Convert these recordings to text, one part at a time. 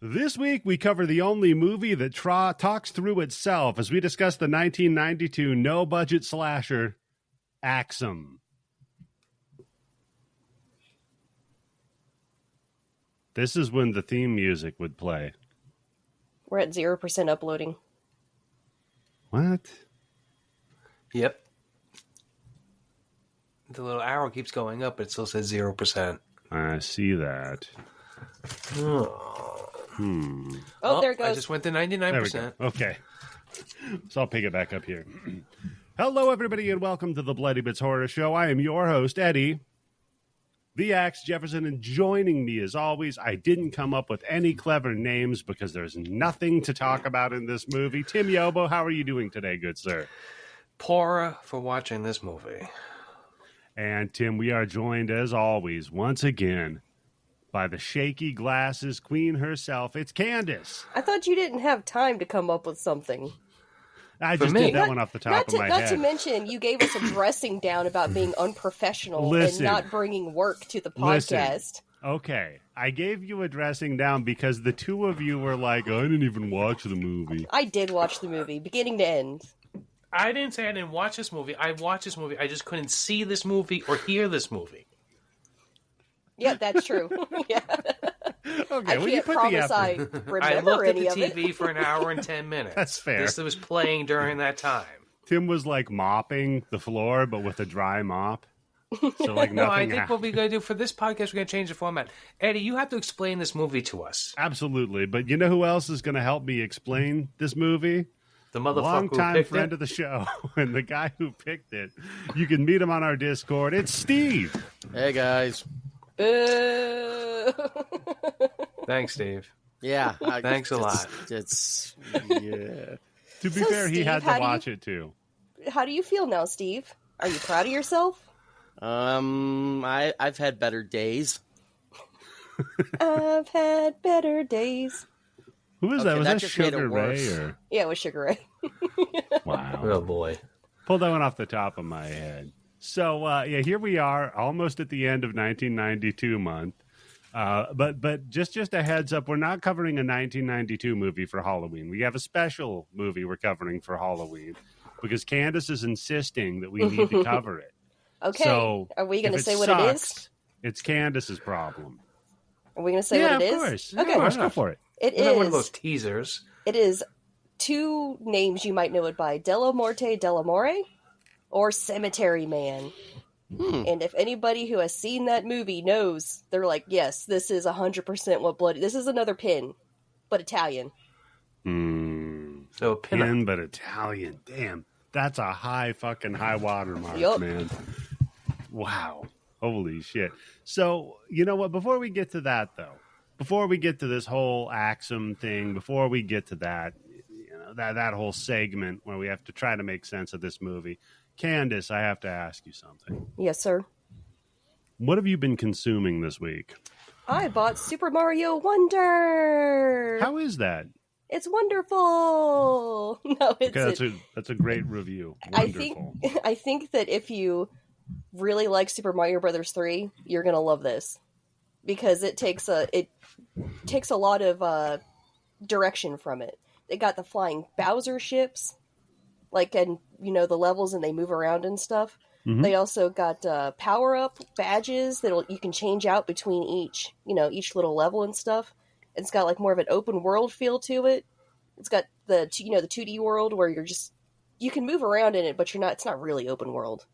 This week, we cover the only movie that talks through itself as we discuss the 1992 no-budget slasher, Axum. This is when the theme music would play. We're at 0% uploading. What? Yep. The little arrow keeps going up, but it still says 0%. I see that. Oh, there it goes. I just went to 99%. Okay. So I'll pick it back up here. Hello, everybody, and welcome to the Bloody Bits Horror Show. I am your host, Eddie, the Axe Jefferson, and joining me, as always, I didn't come up with any clever names because there's nothing to talk about in this movie. Tim Yobo, how are you doing today, good sir? Pora for watching this movie. And Tim, we are joined, as always, once again, by the shaky glasses queen herself. It's Candace. I thought you didn't have time to come up with something. I just did that one off the top of my head. Not to mention, you gave us a dressing down about being unprofessional and not bringing work to the podcast. Okay, I gave you a dressing down because the two of you were like, oh, I didn't even watch the movie. I did watch the movie, beginning to end. I didn't say I didn't watch this movie. I watched this movie. I just couldn't see this movie or hear this movie. Yeah, that's true. Yeah. Okay, I can't promise I remember I looked any at the of TV for an hour and 10 minutes. That's fair. This was playing during that time. Tim was like mopping the floor, but with a dry mop. So like nothing No, I think happened. what we're going to do for this podcast, we're going to change the format. Eddie, you have to explain this movie to us. Absolutely, but you know who else is going to help me explain this movie? The motherfucker Long-time who picked friend it. of the show, and the guy who picked it. You can meet him on our Discord. It's Steve. Hey, guys. Thanks, Steve. Yeah. Thanks a lot. It's yeah. To be So, fair, he Steve, had to watch it too. How do you feel now, Steve? Are you proud of yourself? I've had better days. I've had better days. Who was Okay, that? Was that that just made it Sugar Ray? worse. Or... Yeah, it was Sugar Ray. Wow. Oh, boy. Pulled that one off the top of my head. So, yeah, here we are, almost at the end of 1992 month. But just a heads up, we're not covering a 1992 movie for Halloween. We have a special movie we're covering for Halloween because Candace is insisting that we need to cover it. Okay. So are we going to if say what sucks, it is? It's Candace's problem. Are we going to say what it is? Of course. Okay. Of course, go for it. It Not one of is. those teasers. It is two names you might know it by: Della Morte Della More or Cemetery Man. And if anybody who has seen that movie knows, they're like, yes, this is 100% what Bloody... This is another pin, but Italian. So, Pin, but Italian. Damn. That's a high watermark, Yup. man. Wow. Holy shit. So, you know what? Before we get to that, though, before we get to this whole Axum thing, before we get to that, you know, that whole segment where we have to try to make sense of this movie, Candace, I have to ask you something. Yes, sir. What have you been consuming this week? I bought Super Mario Wonder. How is that? It's wonderful. No, it's Okay, that's a great review. Wonderful. I think that if you really like Super Mario Brothers 3, you're gonna love this because it takes a lot of direction from it. They got the flying Bowser ships, like, and you know the levels, and they move around and stuff. Mm-hmm. They also got power up badges that you can change out between each little level and stuff. It's got like more of an open world feel to it. It's got the 2D world where you can move around in it, but it's not really open world.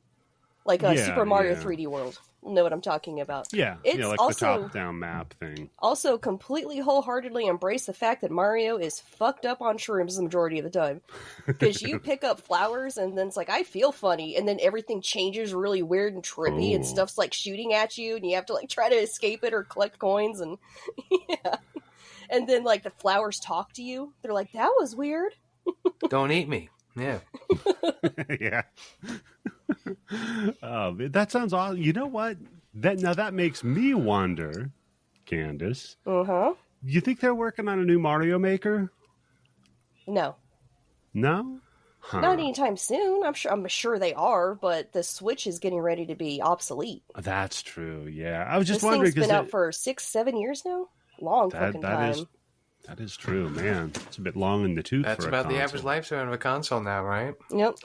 Like Super Mario 3D World. You'll know what I'm talking about. Yeah, it's like also, the top-down map thing. Also completely wholeheartedly embrace the fact that Mario is fucked up on shrooms the majority of the time. Because you pick up flowers and then it's like, I feel funny, and then everything changes really weird and trippy, and stuff's like shooting at you, and you have to like try to escape it or collect coins, and yeah. And then like the flowers talk to you. They're like, that was weird. Don't eat me. Yeah. Yeah. That sounds awesome. You know what? That makes me wonder, Candace. Uh-huh. You think they're working on a new Mario Maker? No. No? Huh. Not anytime soon. I'm sure they are, but the Switch is getting ready to be obsolete. That's true. Yeah, I was just This wondering thing's been out for 6-7 years now. Long fucking time. That is true, man. It's a bit long in the tooth. That's for about a the average console. lifespan of a console now, right? Yep.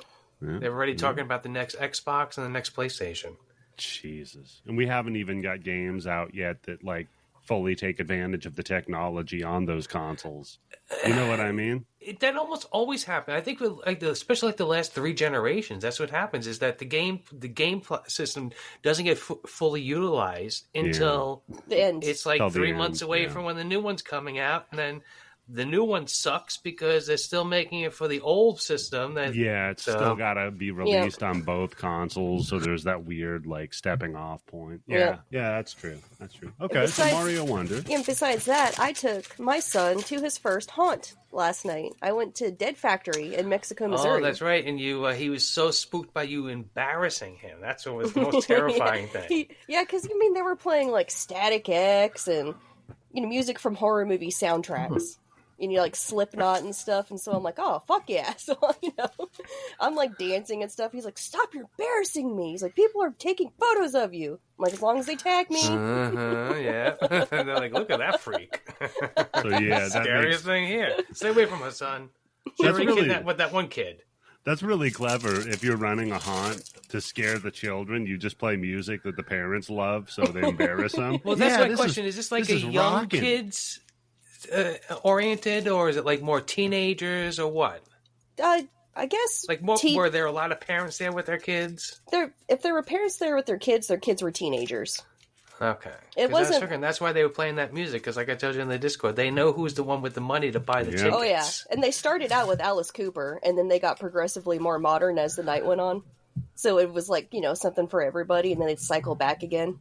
Yeah. They're already talking about the next Xbox and the next PlayStation. Jesus. And we haven't even got games out yet that like fully take advantage of the technology on those consoles. You know what I mean? That almost always happens. I think, with especially like the last 3 generations, that's what happens. Is that the game system doesn't get fully utilized until The end. it's like Till the 3 months end, away yeah. from when the new one's coming out, and then the new one sucks because they're still making it for the old system. Yeah, it's So- still got to be released on both consoles, so there's that weird like stepping off point. Yeah, that's true. That's true. Okay, so besides- Mario Wonder. And besides that, I took my son to his first haunt last night. I went to Dead Factory in Mexico, Missouri. Oh, that's right. And he was so spooked by you embarrassing him. That's what was the most terrifying thing. Because they were playing like Static X and music from horror movie soundtracks. And like Slipknot and stuff, and so I'm like, oh fuck yeah! So I'm like dancing and stuff. He's like, stop! You're embarrassing me. He's like, people are taking photos of you. I'm like, as long as they tag me. Yeah. And they're like, look at that freak. So yeah, that Scariest thing here. Stay away from her, son. She That's already really- kidnapped with that one kid. That's really clever. If you're running a haunt to scare the children, you just play music that the parents love, so they embarrass them. Well, that's Yeah, my question. Is this like this a is young rocking. kids oriented, or is it like more teenagers, or what? I guess Like more, were there a lot of parents there with their kids? if there were parents there with their kids were teenagers. Okay. It 'Cause I was wasn't- figuring that's why they were playing that music, because like I told you in the Discord, they know who's the one with the money to buy the Yeah. tickets. Oh yeah, and they started out with Alice Cooper, and then they got progressively more modern as the night went on. So it was like something for everybody, and then they'd cycle back again.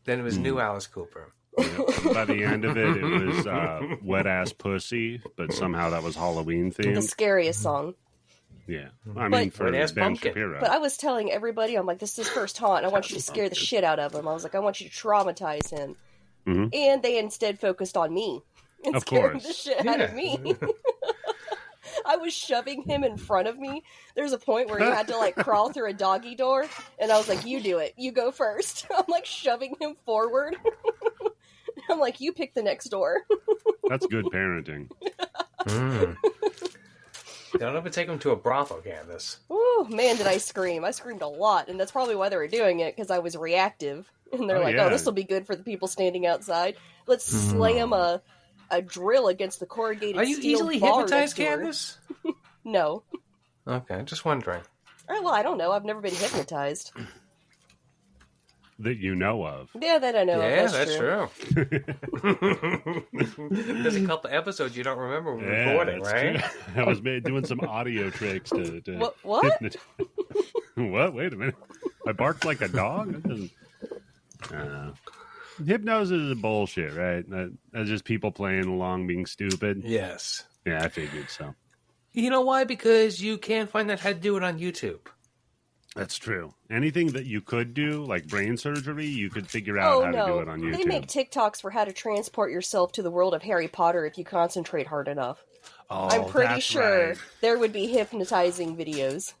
Then it was new Alice Cooper. Yep. By the end of it was Wet Ass Pussy, but somehow that was Halloween The themed. scariest song. Yeah. I mean, But- for Wet Ass Ben Pumpkin. Shapiro. But I was telling everybody, I'm like, this is his first haunt. I want you to scare the shit out of him. I was like, I want you to traumatize him. Mhm. And they instead focused on me. And Of scared course. the shit out of me. I was shoving him in front of me. There's a point where he had to like crawl through a doggy door, and I was like, you do it. You go first. I'm like shoving him forward. I'm like, you pick the next door. That's good parenting. Don't ever take them to a brothel, Candace. Ooh, man, did I scream. I screamed a lot, and that's probably why they were doing it, because I was reactive. And they're Oh, like, yeah. oh, this will be good for the people standing outside. Let's slam a drill against the corrugated Are you steel easily bar hypnotized, next door. Candace? No. Okay, just wondering. Well, I don't know. I've never been hypnotized. That you know of. Yeah, that I know. Yeah, of. that's true. There's a couple episodes you don't remember recording, that's right? true. I was doing some audio tricks to What? hypnotize. What? Wait a minute. I barked like a dog? That doesn't... Hypnosis is bullshit, right? That's just people playing along being stupid. Yes. Yeah, I figured so. You know why? Because you can't find out how to do it on YouTube. That's true. Anything that you could do, like brain surgery, you could figure out Oh, how no. to do it on YouTube. They make TikToks for how to transport yourself to the world of Harry Potter if you concentrate hard enough. Oh, I'm pretty that's sure right. there would be hypnotizing videos.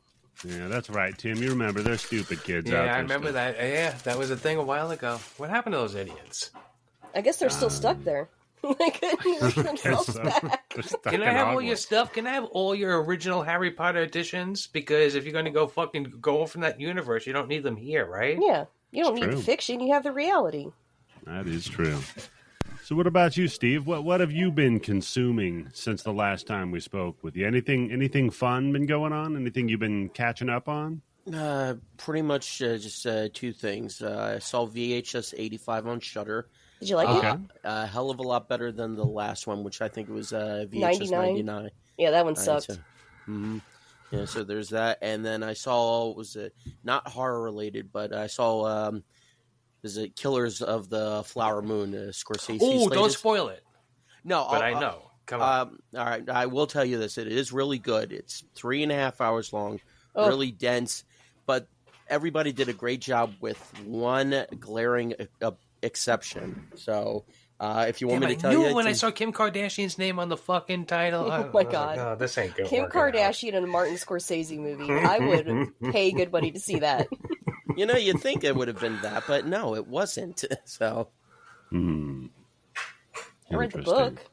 Yeah, that's right, Tim. You remember they're stupid kids out Yeah, there. I remember still. that. Yeah, that was a thing a while ago. What happened to those idiots? I guess they're still stuck there. They couldn't make themselves back. They're stuck Can I in have all your Hogwarts. stuff? Can I have all your original Harry Potter editions? Because if you're going to go fucking go from that universe, you don't need them here, right? Yeah, you don't It's need true. the fiction, you have the reality. That is true. So what about you, Steve? What have you been consuming since the last time we spoke with you? Anything fun been going on? Anything you've been catching up on? Pretty much just two things. I saw VHS 85 on Shudder. Did you like Okay. it? A hell of a lot better than the last one, which I think was VHS 99. 99. Yeah, that one sucked. Yeah, so there's that. And then I saw, not horror related, but I saw, is it Killers of the Flower Moon, Scorsese's Oh, don't latest? spoil it. No, But I know. Come on. all right, I will tell you this. It is really good. It's 3.5 hours long, Oh. really dense, but everybody did a great job with one glaring exception. So if you want Damn, me I to tell knew you... when I saw Kim Kardashian's name on the fucking title. Oh my God. Oh, this ain't good. Kim Kardashian in a Martin Scorsese movie. I would pay good money to see that. You know, you'd think it would have been that, but no, it wasn't. So I read the Interesting. book.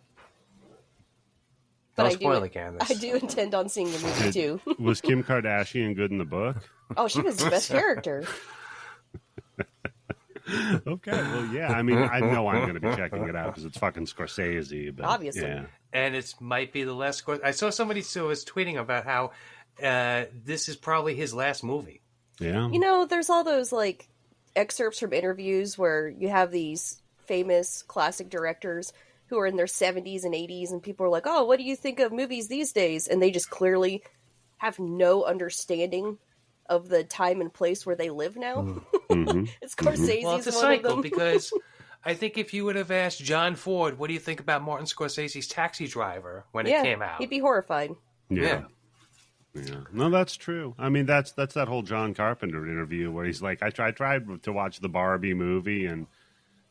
But Don't spoil it, Candace. I do intend on seeing the movie too. Was Kim Kardashian good in the book? Oh, she was the best character. Okay, well, yeah. I mean, I know I'm going to be checking it out because it's fucking Scorsese. But, Obviously. yeah. And it might be the last. I saw somebody was tweeting about how this is probably his last movie. Yeah. You know, there's all those like excerpts from interviews where you have these famous classic directors who are in their 70s and 80s, and people are like, "Oh, what do you think of movies these days?" And they just clearly have no understanding of the time and place where they live now. Mm-hmm. It's Scorsese's Well, it's a one cycle of them. because I think if you would have asked John Ford, what do you think about Martin Scorsese's Taxi Driver when it came out? He'd be horrified. Yeah. No, that's true. I mean, that's that whole John Carpenter interview where he's like, I tried to watch the Barbie movie and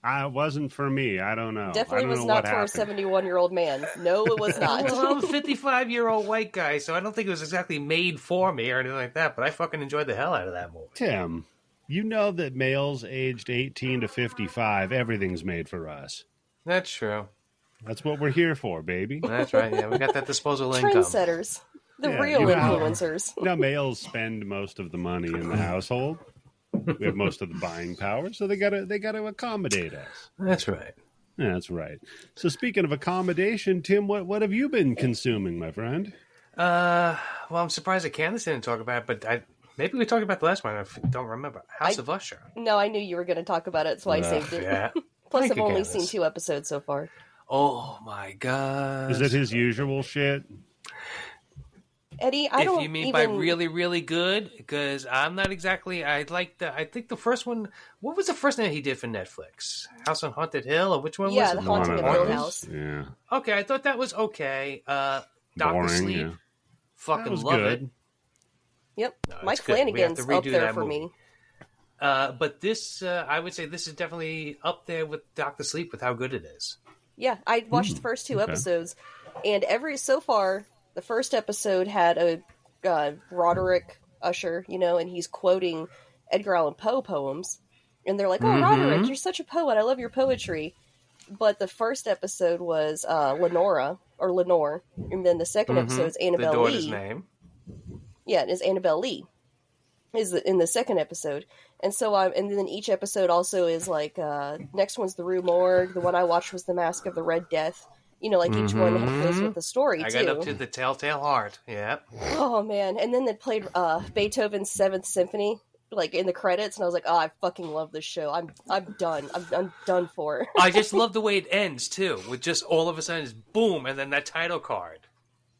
it wasn't for me. I don't know. Definitely was not for a 71-year-old man. No, it was not. Well, I'm a 55-year-old white guy, so I don't think it was exactly made for me or anything like that, but I fucking enjoyed the hell out of that movie. Tim, you know that males aged 18 to 55, everything's made for us. That's true. That's what we're here for, baby. That's right. Yeah, we got that disposable income. Trendsetters. The real influencers. Now, males spend most of the money in the household. We have most of the buying power, so they gotta accommodate us. That's right. Yeah, that's right. So speaking of accommodation, Tim, what have you been consuming, my friend? Well, I'm surprised that Candace didn't talk about it, but maybe we talked about the last one. I don't remember. House of Usher. No, I knew you were going to talk about it, so I saved it. Yeah. Plus, Thank I've you, only Candace. seen 2 episodes so far. Oh my god! Is it his usual shit? Eddie, If you mean by really, really good, because I'm not exactly. I think the first one. What was the first thing he did for Netflix? House on Haunted Hill, or which one was it? The Haunting of One Hill of House. Yeah. Okay, I thought that was okay. Doctor Boring, Sleep, yeah. fucking That was love good. it. Yep. No, Mike it's good. We have Flanagan's to redo up there that for movie. me. But this, I would say, this is definitely up there with Doctor Sleep with how good it is. Yeah, I watched the first 2 episodes, and so far, the first episode had a Roderick Usher, and he's quoting Edgar Allan Poe poems, and they're like, "Oh, Roderick, you're such a poet. I love your poetry." But the first episode was Lenore, and then the second episode is Annabelle The daughter's Lee. name. Yeah, it is Annabelle Lee. Is in the second episode, and so and then each episode also is like next one's the Rue Morgue. The one I watched was the Mask of the Red Death. Like each one goes with the story I too. got up to the Telltale Heart. Yeah. Oh man! And then they played Beethoven's Seventh Symphony like in the credits, and I was like, "Oh, I fucking love this show. I'm done. I'm done for." I just love the way it ends too, with just all of a sudden it's boom, and then that title card.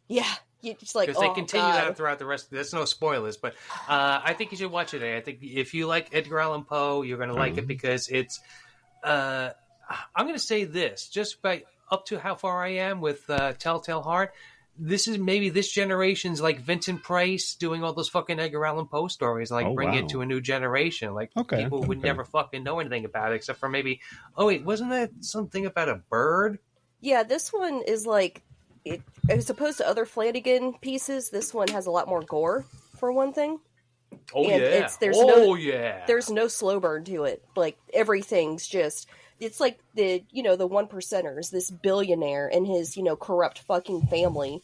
Yeah, you just like Because they continue that throughout the rest. There's no spoilers, but I think you should watch it. I think if you like Edgar Allan Poe, you're going to like it because it's. I'm going to say this just by up to how far I am with Telltale Heart. This is maybe this generation's like Vincent Price doing all those fucking Edgar Allan Poe stories, like bring it to a new generation. Like people would never fucking know anything about it except for maybe. Oh wait, wasn't that something about a bird? Yeah, this one is like. As opposed to other Flanagan pieces, this one has a lot more gore, for one thing. Oh, and yeah. There's no slow burn to it. Like, everything's just... It's like the one percenters, this billionaire and his, corrupt fucking family.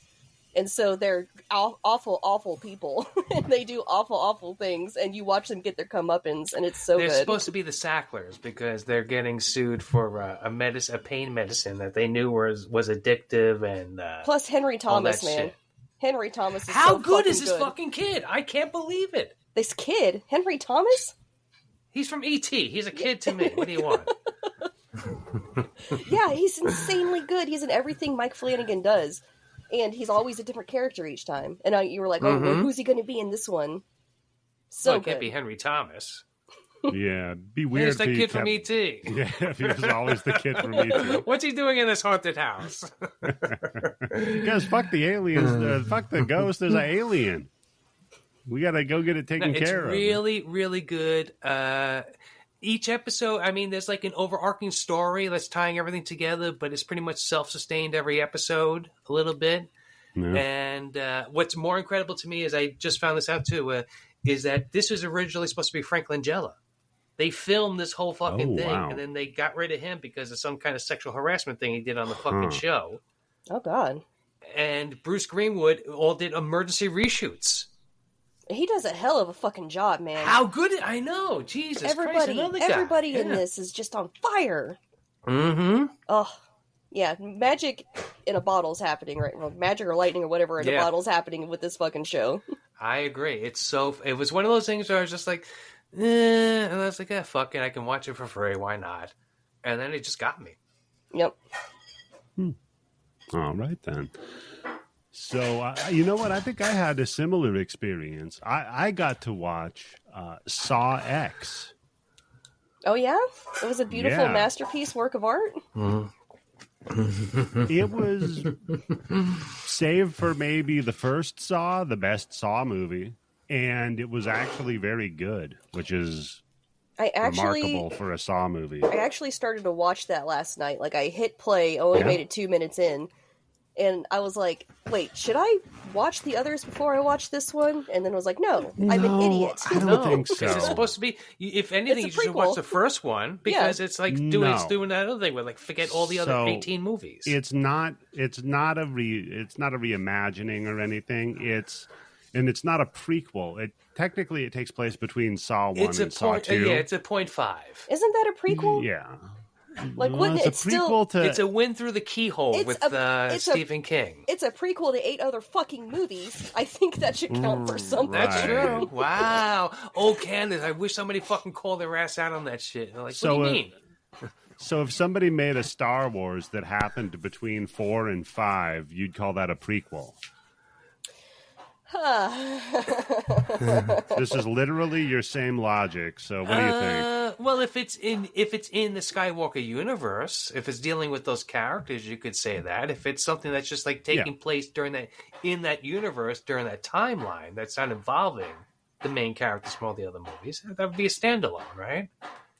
And so they're awful, awful people. And they do awful, awful things. And you watch them get their comeuppance, and it's so They're good. supposed to be the Sacklers because they're getting sued for a pain medicine that they knew was addictive and Plus Henry Thomas, man. shit. Henry Thomas is How so good is this good. fucking kid? I can't believe it. This kid, Henry Thomas? He's from E.T. He's a kid to me. What do you want? Yeah, he's insanely good. He's in everything Mike Flanagan does. And he's always a different character each time. And you were like, oh, well, who's he going to be in this one? So it can't be Henry Thomas. Yeah, be weird. He's the kid from E.T. Yeah, if he was always the kid from E.T. What's he doing in this haunted house? Because fuck the aliens, fuck the ghost. There's an alien. We gotta go get it taken care of. It's really, really good. Each episode, I mean, there's like an overarching story that's tying everything together, but it's pretty much self-sustained every episode a little bit. Yeah. And what's more incredible to me is I just found this out too, is that this was originally supposed to be Frank Langella. They filmed this whole fucking thing, and then they got rid of him because of some kind of sexual harassment thing he did on the fucking show. Oh, God. and Bruce Greenwood all did emergency reshoots. He does a hell of a fucking job, man. How good? I know. Jesus Christ, another guy. Everybody in this is just on fire. Mm-hmm. Oh, yeah. Magic in a bottle's happening right now. Magic or lightning or whatever in a bottle's happening with this fucking show. I agree. It was one of those things where I was just like, and I was like, fuck it, I can watch it for free. Why not? And then it just got me. Yep. All right, then. So, you know what? I think I had a similar experience. I got to watch Saw X. Oh, yeah? It was a beautiful masterpiece work of art? It was, save for maybe the first Saw, the best Saw movie. And it was actually very good, which is remarkable for a Saw movie. I actually started to watch that last night. Like, I hit play, only made it 2 minutes in. And I was like, wait, should I watch the others before I watch this one? And then I was like, no, I'm an idiot. I don't think so. Because it's supposed to be, if anything, you should watch the first one because it's like doing that other thing where like forget all the other 18 movies. It's not a reimagining or anything. It's not a prequel. Technically it takes place between Saw 1 and Saw 2. Yeah, it's a 0.5. Isn't that a prequel? Yeah. Like, wouldn't it's still? It's a win through the keyhole with Stephen King. It's a prequel to 8 other fucking movies. I think that should count for something. That's true. Wow. Oh, Candace, I wish somebody fucking called their ass out on that shit. Like, what do you mean? So if somebody made a Star Wars that happened between 4 and 5, you'd call that a prequel. This is literally your same logic. So what do you think? Well, if it's in the Skywalker universe, if it's dealing with those characters, you could say that. If it's something that's just like taking place during in that universe, during that timeline, that's not involving the main characters from all the other movies, that would be a standalone, right?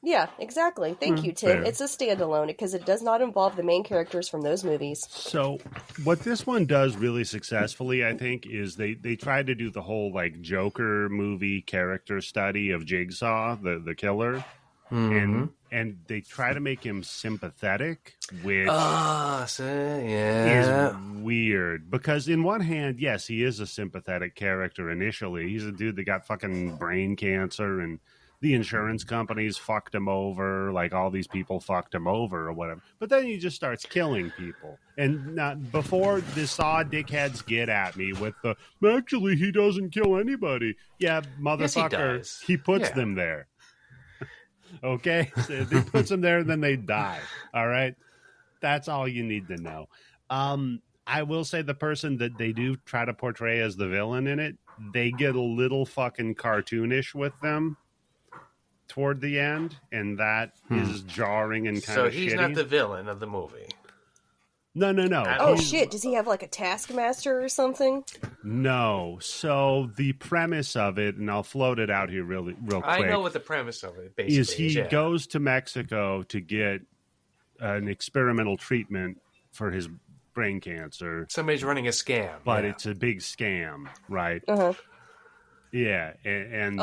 Yeah, exactly. Thank you, Tim. Fair. It's a standalone because it does not involve the main characters from those movies. So what this one does really successfully, I think, is they try to do the whole like Joker movie character study of Jigsaw, the killer. And they try to make him sympathetic, which is weird. Because in one hand, yes, he is a sympathetic character initially. He's a dude that got fucking brain cancer and the insurance companies fucked him over, like all these people fucked him over or whatever. But then he just starts killing people. And before the Saw dickheads get at me with the, actually, he doesn't kill anybody. Yeah, motherfucker, yes, he puts them there. Okay? So he puts them there and then they die. All right? That's all you need to know. I will say the person that they do try to portray as the villain in it, they get a little fucking cartoonish with them toward the end, and that is jarring and kind of shitty. So he's not the villain of the movie. No. Oh, shit. Does he have like a taskmaster or something? No. So the premise of it, and I'll float it out here real quick. I know what the premise of it basically is. He goes to Mexico to get an experimental treatment for his brain cancer. Somebody's running a scam. But it's a big scam, right? Uh-huh. Yeah. And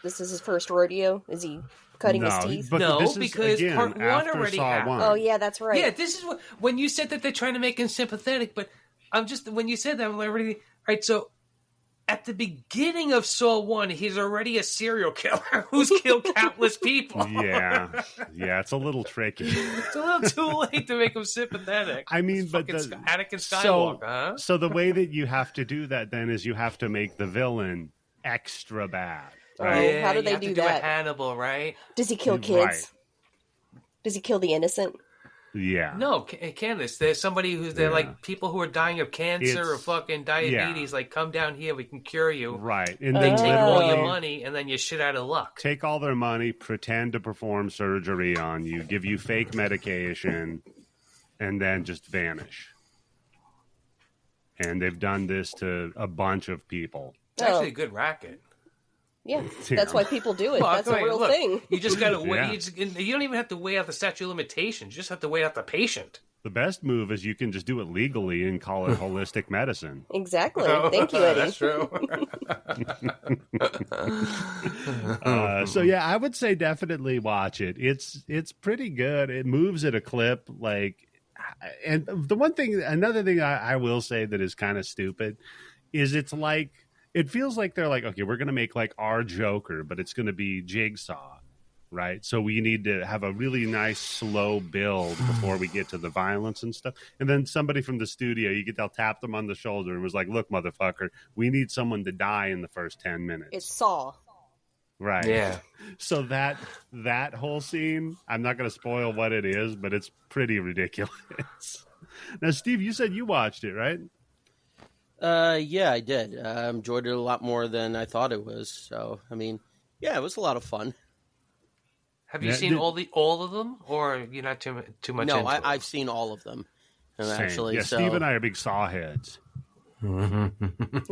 this is his first rodeo? Is he cutting his teeth? No, because part 1 already happened. Oh, yeah, that's right. Yeah, this is when you said that they're trying to make him sympathetic, but when you said that, I'm already, all right, so at the beginning of Saw 1, he's already a serial killer who's killed countless people. Yeah, it's a little tricky. It's a little too late to make him sympathetic. I mean, but Anakin Skywalker, so the way that you have to do that then is you have to make the villain extra bad. Right? Yeah, how do they do that? A Hannibal, right? Does he kill kids? Right. Does he kill the innocent? Yeah. No, Candace, there's somebody who's there, like people who are dying of cancer or fucking diabetes. Like, come down here, we can cure you. Right. And they take all your money, and then you're shit out of luck. Take all their money, pretend to perform surgery on you, give you fake medication, and then just vanish. And they've done this to a bunch of people. It's actually a good racket. Yeah, that's why people do it. Well, that's a real thing. You just got to wait. You don't even have to weigh out the statute of limitations. You just have to weigh out the patient. The best move is you can just do it legally and call it holistic medicine. Exactly. Thank you, Eddie. That's true. So yeah, I would say definitely watch it. It's pretty good. It moves at a clip. Like, And another thing I will say that is kind of stupid is it feels like they're like, okay, we're going to make like our Joker, but it's going to be Jigsaw, right? So we need to have a really nice slow build before we get to the violence and stuff. And then somebody from the studio, they'll tap them on the shoulder and was like, look, motherfucker, we need someone to die in the first 10 minutes. It's Saw. Right. Yeah. So that whole scene, I'm not going to spoil what it is, but it's pretty ridiculous. Now, Steve, you said you watched it, right? Yeah, I did. I enjoyed it a lot more than I thought it was. So, I mean, yeah, it was a lot of fun. Have you seen all of them, or you're not too much? No, into it? I've seen all of them. And Same. actually, yeah, so... Steve and I are big Saw heads. Your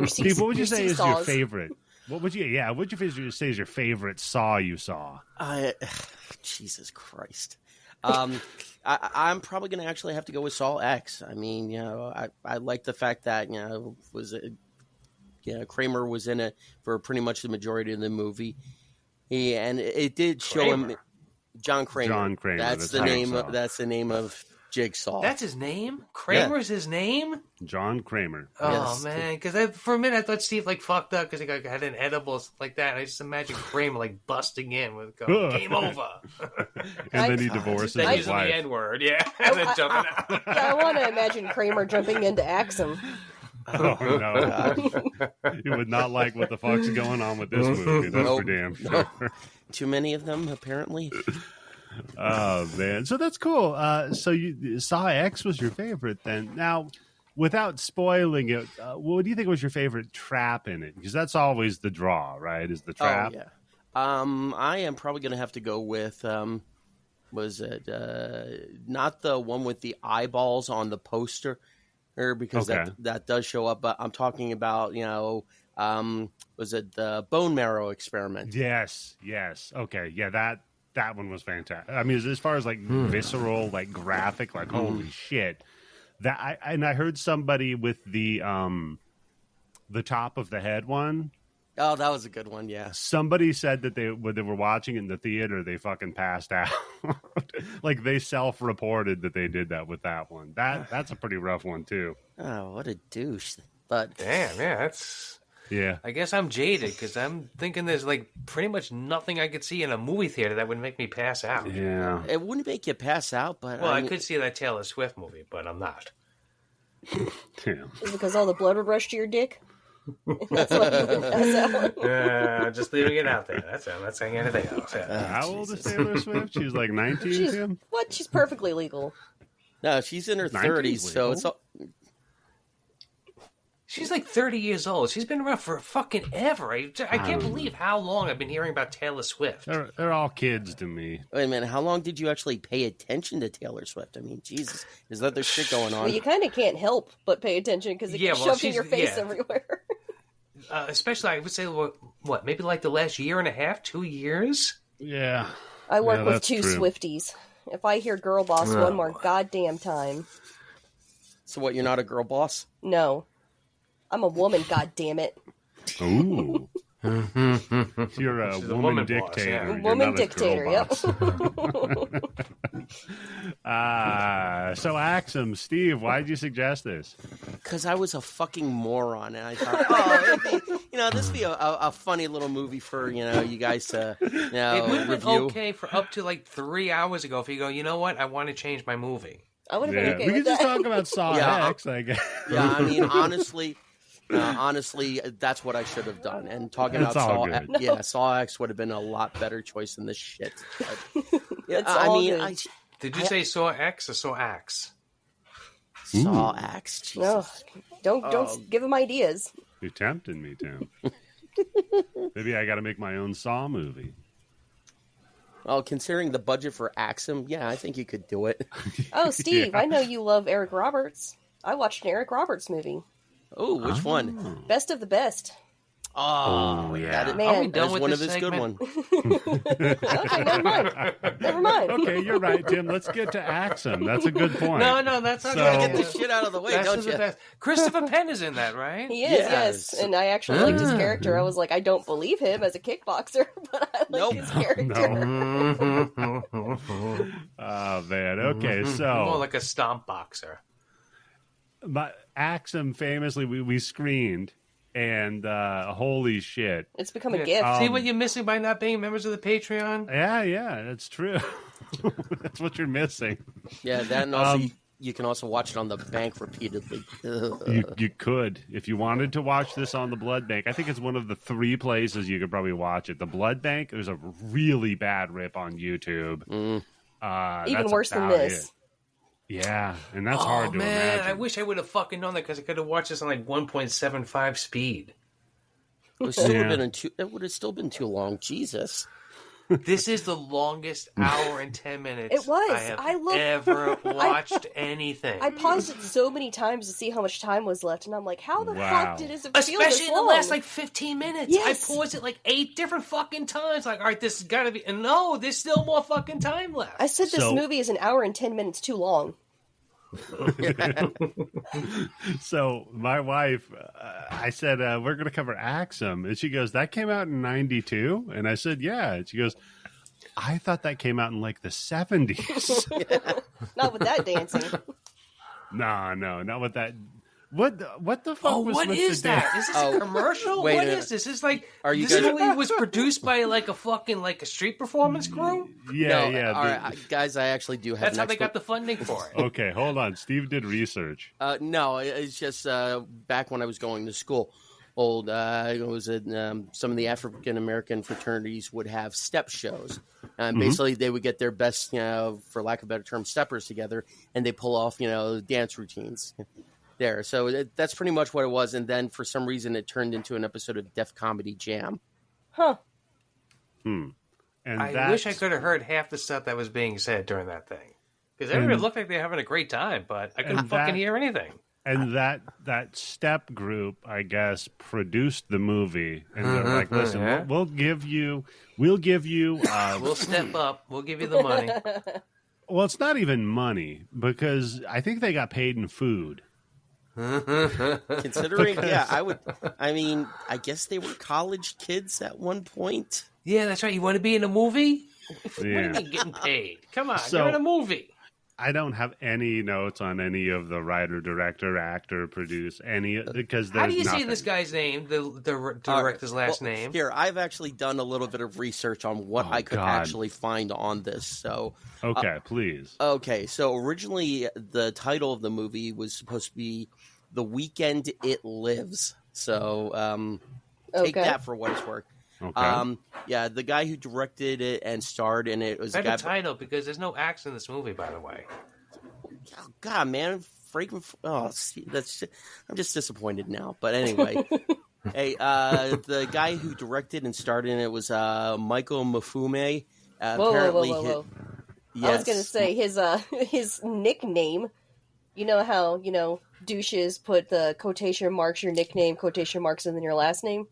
Steve, what would you say is your Saws. favorite? What would you say is your favorite Saw you saw? Jesus Christ. I'm probably going to actually have to go with Saw X. I mean, I like the fact that, Kramer was in it for pretty much the majority of the movie. And it did show him John Kramer. John Kramer. That's the name of Jigsaw. That's his name? Kramer's his name? John Kramer. Oh, Yes. man. Because for a minute, I thought Steve, fucked up because he had an edible like that. And I just imagine Kramer, busting in with game over. And then he divorces Then his using the wife. N-word, yeah. And then jumping out. Yeah, I want to imagine Kramer jumping into Axum. Oh, no. You would not like what the fuck's going on with this movie. That's for damn sure. Too many of them, apparently. Oh, man. So that's cool. So Saw X was your favorite then. Now, without spoiling it, what do you think was your favorite trap in it? Because that's always the draw, right? Is the trap? Oh, yeah. I am probably going to have to go with, was it not the one with the eyeballs on the poster? Because that does show up, but I'm talking about, was it the bone marrow experiment? Yes. Okay. Yeah, that one was fantastic. I mean, as far as visceral, graphic, holy shit. I heard somebody with the top of the head one. Oh, that was a good one. Yeah. Somebody said that when they were watching in the theater, they fucking passed out. They self-reported that they did that with that one. That's a pretty rough one too. Oh, what a douche! But damn, yeah, that's. Yeah. I guess I'm jaded because I'm thinking there's pretty much nothing I could see in a movie theater that would make me pass out. Yeah. It wouldn't make you pass out, but I could see that Taylor Swift movie, but I'm not. Damn. Is it because all the blood would rush to your dick? That's why you would pass out. Just leaving it out there. That's it. I'm not saying anything else. Yeah. How old is Taylor Swift? She's 19, She's, Tim? what? She's perfectly legal. no, she's in her 30s, so it's all. She's 30 years old. She's been around for fucking ever. I can't believe how long I've been hearing about Taylor Swift. They're all kids to me. Wait a minute, how long did you actually pay attention to Taylor Swift? I mean, Jesus, is that there's shit going on? Well, you kind of can't help but pay attention because it gets shoved in your face everywhere. Especially, I would say, maybe the last year and a half, 2 years? Yeah. I work with that's two true. Swifties. If I hear girl boss one more goddamn time. So what, you're not a girl boss? No. I'm a woman, goddammit. Ooh. You're a She's a woman woman boss, dictator. yeah. You're Woman not a dictator, girl boss. So Axum, Steve, why did you suggest this? Because I was a fucking moron, and I thought, this would be a funny little movie for, you guys to, It would have been review. okay for up to 3 hours ago if you go, you know what, I want to change my movie. I would have been okay we with could just that. talk about Saw Yeah, X, I guess. Yeah, I mean, honestly, that's what I should have done. And talking It's about all Saw, good. Saw X would have been a lot better choice than this shit. But, It's I all mean, good. Did you say Saw X or Saw Axe? Saw X, Jesus. No, don't give him ideas. You're tempting me, Tim. Maybe I got to make my own Saw movie. Well, considering the budget for Axum, yeah, I think you could do it. Oh, Steve, Yeah. I know you love Eric Roberts. I watched an Eric Roberts movie. Oh, which one? Best of the Best. Oh, yeah. That, Man. Are we that done is with one this of his segment? good one. Okay, never mind. Never mind. Okay, you're right, Tim. Let's get to Axum. That's a good point. No, that's not So- good. Get this shit out of the way, That's don't the you? best. Christopher Penn is in that, right? He is, Yes. yes. And I actually liked his character. I was like, I don't believe him as a kickboxer, but I like Nope. his character. Oh man. Okay, More so like a stomp boxer. Axum famously we screened, and holy shit. It's become a gift. See what you're missing by not being members of the Patreon? Yeah, that's true. That's what you're missing. Yeah, that and also you can also watch it on the bank repeatedly. You could, if you wanted to watch this on the Blood Bank. I think it's one of the 3 places you could probably watch it. The Blood Bank, there's a really bad rip on YouTube. Even worse than this. Yeah, and that's hard to imagine. I wish I would have fucking known that because I could have watched this on like 1.75 speed. It would have still been too long. Jesus. This is the longest hour and 10 minutes It was. I have ever watched anything. I paused it so many times to see how much time was left, and I'm like, how the fuck did it feel Especially this in the long? last like 15 minutes. Yes. I paused it like 8 different fucking times. Like, all right, this has got to be... And no, there's still more fucking time left. I said this movie is an hour and 10 minutes too long. So my wife, I said, we're going to cover Axum. And she goes, that came out in 92? And I said, yeah. And she goes, I thought that came out in like the 70s. Not with that dancing. No, not with that. What the fuck was what with is the that? Is this a commercial? What is this? It's like this movie was produced by like a fucking like a street performance crew? Yeah. All right, guys, I actually do have. That's how they got the funding for it. Okay, hold on. Steve did research. No, it's just back when I was going to school. Some of the African American fraternities would have step shows, and basically they would get their best, for lack of a better term, steppers together, and they pull off, dance routines. There, so that's pretty much what it was, and then for some reason it turned into an episode of Def Comedy Jam. Huh. And I wish I could have heard half the stuff that was being said during that thing, because everybody looked like they were having a great time, but I couldn't fucking hear anything. And that step group, I guess, produced the movie, and they're like, "Listen, we'll give you, we'll step up, we'll give you the money." Well, it's not even money because I think they got paid in food. Considering, I guess they were college kids at one point. Yeah, that's right. You want to be in a movie? Yeah. What do you mean getting paid? Come on, you're in a movie. I don't have any notes on any of the writer, director, actor, produce any because there's how do you nothing. say this guy's name? The director's last name. Here, I've actually done a little bit of research on what I could actually find on this. So, okay, please. Okay, so originally the title of the movie was supposed to be "The Weekend It Lives." So, take that for what it's worth. Okay. The guy who directed it and starred in it was the title because there's no axe in this movie, by the way. Oh, God, man, I'm just disappointed now. But anyway, hey, the guy who directed and starred in it was Michael Mafume. Whoa. Yes. I was gonna say his nickname. You know how douches put the quotation marks, your nickname, quotation marks, and then your last name.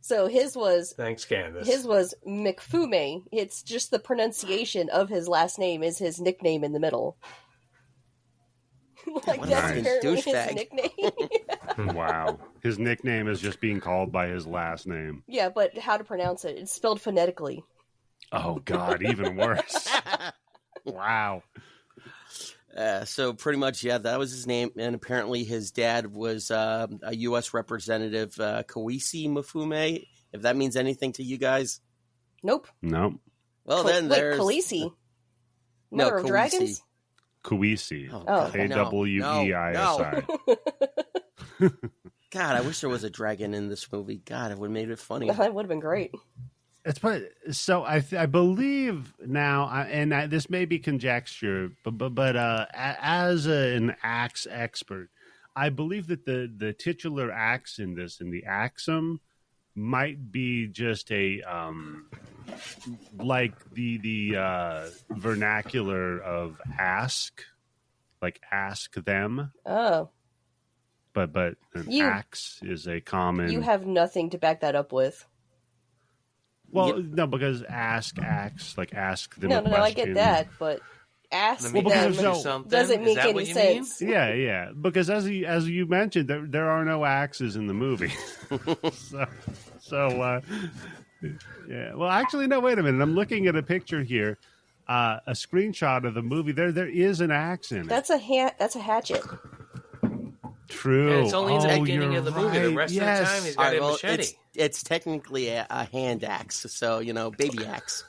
So his was... Thanks, Candace. His was McFume. It's just the pronunciation of his last name is his nickname in the middle. Like, that's apparently his nickname. Wow. His nickname is just being called by his last name. Yeah, but how to pronounce it? It's spelled phonetically. Oh, God, even worse. Wow. So pretty much, that was his name, and apparently his dad was a U.S. Representative, Kawisi Mafume. If that means anything to you guys, nope. Nope. Well, then there's Khaleesi. Mother of Dragons. Kawisi. Oh, K-W-E-I-S-I. God, I wish there was a dragon in this movie. God, it would have made it funny. That would have been great. So I believe now, this may be conjecture, but as an axe expert, I believe that the titular axe in the Axum might be just a like the vernacular of ask, like ask them. Oh, but an axe is a common. You have nothing to back that up with. Well, no, because ask them a question. No, I get that, but ask them doesn't make any sense. Yeah, because as you mentioned, there are no axes in the movie. so yeah. Well, actually, no. Wait a minute. I'm looking at a picture here. a screenshot of the movie, there is an axe in it. That's a hatchet. True. And it's only in the beginning you're of the movie. The right. rest of the time, he's got a machete. It's technically a hand axe, so baby axe.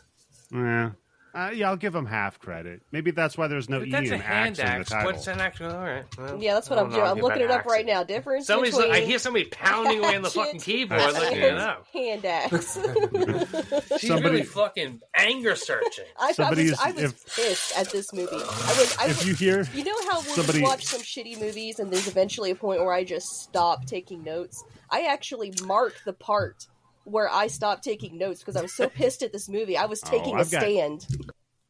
Yeah. I'll give him half credit. Maybe that's why there's no E That's in a hand axe in the axe. title. What's an actual? All right. Well, Yeah, that's what I'm doing. I'm looking it up right now. Difference between... I hear somebody pounding away on the fucking keyboard looking it up. Hand axe. She's really fucking anger searching. I was pissed at this movie. If you hear... You know how when we watch some shitty movies and there's eventually a point where I just stop taking notes? I actually mark the part where I stopped taking notes because I was so pissed at this movie. I was taking a stand.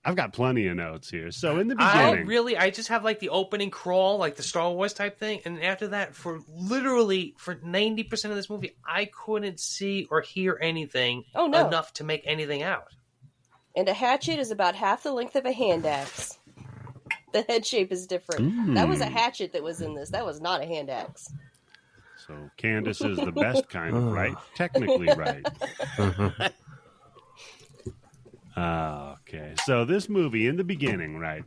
I've got plenty of notes here. So in the beginning... I just have like the opening crawl, like the Star Wars type thing. And after that, for 90% of this movie, I couldn't see or hear anything enough to make anything out. And a hatchet is about half the length of a hand axe. The head shape is different. That was a hatchet that was in this. That was not a hand axe. So Candace is the best kind of right. Technically right. Okay. So this movie, in the beginning, right,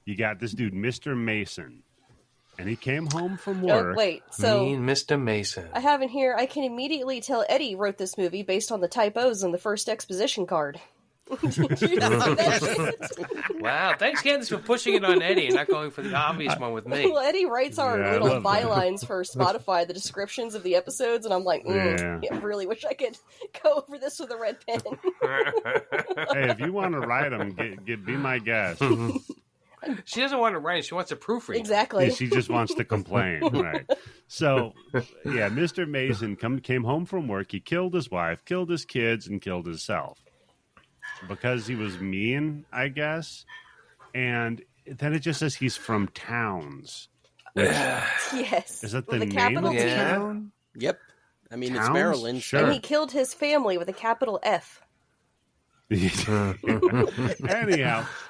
you got this dude, Mr. Mason. And he came home from work. Oh, wait. So Mr. Mason. I have in here, I can immediately tell Eddie wrote this movie based on the typos on the first exposition card. Did you see that shit? Wow, thanks Candace for pushing it on Eddie and not going for the obvious one with me. Well, Eddie writes our little bylines for Spotify, the descriptions of the episodes, and I'm like, I really wish I could go over this with a red pen. Hey, if you want to write them, be my guest. She doesn't want to write; she wants to proofread. Exactly. Yeah, she just wants to complain, right? So, Mr. Mason came home from work. He killed his wife, killed his kids, and killed himself. Because he was mean, I guess. And then it just says he's from Towns. Yes. Is that the name of the town? Yep. I mean, Towns? It's Maryland. Sure. And he killed his family with a capital F. Anyhow,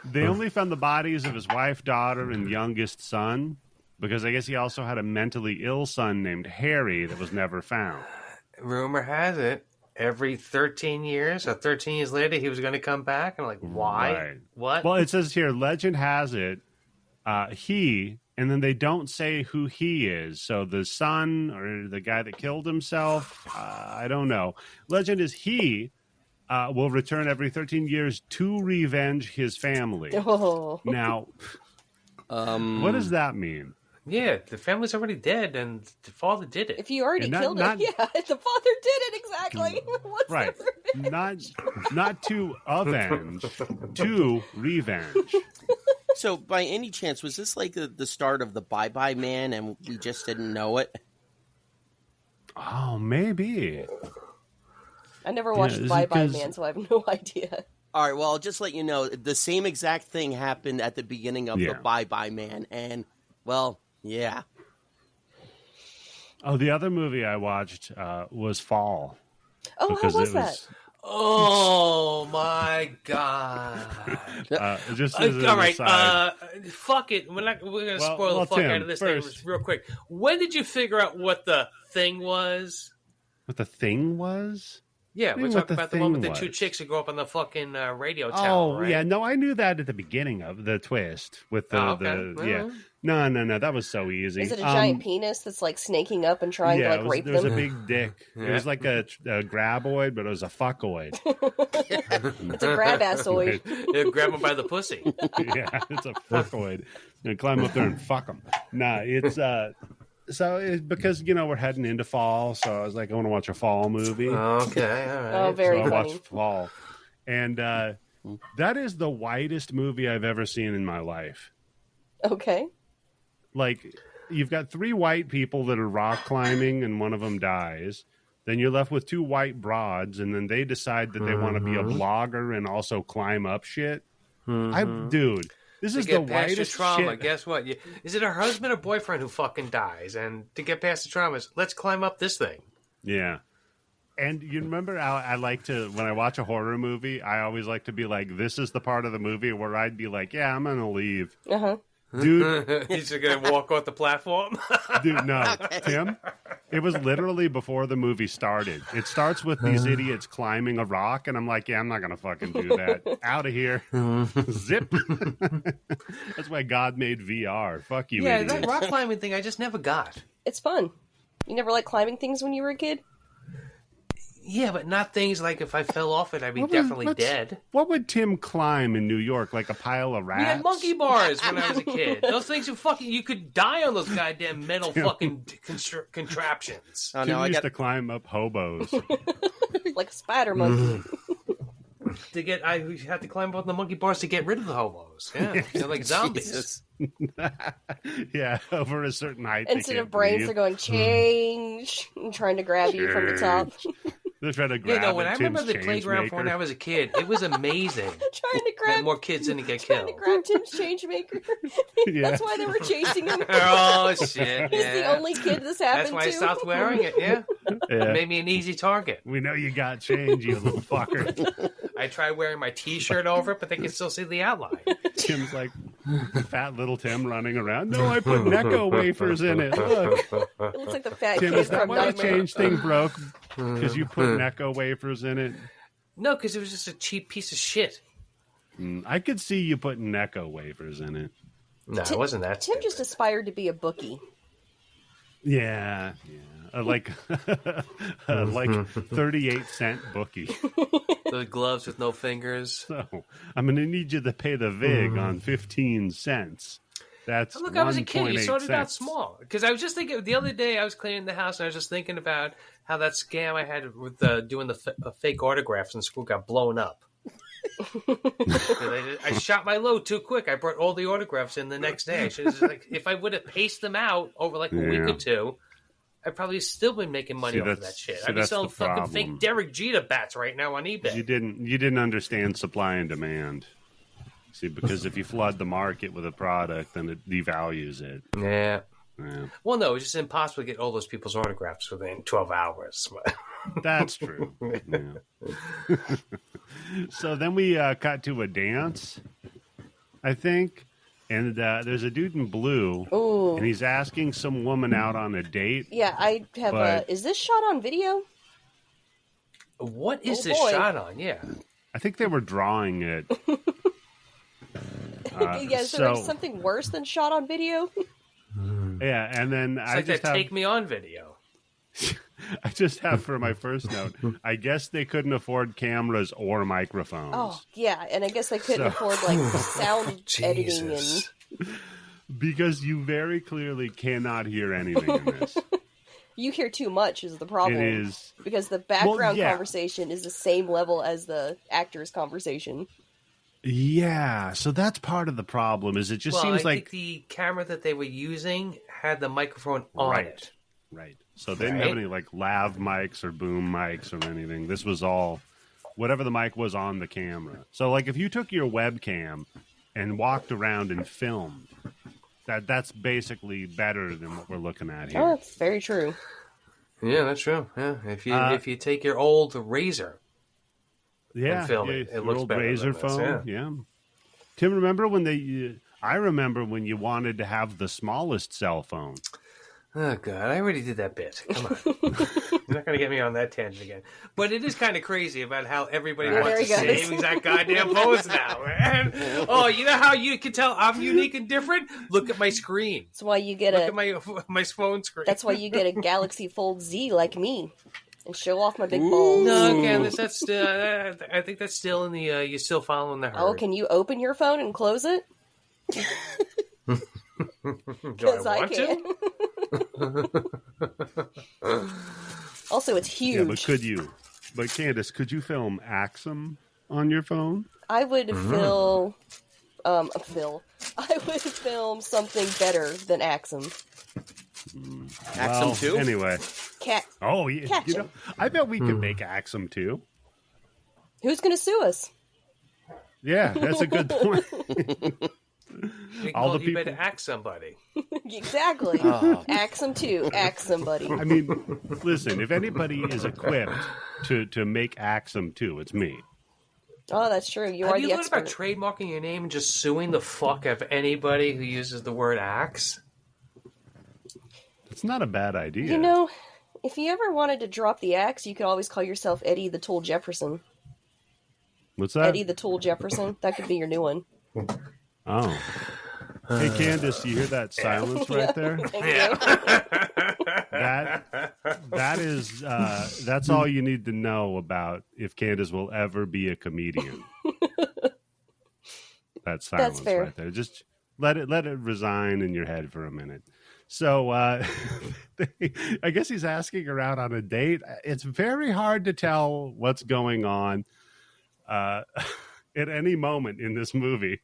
they only found the bodies of his wife, daughter, and youngest son. Because I guess he also had a mentally ill son named Harry that was never found. Rumor has it, every 13 years, or 13 years later, he was going to come back. I'm like, why? Right. What? Well, it says here, legend has it, and then they don't say who he is. So the son or the guy that killed himself, I don't know. Legend is he will return every 13 years to revenge his family. Oh. Now, what does that mean? Yeah, the family's already dead, and the father did it. If you already killed him, the father did it exactly. What's right? Not to avenge, to revenge. So, by any chance, was this like the start of the Bye Bye Man, and we just didn't know it? Oh, maybe. I never watched Bye Bye Man, so I have no idea. All right, well, I'll just let you know, the same exact thing happened at the beginning of the Bye Bye Man, and, well... Yeah. Oh, the other movie I watched was Fall. Oh, how was that? Oh my god! Just as all right, aside. fuck it. We're gonna spoil the fuck out of this thing real quick. When did you figure out what the thing was? What the thing was? Yeah, we're talking about the one with the two chicks who go up on the fucking radio tower. Right? Yeah, no, I knew that at the beginning of the twist with the No, that was so easy. Is it a giant penis that's like snaking up and trying to rape them? It was a big dick. It was like a graboid, but it was a fuckoid. It's a grab-assoid. You grab him by the pussy. Yeah, it's a fuckoid. You climb up there and fuck them. Nah, it's so it's because we're heading into fall, so I was like, I want to watch a fall movie. Okay, all right. Oh, very funny. I watched Fall, and that is the whitest movie I've ever seen in my life. Okay. Like, you've got 3 white people that are rock climbing, and one of them dies. Then you're left with 2 white broads, and then they decide that they want to be a blogger and also climb up shit. Dude. This is the whitest trauma. shit. Guess what? Is it her husband or boyfriend who fucking dies? And to get past the trauma, let's climb up this thing. Yeah. And you remember how I like to, when I watch a horror movie, I always like to be like, this is the part of the movie where I'd be like, yeah, I'm going to leave. Uh-huh. Dude. He's going to walk off the platform? Dude, no. Tim, It was literally before the movie started. It starts with these idiots climbing a rock, and I'm like, yeah, I'm not going to fucking do that. Out of here. Zip. That's why God made VR. Fuck you, Yeah, idiots. that rock climbing thing I just never got. It's fun. You never liked climbing things when you were a kid? Yeah, but not things like if I fell off it, I'd be definitely dead. What would Tim climb in New York? Like a pile of rats? We had monkey bars when I was a kid. Those things you could die on those goddamn metal fucking contraptions. Oh, no, Tim used to climb up hobos. Like a spider monkey. I had to climb up the monkey bars to get rid of the hobos. Yeah, they're like zombies. Yeah, over a certain height. Instead of brains, they're going change and trying to grab you from the top. They're trying to grab when I remember the playground when I was a kid, it was amazing. Trying to grab more kids didn't get trying killed. to grab Tim's changemaker. That's why they were chasing him. Oh shit! He's the only kid this happened to. That's why I to. stopped wearing it. Yeah, it made me an easy target. We know you got change, you little fucker. I tried wearing my T-shirt over it, but they can still see the outline. Tim's like fat little Tim running around. No, I put Necco wafers in it. Look, it looks like the fat Tim, kid is that from why the Nightmare. change thing broke? Because you put Necco wafers in it? No, because it was just a cheap piece of shit. I could see you putting Necco wafers in it. No, it wasn't that. Tim just aspired to be a bookie. Yeah. Like 38-cent bookie. The gloves with no fingers. So I'm going to need you to pay the VIG on 15 cents. That's look. I was a kid. You started out cents. small. Because I was just thinking the other day. I was cleaning the house and I was just thinking about how that scam I had with doing the fake autographs in school got blown up. I shot my load too quick. I brought all the autographs in the next day. I should have if I would have paced them out over like a week or two, I'd probably still been making money off of that shit. I'd be selling fucking fake Derek Jeter bats right now on eBay. You didn't understand supply and demand. See, because if you flood the market with a product, then it devalues it. Yeah. Yeah. Well, no, it's just impossible to get all those people's autographs within 12 hours. That's true. Yeah. So then we cut to a dance, I think. And there's a dude in blue. Ooh. And he's asking some woman out on a date. Yeah, I have is this shot on video? What is this shot on? Yeah. I think they were drawing it. Yeah, is there something worse than shot on video? Yeah, and then I just have... Take Me On video. I just have for my first note, I guess they couldn't afford cameras or microphones. Oh, yeah, and I guess they couldn't afford, like, sound editing and... Because you very clearly cannot hear anything in this. You hear too much is the problem. It is. Because the background conversation is the same level as the actor's conversation. Yeah, so that's part of the problem. Is it just seems like think the camera that they were using had the microphone on it. Right. So they didn't have any like lav mics or boom mics or anything. This was all whatever the mic was on the camera. So like if you took your webcam and walked around and filmed, that's basically better than what we're looking at here. Oh, that's very true. Yeah, that's true. Yeah, if you take your old Razor. Yeah, film it. It looks old better Razor than phone. this, Yeah. Tim, remember when I remember when you wanted to have the smallest cell phone. Oh God, I already did that bit. Come on, you're not going to get me on that tangent again. But it is kind of crazy about how everybody wants the same exact goddamn phones now, man. Oh, you know how you can tell I'm unique and different? Look at my screen. That's why you get at my phone screen. That's why you get a Galaxy Fold Z like me. And show off my big balls. No, Candace, that's still. I think that's still in the. You're still following the herd. Oh, can you open your phone and close it? Because I can. Also, it's huge. Yeah, but could you? But Candace, could you film Axum on your phone? I would I would film something better than Axum. Axum 2? Anyway. Oh, yeah. You know, I bet we could make Axum 2. Who's going to sue us? Yeah, that's a good point. All the people better ask somebody. Exactly. Axum 2. Ask somebody. I mean, listen, if anybody is equipped to make Axum 2, it's me. Oh, that's true. You are the expert. Have you thought about trademarking your name and just suing the fuck out of anybody who uses the word axe? It's not a bad idea. You know, If you ever wanted to drop the axe, you could always call yourself Eddie the Tool Jefferson. What's that? Eddie the Tool Jefferson. That could be your new one. Oh. Hey, Candace, do you hear that silence right there? That's all you need to know about if Candace will ever be a comedian. That silence right there. Just let it resign in your head for a minute. So I guess he's asking her out on a date. It's very hard to tell what's going on at any moment in this movie.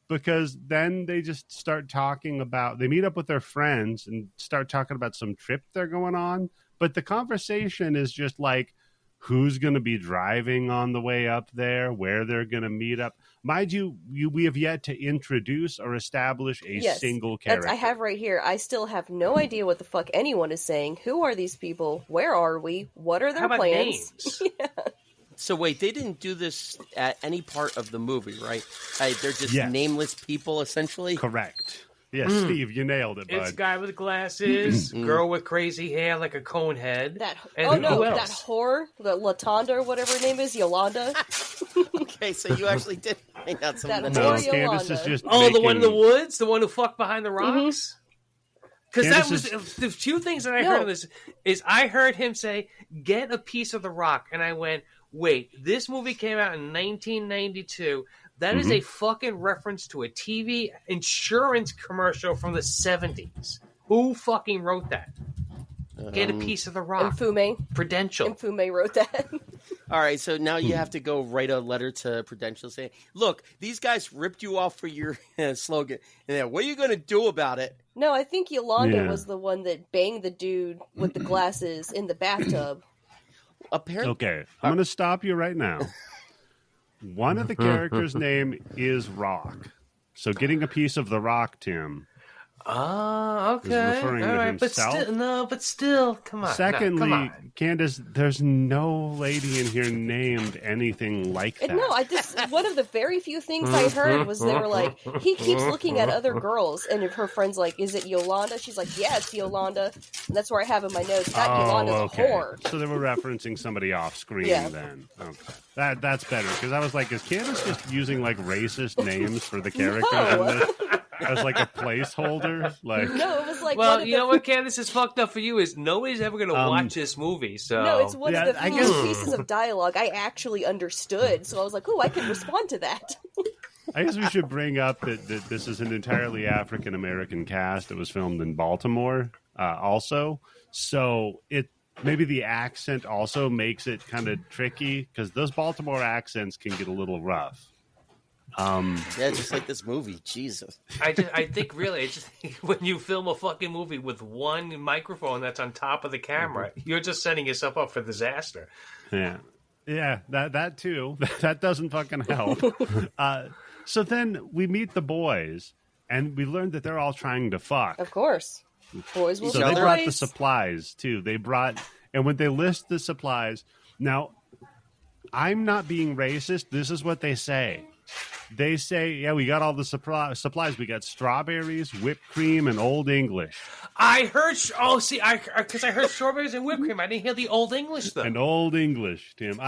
Because then they just start talking about, they meet up with their friends and start talking about some trip they're going on. But the conversation is just like, who's going to be driving on the way up there, where they're going to meet up. Mind you, we have yet to introduce or establish a single character. I have right here. I still have no idea what the fuck anyone is saying. Who are these people? Where are we? What are their plans? Names? Yeah. So wait, they didn't do this at any part of the movie, right? They're just nameless people, essentially? Correct. Yes, Steve, you nailed it, bud. It's guy with glasses, girl with crazy hair like a cone head. That whore, the Latanda or whatever her name is, Yolanda. Okay, so you actually did find out some of That the whore names. Candace is just the one in the woods? The one who fucked behind the rocks? Because that was the few things that I heard of this is I heard him say, get a piece of the rock. And I went, wait, this movie came out in 1992. That is a fucking reference to a TV insurance commercial from the 70s. Who fucking wrote that? Get a piece of the rock. Prudential. Mfume wrote that. All right, so now you have to go write a letter to Prudential saying, look, these guys ripped you off for your slogan. And then, what are you going to do about it? No, I think Yolanda was the one that banged the dude with the glasses in the bathtub. Apparently. Okay, I'm going to stop you right now. One of the characters' name is Rock. So getting a piece of the rock, Tim. Okay. Is referring to himself. But still, come on. Secondly, come on. Candace, there's no lady in here named anything like that. No, one of the very few things I heard was they were like, he keeps looking at other girls, and if her friend's like, is it Yolanda? She's like, yeah, it's Yolanda. And that's where I have in my notes, that Yolanda's a whore. So they were referencing somebody off screen then. Okay. That's better, because I was like, is Candace just using like racist names for the characters in this? As like a placeholder, like no, it was like. Well, you know what, Candace, is fucked up for you is nobody's ever going to watch this movie. So no, it's one of the few pieces of dialogue I actually understood. So I was like, "Oh, I can respond to that." I guess we should bring up that this is an entirely African American cast. It was filmed in Baltimore, also. So maybe the accent also makes it kind of tricky because those Baltimore accents can get a little rough. Yeah, just like this movie. Jesus. I think really, it's just, when you film a fucking movie with one microphone that's on top of the camera, you're just setting yourself up for disaster. Yeah, that too. That doesn't fucking help. So then we meet the boys, and we learn that they're all trying to fuck. Of course, boys will. So they brought the supplies too. And when they list the supplies, now I'm not being racist. This is what they say. They say, yeah, we got all the supplies. We got strawberries, whipped cream, and Old English. I heard, because I heard strawberries and whipped cream. I didn't hear the Old English, though. And Old English, Tim.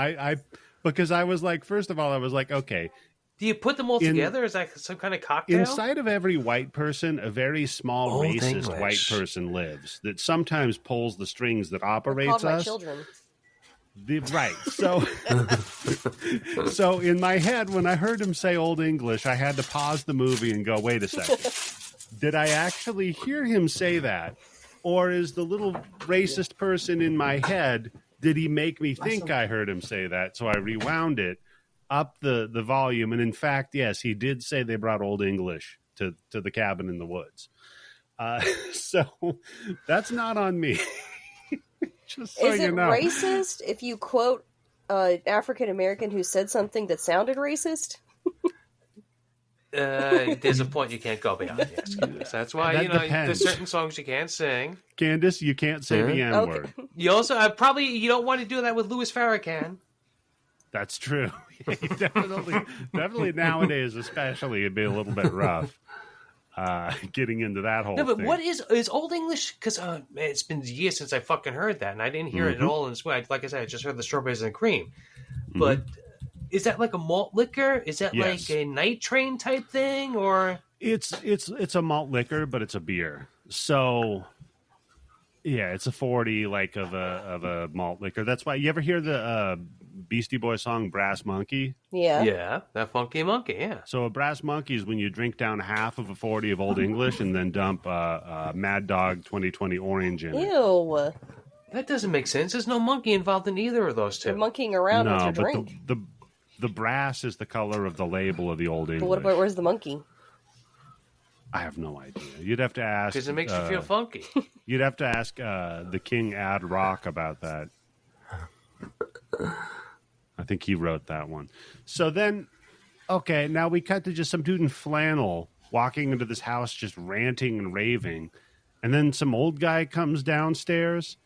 Because I was like, first of all, I was like, okay. Do you put them all together? Is that some kind of cocktail? Inside of every white person, a very small Old racist English. white person lives that sometimes pulls the strings that operates us. My children. Right. So in my head, when I heard him say Old English, I had to pause the movie and go, wait a second. Did I actually hear him say that? Or is the little racist person in my head, did he make me think I heard him say that? So I rewound it, up the volume. And in fact, yes, he did say they brought Old English to the cabin in the woods. So that's not on me. Just so is it you know. Racist if you quote an African American who said something that sounded racist? There's a point you can't go beyond. Yes, Candace. That's why there's certain songs you can't sing. Candace, you can't say the N word. You also you don't want to do that with Louis Farrakhan. That's true. Definitely nowadays, especially, it'd be a little bit rough. getting into that whole No, but thing. what is Old English? Because it's been years since I fucking heard that, and I didn't hear it at all in this way. Like I said, I just heard the strawberries and cream. But is that like a malt liquor? Is that like a night train type thing, or it's a malt liquor, but it's a beer. So yeah, it's a 40 like of a malt liquor. That's why you ever hear the Beastie Boys song "Brass Monkey"? Yeah, that funky monkey. Yeah. So a brass monkey is when you drink down half of a 40 of Old English and then dump Mad Dog 2020 Orange in it. Ew. That doesn't make sense. There's no monkey involved in either of those two. You're monkeying around with your but drink. the brass is the color of the label of the Old English. But what about where's the monkey? I have no idea. You'd have to ask. Because it makes you feel funky. You'd have to ask the King Ad Rock about that. I think he wrote that one. So then, okay, now we cut to just some dude in flannel walking into this house just ranting and raving. And then some old guy comes downstairs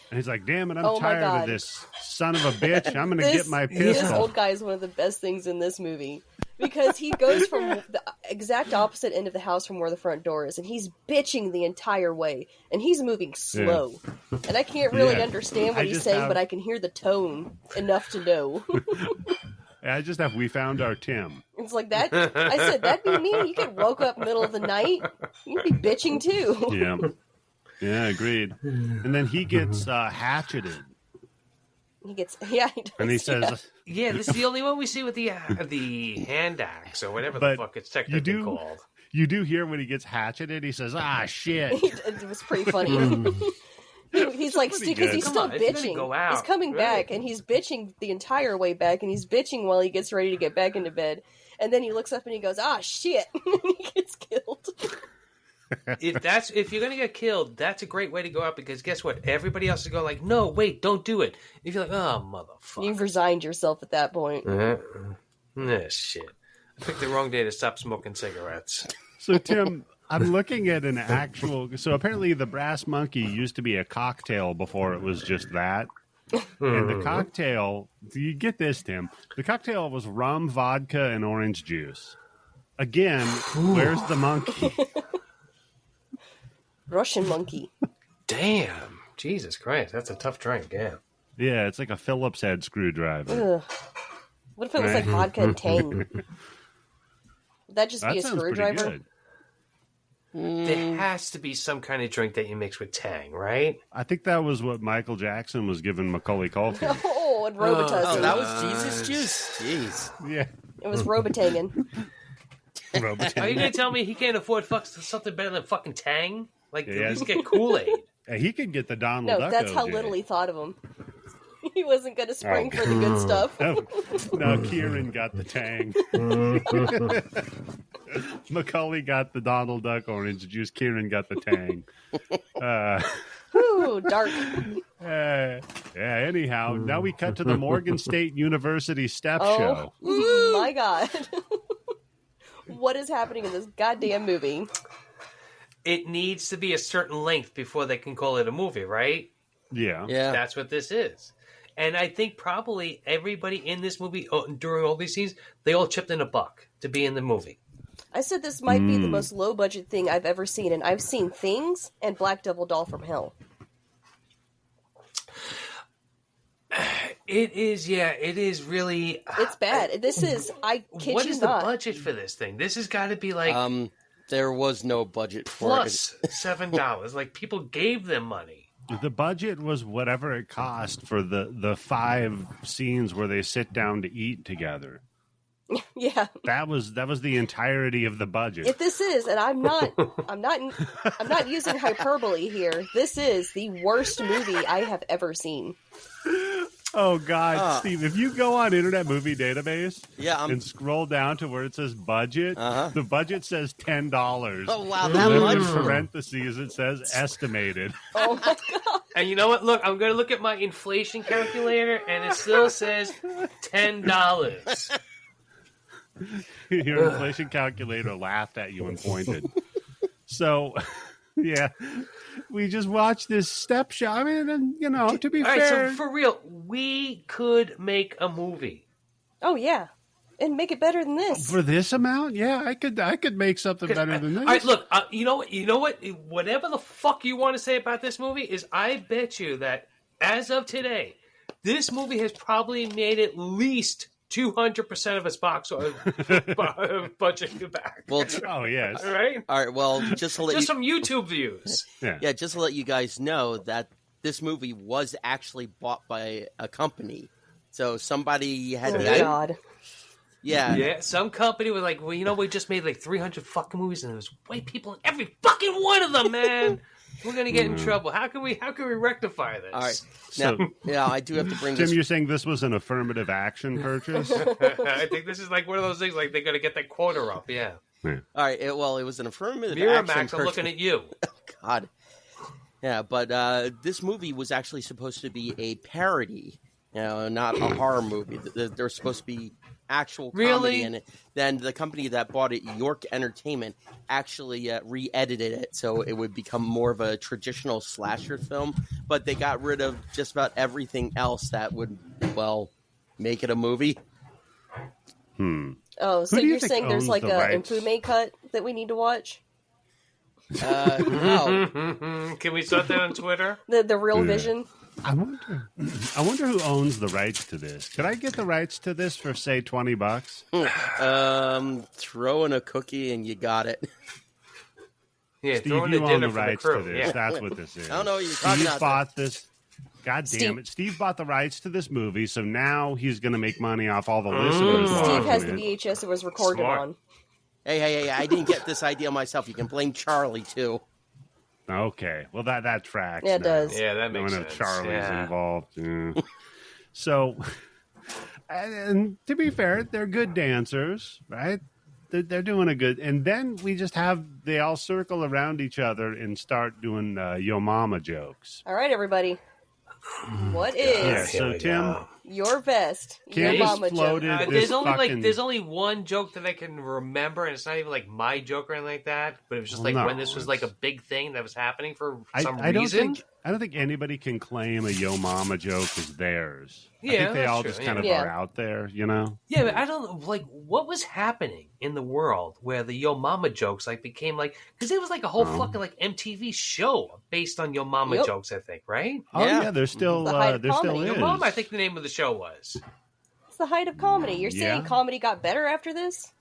and he's like, damn it, I'm tired of this son of a bitch. I'm going to get my pistol. This old guy is one of the best things in this movie. Because he goes from the exact opposite end of the house from where the front door is, and he's bitching the entire way, and he's moving slow. Yeah. And I can't really understand what he's saying, but I can hear the tone enough to know. I just have, we found our Tim. It's like that. I said, that'd be me. You get woke up middle of the night. You'd be bitching too. Yeah. Yeah, agreed. And then he gets hatcheted. He gets, yeah. He does, and he says, yeah, this is the only one we see with the hand axe or whatever the fuck it's technically called. You do hear when he gets hatcheted, he says, ah, shit. It was pretty funny. He's like, because he's still bitching. He's coming back, and he's bitching the entire way back, and he's bitching while he gets ready to get back into bed. And then he looks up and he goes, ah, shit. And he gets killed. If you're gonna get killed, that's a great way to go out, because guess what? Everybody else is going like, no, wait, don't do it. If you're like, oh, motherfucker. You've resigned yourself at that point. Shit. I picked the wrong day to stop smoking cigarettes. So, Tim, I'm looking at an actual... So, apparently the Brass Monkey used to be a cocktail before it was just that. And the cocktail... You get this, Tim. The cocktail was rum, vodka, and orange juice. Again, where's the monkey? Russian monkey. Damn. Jesus Christ. That's a tough drink, yeah. Yeah, it's like a Phillips head screwdriver. Ugh. What if it was like vodka and Tang? Would that just be a screwdriver? There has to be some kind of drink that you mix with Tang, right? I think that was what Michael Jackson was giving Macaulay Culkin. Oh, and Robitussin. Oh, that was Jesus juice? Jeez. Yeah. It was Robitussin. Are you going to tell me he can't afford something better than fucking Tang? Like, at least get Kool-Aid. Yeah, he could get the Donald No, Duck that's OJ. how little he thought of him. He wasn't going to spring for the good stuff. No, Kieran got the Tang. Macaulay got the Donald Duck orange juice. Kieran got the Tang. Ooh, dark. Yeah, anyhow, now we cut to the Morgan State University step show. My God. What is happening in this goddamn movie? It needs to be a certain length before they can call it a movie, right? Yeah. That's what this is. And I think probably everybody in this movie, during all these scenes, they all chipped in $1 to be in the movie. I said this might be the most low-budget thing I've ever seen, and I've seen Things and Black Devil Doll from Hell. It is, it is really... It's bad. This is, I kid you not. What is the budget for this thing? This has got to be like... there was no budget for plus it. $7. Like, people gave them money. The budget was whatever it cost for the 5 scenes where they sit down to eat together. Yeah, that was the entirety of the budget. If this is, and I'm not using hyperbole here. This is the worst movie I have ever seen. Oh God, Steve! If you go on Internet Movie Database, and scroll down to where it says budget, the budget says $10. Oh wow, that much! In parentheses, it says estimated. Oh my God! And you know what? Look, I'm going to look at my inflation calculator, and it still says $10. Your inflation calculator laughed at you and pointed. So, yeah, we just watched this step show. I mean, and, you know, to be fair. All right, so for real, we could make a movie. Oh, yeah. and make it better than this. For this amount, yeah, I could make something better than this. All right, look, you know what? Whatever the fuck you want to say about this movie is, I bet you that as of today, this movie has probably made at least 200% of its box budget back. Well, oh yes, right. All right. Well, just to let some YouTube views. yeah, just to let you guys know that this movie was actually bought by a company. So somebody had God. Yeah. Some company was like, well, we just made like 300 fucking movies, and there was white people in every fucking one of them, man. We're gonna get in trouble. How can we rectify this? All right. Now, I do have to bring Tim, this. you're saying this was an affirmative action purchase? I think this is like one of those things, like they're gonna get that quota up. Yeah. All right. It was an affirmative action Miramax, purchase. I'm looking at you. Oh, God. Yeah, but this movie was actually supposed to be a parody, not a horror movie. There's supposed to be actual comedy in it. Then the company that bought it, York Entertainment, actually re-edited it so it would become more of a traditional slasher film. But they got rid of just about everything else that would, make it a movie. Oh, so you're saying there's like a improvement cut that we need to watch? No. Can we start that on Twitter? The real vision? I wonder who owns the rights to this. Could I get the rights to this for say $20? Throw in a cookie and you got it. Yeah, Steve, throw in you a own dinner the for the rights crew. to this. Yeah. That's what this is. I don't know what you're talking Steve about. bought this. God damn it. Steve bought the rights to this movie, so now he's going to make money off all the listeners. Steve has the watching it. VHS it was recorded Smart. on. Hey, I didn't get this idea myself. You can blame Charlie, too. Okay. Well, that tracks. Yeah, it now. does. Yeah, that makes When sense. Charlie's involved. Yeah. So, and to be fair, they're good dancers, right? They're doing a good. And then they all circle around each other and start doing Yo Mama jokes. All right, everybody. What Yeah, is so Tim, your best Candace Yo Mama floated joke? this there's only one joke that I can remember, and it's not even like my joke or anything like that. But it was just like when this was like a big thing that was happening for some reason. I don't think anybody can claim a Yo Mama joke is theirs. I Yeah, think they that's all true, just kind of yeah. are out there, you know? Yeah, but I don't know, like, what was happening in the world where the Yo Mama jokes like became like, because it was like a whole fucking like MTV show based on Yo Mama Yep. jokes, I think, right? Oh Yeah. yeah, there's still The height of there still comedy. is. Yo Mama, I think the name of the show was. It's the height of comedy. You're saying Yeah. comedy got better after this?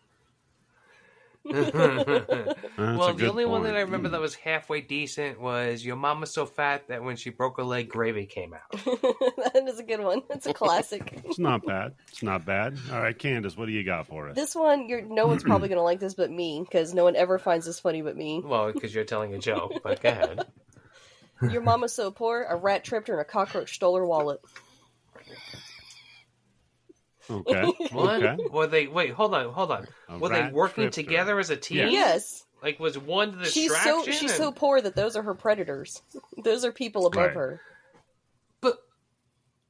That's Well, a the good only one that point. I remember that was halfway decent was Your Mama's So Fat That When She Broke Her Leg, Gravy Came Out. That is a good one. It's a classic. It's not bad. It's not bad. All right, Candace, what do you got for us? This one, no one's probably going to like this but me, because no one ever finds this funny but me. Well, because you're telling a joke, but go ahead. Your mama's so poor, a rat tripped her and a cockroach stole her wallet. Okay. What? Okay. Were they? Wait, hold on. A Were they rat working tripped her. together as a team? Yeah. Yes. Like, was one the She's distraction? so poor that those are her predators. Those are people above Right. her.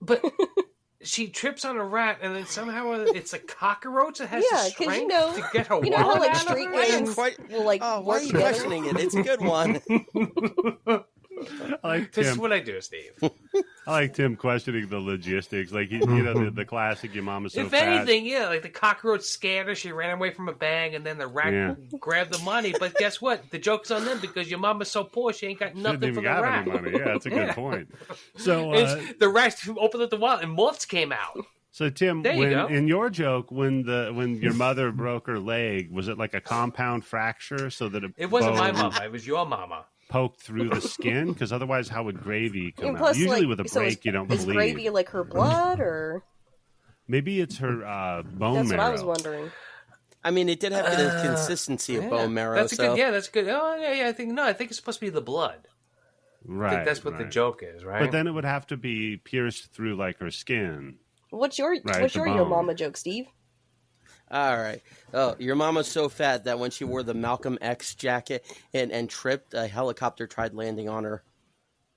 But she trips on a rat, and then somehow it's a cockroach that has Yeah, the 'cause strength you know- to get her You know how wallet like out street of her? gangs Quite- will like Oh, why work are you together? questioning it? It's a good one. I like This is Tim. what I do, Steve. I like Tim questioning the logistics, like the classic "Your Mama's so If fat." anything, yeah, like the cockroach scared her, she ran away from a bang, and then the rat Yeah. grabbed the money. But guess what? The joke's on them because your mama's so poor, she ain't got She didn't nothing for even the got rat. any money. Yeah, that's a good Yeah. point. So, The rat opened up the wallet, and moths came out. so Tim, There you go. in your joke, when your mother broke her leg, was it like a compound fracture so that It wasn't my bone mama; it was your mama. poked through the skin? Because otherwise, how would gravy come And out? plus, Usually, like, with a so break, you don't is bleed. gravy like her blood, or Maybe it's her bone that's marrow. what I was wondering. I mean, it did have the consistency of bone marrow. That's so good. Yeah, that's good. Oh, yeah. I think it's supposed to be the blood. Right. I think that's what the right. joke is, right? But then it would have to be pierced through like her skin. What's your the Yo bone. Mama joke, Steve? All right. Oh, your mama's so fat that when she wore the Malcolm X jacket and tripped, a helicopter tried landing on her.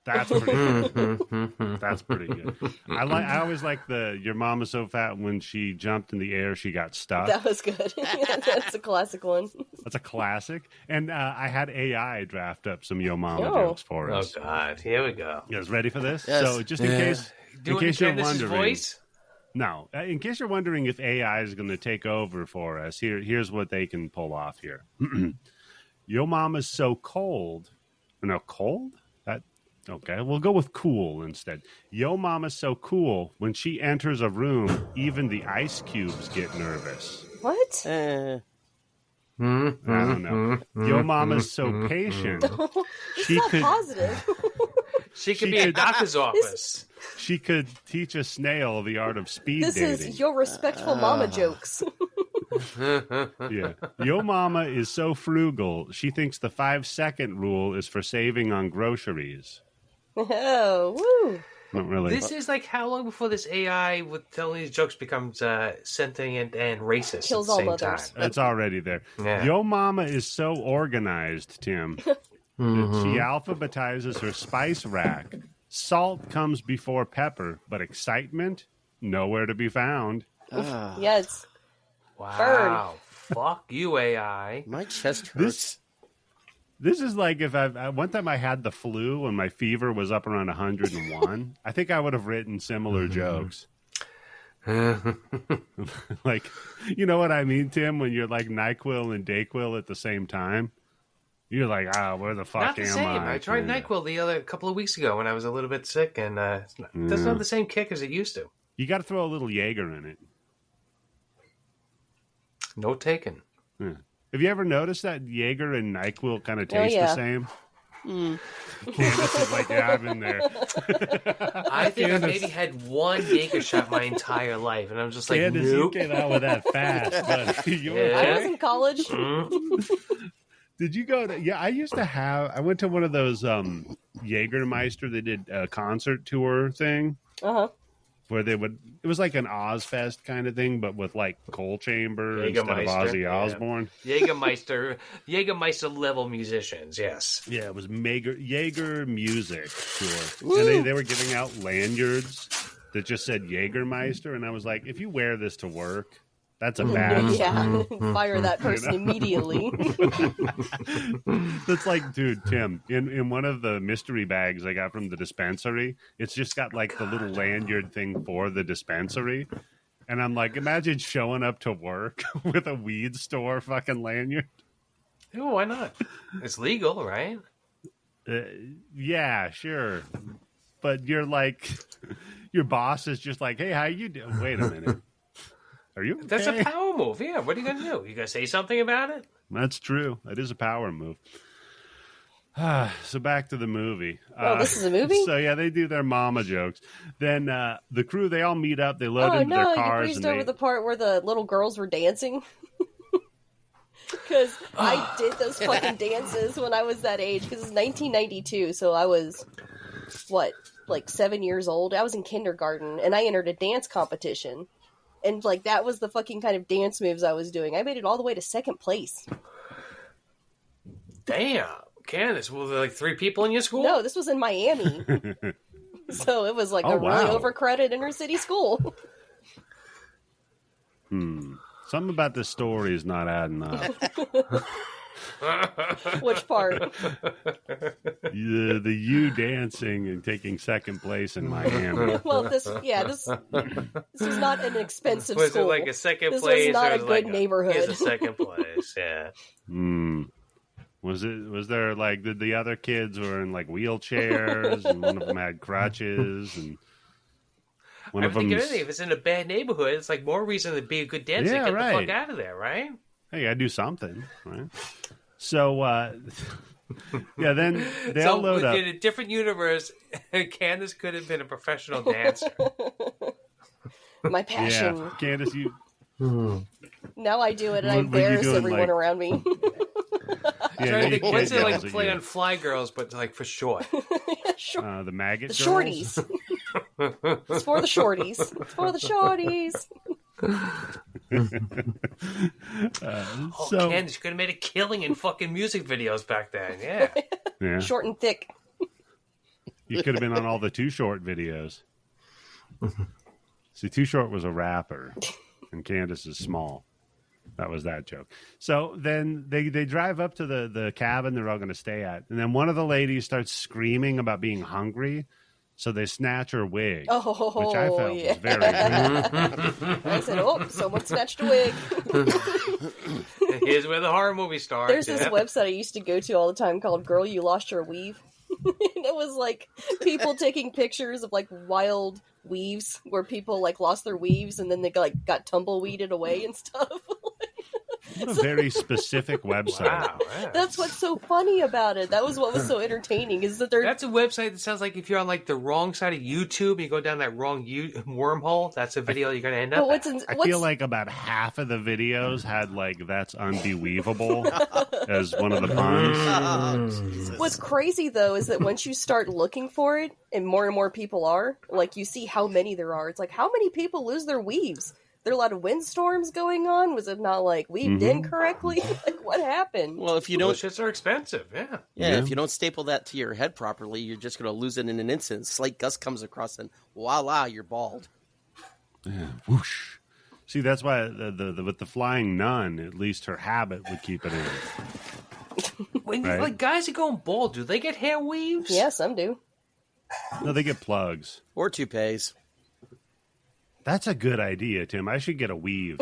That's pretty good. That's pretty good. I always like your mom is so fat when she jumped in the air she got stuck. That was good. That's a classic one. That's a classic. And I had AI draft up some Yo Mama Oh. jokes for oh us. God, here we go. You guys ready for this? Yes. So just in case Do it in you're Candace's wondering. voice. No. In case you're wondering if AI is going to take over for us, here's what they can pull off here. Yo mama's so cold. No, cold? Okay, we'll go with cool instead. Yo mama's so cool. When she enters a room, even the ice cubes get nervous. What? I don't know. Yo mama's so patient. She could positive. She could be a doctor's office. She could teach a snail the art of speed dating. This is your respectful mama jokes. Yeah. Yo mama is so frugal. She thinks the 5-second rule is for saving on groceries. Oh, woo. Not really. This is like how long before this AI with telling these jokes becomes sentient and racist Kills at the all same mothers. time. It's already there. Yeah. Yo mama is so organized, Tim. That she alphabetizes her spice rack. Salt comes before pepper, but excitement nowhere to be found. Yes. Wow. Fuck you, AI. My chest hurts. This is like if one time I had the flu and my fever was up around 101. I think I would have written similar jokes. Like, you know what I mean, Tim? When you're like NyQuil and DayQuil at the same time, you're like, where the fuck Not the am same. I? I tried NyQuil the other couple of weeks ago when I was a little bit sick, and it doesn't have the same kick as it used to. You got to throw a little Jaeger in it. No taken. Yeah. Have you ever noticed that Jaeger and NyQuil kind of taste the same? Candace is like, yeah, I've been there. I think I maybe had one Jaeger shot my entire life, and I'm just like, Candace, nope. you came out with that fast. But I was in college. Did you go to? Yeah, I went to one of those Jägermeister. They did a concert tour thing. Where it was like an Ozfest kind of thing, but with like Coal Chamber instead of Ozzy Osbourne. Jägermeister level musicians, yes. Yeah, it was Jaeger music tour. And they were giving out lanyards that just said Jägermeister, and I was like, if you wear this to work, that's a bad sign. Fire that person immediately. That's like, dude, Tim, in one of the mystery bags I got from the dispensary, it's just got like the little lanyard thing for the dispensary. And I'm like, imagine showing up to work with a weed store fucking lanyard. Oh, why not? It's legal, right? Yeah, sure. But you're like, your boss is just like, hey, how you doing? Wait a minute. Are you okay? That's a power move. Yeah, what are you going to do? You going to say something about it? That's true. That is a power move. So back to the movie. Oh, this is a movie? So, yeah, they do their mama jokes. Then the crew, they all meet up. They load into their cars. You breezed over the part where the little girls were dancing. Because I did those fucking dances when I was that age. Because it was 1992, so I was, like 7 years old? I was in kindergarten, and I entered a dance competition. And, like, that was the fucking kind of dance moves I was doing. I made it all the way to second place. Damn. Candace, were there, like, 3 people in your school? No, this was in Miami. So it was, like, a really overcrowded inner-city school. Something about this story is not adding up. Which part? The you dancing and taking second place in Miami. Well, this is not an expensive was school. Was it like a second this place? Was not or a good like neighborhood. Here's a second place, yeah. Was there like, did the other kids were in like wheelchairs and one of them had crutches and one I of think them. if it's in a bad neighborhood, it's like more reason to be a good dancer. Yeah, Get right. the fuck out of there, right? Hey, I do something, right? So, yeah, then they all load up. In a different universe, Candace could have been a professional dancer. My passion. Yeah, Candace, you. Now I do it, and I What were you embarrass doing, everyone like- around me. Yeah, Trying to think, what's it like yells at play you. on Fly Girls, but like for short? The maggot The girls? shorties. It's for the shorties. It's for the shorties. Oh, Candace, you could have made a killing in fucking music videos back then. Yeah. Yeah, Short and thick. you could have been on all the Too Short videos. See, Too Short was a rapper, and Candace is small. That was that joke. So then they drive up to the cabin they're all going to stay at. And then one of the ladies starts screaming about being hungry. So they snatch her wig, Oh, which I felt yeah. was very good. I said, "Oh, someone snatched a wig." Here's where the horror movie starts. There's this website I used to go to all the time called "Girl, You Lost Your Weave," and it was like people taking pictures of like wild weaves where people like lost their weaves and then they got tumbleweeded away and stuff. What a very specific website. Wow, That's what's so funny about it. That was what was so entertaining is that That's a website that sounds like if you're on like the wrong side of YouTube and you go down that wrong wormhole, that's a video you're going to end up at. I feel like about half of the videos had like "that's unbelievable" as one of the puns. What's crazy though is that once you start looking for it and more people are, like you see how many there are. It's like, how many people lose their weaves? There are a lot of windstorms going on. Was it not like weaved in correctly? Like what happened? Well, if you don't, shits are expensive. Yeah. If you don't staple that to your head properly, you're just going to lose it in an instant. Slight gust comes across, and voila, you're bald. Yeah, whoosh. See, that's why with the flying nun, at least her habit would keep it in. When Right. like guys are going bald, do they get hair weaves? Yeah, some do. No, they get plugs. Or toupees. That's a good idea, Tim. I should get a weave.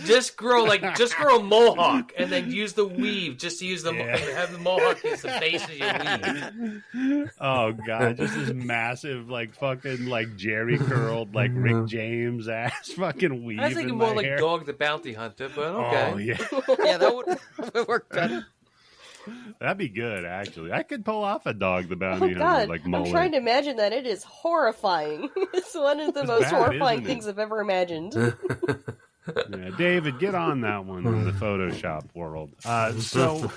just grow a mohawk and then use the weave. Just to use the have the mohawk as the base of your weave. Oh god, just this massive, like fucking, like Jerry curled, like Rick James ass fucking weave. I was thinking in more my like hair. Dog the Bounty Hunter, but okay. Oh yeah, Yeah, that would work better. that'd be good. Actually, I could pull off a Dog the Bounty Oh Hunter god, like I'm mullet. trying to imagine that. It is horrifying. It's one of the It's most bad, horrifying isn't it? things I've ever imagined. Yeah, David, get on that one in the Photoshop world. So,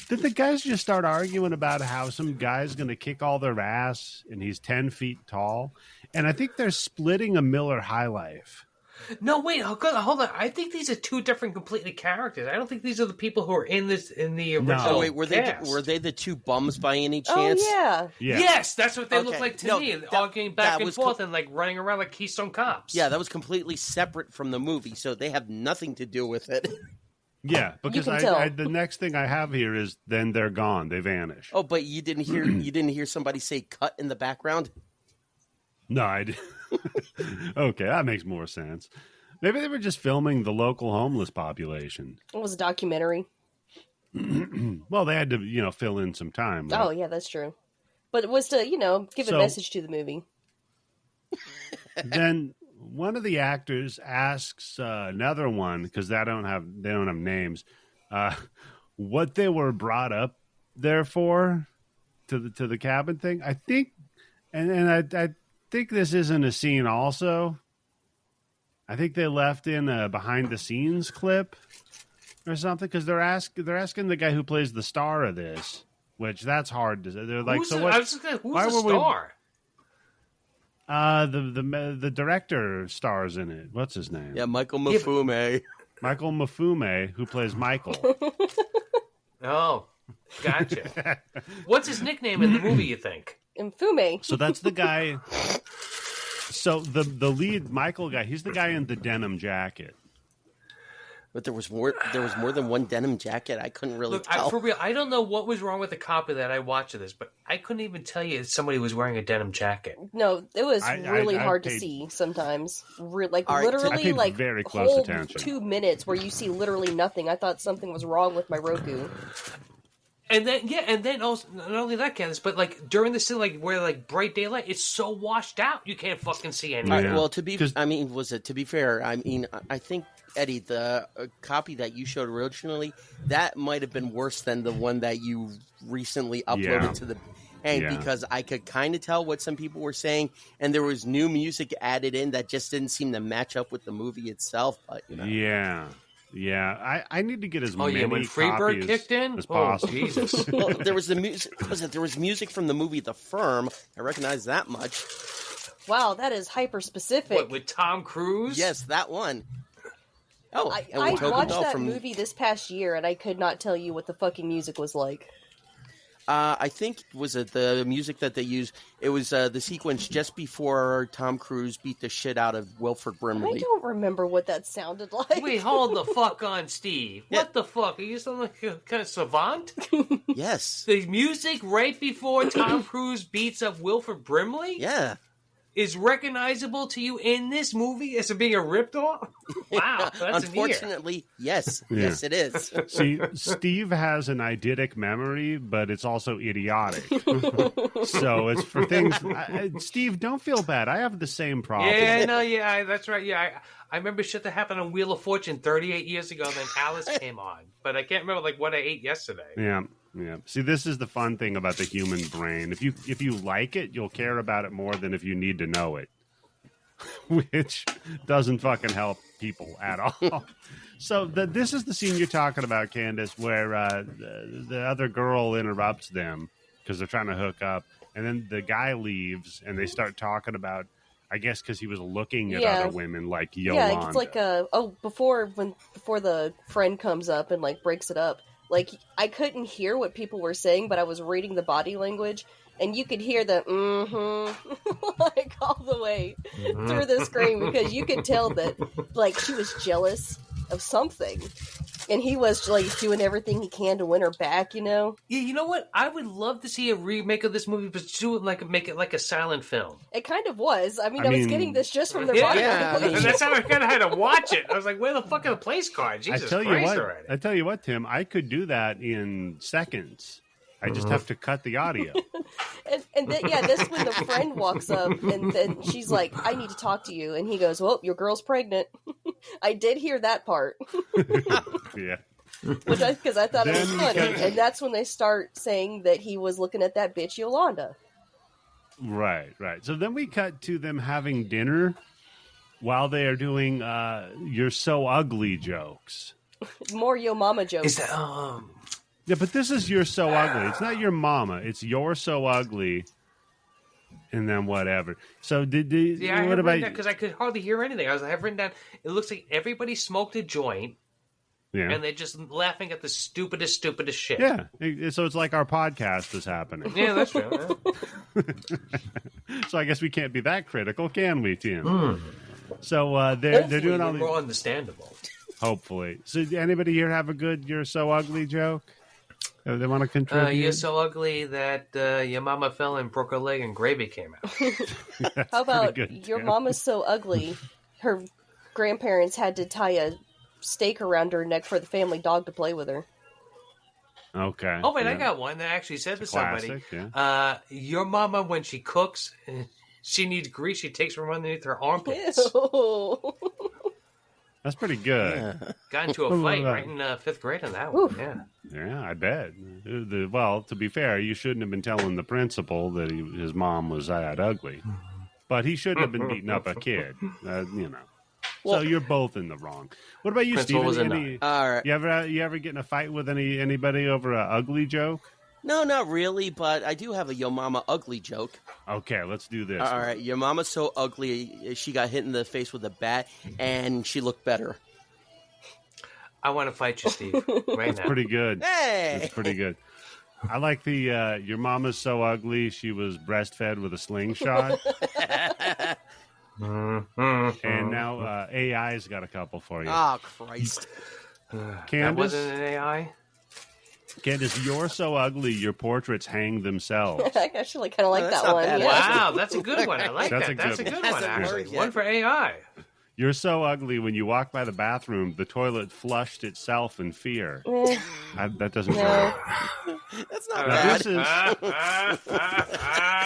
did the guys just start arguing about how some guy's going to kick all their ass and he's 10 feet tall? And I think they're splitting a Miller High Life. No, wait, hold on. I think these are two different completely characters. I don't think these are the people who are in the original. Oh wait, were cast. they the two bums by any Oh chance? yeah. Yeah. Yes, that's what they Okay. look like to No, me. And that- all getting back that and was forth and like running around like Keystone Cops. Yeah, that was completely separate from the movie, so they have nothing to do with it. Yeah, because can tell. the next thing I have here is then they're gone. They vanish. Oh, but you didn't hear somebody say "cut" in the background? No, I did. Okay, that makes more sense. Maybe they were just filming the local homeless population. It was a documentary. Well, they had to, fill in some time. Right? Oh yeah, that's true. But it was to, give a So- message to the movie. Then one of the actors asks another one, because they don't have names, what they were brought up there for to the cabin thing. I think, and I think this isn't a scene. Also, I think they left in a behind the scenes clip or something, because they're asking the guy who plays the star of this, which that's hard to say. They're like, Who's so the, what? I was just gonna, who's why the were we- star? The director stars in it. What's his name? Yeah, Michael Mafume. Michael Mafume, who plays Michael. Oh, gotcha. What's his nickname in the movie, you think? Mfume. So that's the guy. So the lead Michael guy, he's the guy in the denim jacket. But there was more than one denim jacket. I couldn't really Look, tell. for real, I don't know what was wrong with the copy that I watched of this, but I couldn't even tell you if somebody was wearing a denim jacket. No, it was really I hard to paid- see sometimes. All right, I Literally, paid like very close whole attention. 2 minutes where you see literally nothing. I thought something was wrong with my Roku. And then also not only that, Candace, but like during the scene, like where like bright daylight, it's so washed out you can't fucking see anything. All right, Yeah. well, to be fair, I think Eddie, the copy that you showed originally, that might have been worse than the one that you recently uploaded Yeah. to the. And Yeah. because I could kind of tell what some people were saying, and there was new music added in that just didn't seem to match up with the movie itself. But Yeah. I need to get as Oh many yeah, when Freebird copies kicked in, as oh possible. Jesus! well, there was the music. There was music from the movie The Firm. I recognize that much. Wow, that is hyper specific. What with Tom Cruise? Yes, that one. Oh, I and with Tobin watched Bell that from movie this past year, and I could not tell you what the fucking music was like. I think was it the music that they used. It was the sequence just before Tom Cruise beat the shit out of Wilford Brimley. I don't remember what that sounded like. Wait, hold the fuck on, Steve. Yeah. What the fuck? Are you some like a kind of savant? Yes. The music right before Tom Cruise beats up Wilford Brimley Yeah. is recognizable to you in this movie as being a ripped-off? Wow, that's Unfortunately, yes. Yeah. Yes, it is. See, Steve has an eidetic memory, but it's also idiotic. So it's for things. Steve, don't feel bad. I have the same problem. Yeah, no, yeah, that's right. Yeah, I remember shit that happened on Wheel of Fortune 38 years ago. Then Alice came on, but I can't remember like what I ate yesterday. Yeah. Yeah. See, this is the fun thing about the human brain. If you like it, you'll care about it more than if you need to know it, which doesn't fucking help people at all. So this is the scene you're talking about, Candace, where the other girl interrupts them because they're trying to hook up, and then the guy leaves, and they start talking about, I guess, because he was looking at other women like Yolanda. Yeah, it's like before the friend comes up and like breaks it up. Like, I couldn't hear what people were saying, but I was reading the body language, and you could hear the like all the way through the screen, because you could tell that like she was jealous of something, and he was like doing everything he can to win her back. Yeah, you know what? I would love to see a remake of this movie, but do it make it like a silent film. It kind of was. I was getting this just from their body language. And that's how I kind of had to watch it. I was like, where the fuck are the place cards? Jesus Christ already. I tell you what, Tim, I could do that in seconds. I just have to cut the audio. and then, that's when the friend walks up, and then she's like, I need to talk to you. And he goes, well, your girl's pregnant. I did hear that part. Yeah. Because I thought it was funny. And that's when they start saying that he was looking at that bitch Yolanda. Right. So then we cut to them having dinner while they are doing "You're So Ugly" jokes. More Yo Mama jokes. Is that, Yeah, but this is "You're So Ugly." It's not your mama. It's "You're So Ugly," and then whatever. So did I what have about written that because I could hardly hear anything. I have written down. It looks like everybody smoked a joint. Yeah. And they're just laughing at the stupidest shit. Yeah. So it's like our podcast is happening. Yeah, that's true. Yeah. So I guess we can't be that critical, can we, Tim? So they're doing all more understandable. Hopefully. So anybody here have a good "You're So Ugly" joke? They want to contribute? You're so ugly that your mama fell and broke her leg and gravy came out. How about your mama's so ugly, her grandparents had to tie a stake around her neck for the family dog to play with her. Okay. Oh, wait, I got one that actually said to somebody. Yeah. Your mama, when she cooks, she needs grease, she takes from underneath her armpits. Ew. That's pretty good. Yeah. Got into a fight right in 5th grade on that one. Yeah. Yeah, I bet. Well, to be fair, you shouldn't have been telling the principal that his mom was that ugly. But he shouldn't have been beating up a kid, Well, so you're both in the wrong. What about you, Steven? All right. You ever get in a fight with anybody over an ugly joke? No, not really, but I do have a Yo Mama ugly joke. Okay, let's do this. All right, your mama's so ugly, she got hit in the face with a bat, and she looked better. I want to fight you, Steve, right now. Pretty good. Hey! That's pretty good. I like the, your mama's so ugly, she was breastfed with a slingshot. And now AI's got a couple for you. Oh, Christ. Candace, that wasn't an AI? Candace, you're so ugly, your portraits hang themselves. I actually kind of like that's that not one. bad. Yeah. Wow, that's a good one. I like That's that. That's a good good one. one, Hasn't actually. worked yet. One for AI. You're so ugly, when you walk by the bathroom, the toilet flushed itself in fear. That doesn't work. That's not Now, bad. this is...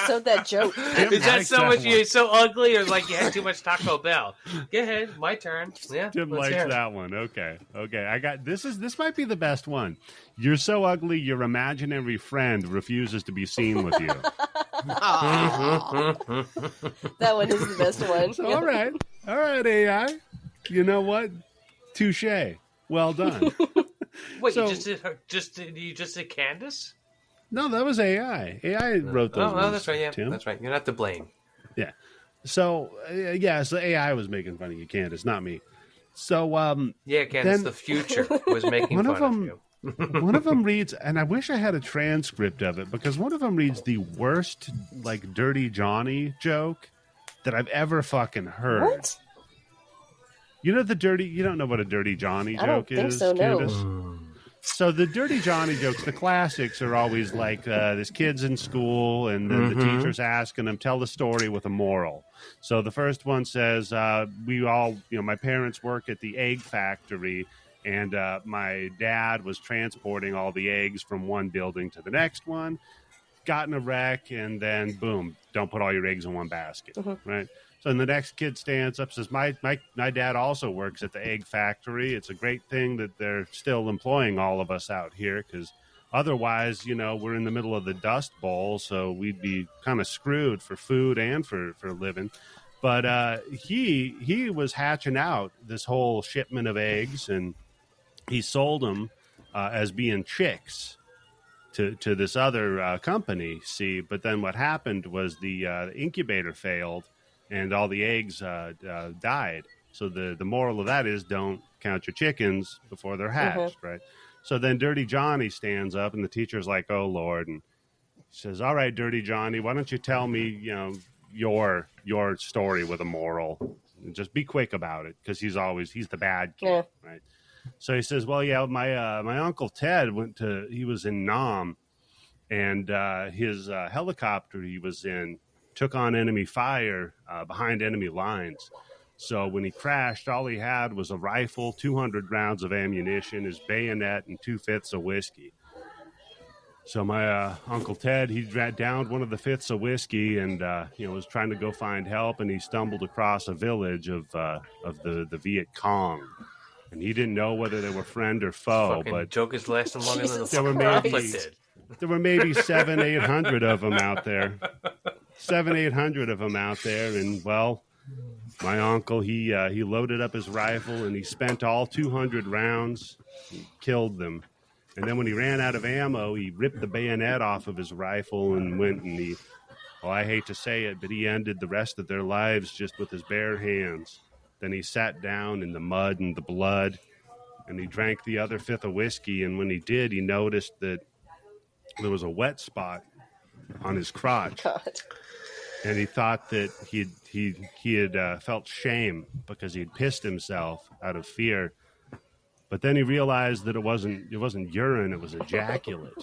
So that joke. Is that so much? You're so ugly, or like you had too much Taco Bell? Go ahead, my turn. Yeah, Tim let's likes hear it. that one. Okay. I got this might be the best one. You're so ugly, your imaginary friend refuses to be seen with you. That one is the best one. So, all right, AI. You know what? Touche. Well done. Wait, So- you just did Candace? No, that was AI. AI wrote those. Oh, ones, that's right. Yeah, Tim. that's right. You're not to blame. Yeah. So so AI was making fun of you, Candace, not me. So Yeah, Candace, Then- the future was making one fun of them, you. One of them reads, and I wish I had a transcript of it, because one of them reads the worst, like, Dirty Johnny joke that I've ever fucking heard. What? You don't know what a Dirty Johnny joke is? I don't think so, no. Candace? So the Dirty Johnny jokes, the classics, are always like this kid's in school and then the teacher's asking him, tell the story with a moral. So the first one says, my parents work at the egg factory, and my dad was transporting all the eggs from one building to the next one, got in a wreck, and then boom, don't put all your eggs in one basket, right? So then the next kid stands up, says, my dad also works at the egg factory. It's a great thing that they're still employing all of us out here, because otherwise, we're in the middle of the Dust Bowl, so we'd be kind of screwed for food and for living. But he was hatching out this whole shipment of eggs, and he sold them as being chicks to this other company. See, but then what happened was the incubator failed, and all the eggs died. So the moral of that is, don't count your chickens before they're hatched, right? So then Dirty Johnny stands up, and the teacher's like, oh, Lord. And he says, all right, Dirty Johnny, why don't you tell me, your story with a moral? And just be quick about it, because he's the bad kid, right? So he says, well, yeah, my Uncle Ted he was in Nam, and his helicopter he was in took on enemy fire behind enemy lines. So when he crashed, all he had was a rifle, 200 rounds of ammunition, his bayonet, and 2/5 of whiskey. So my Uncle Ted, he downed one of the 5ths of whiskey, and was trying to go find help, and he stumbled across a village of the Viet Cong. And he didn't know whether they were friend or foe. But joke is lasting longer than the there were maybe 700-800 of them out there. 700-800 of them out there, and well, my uncle he loaded up his rifle, and he spent all 200 rounds, and killed them, and then when he ran out of ammo, he ripped the bayonet off of his rifle and went and I hate to say it, but he ended the rest of their lives just with his bare hands. Then he sat down in the mud and the blood, and he drank the other 5th of whiskey, and when he did, he noticed that there was a wet spot on his crotch. God. And he thought that he had felt shame because he'd pissed himself out of fear. But then he realized that it wasn't urine, it was ejaculate.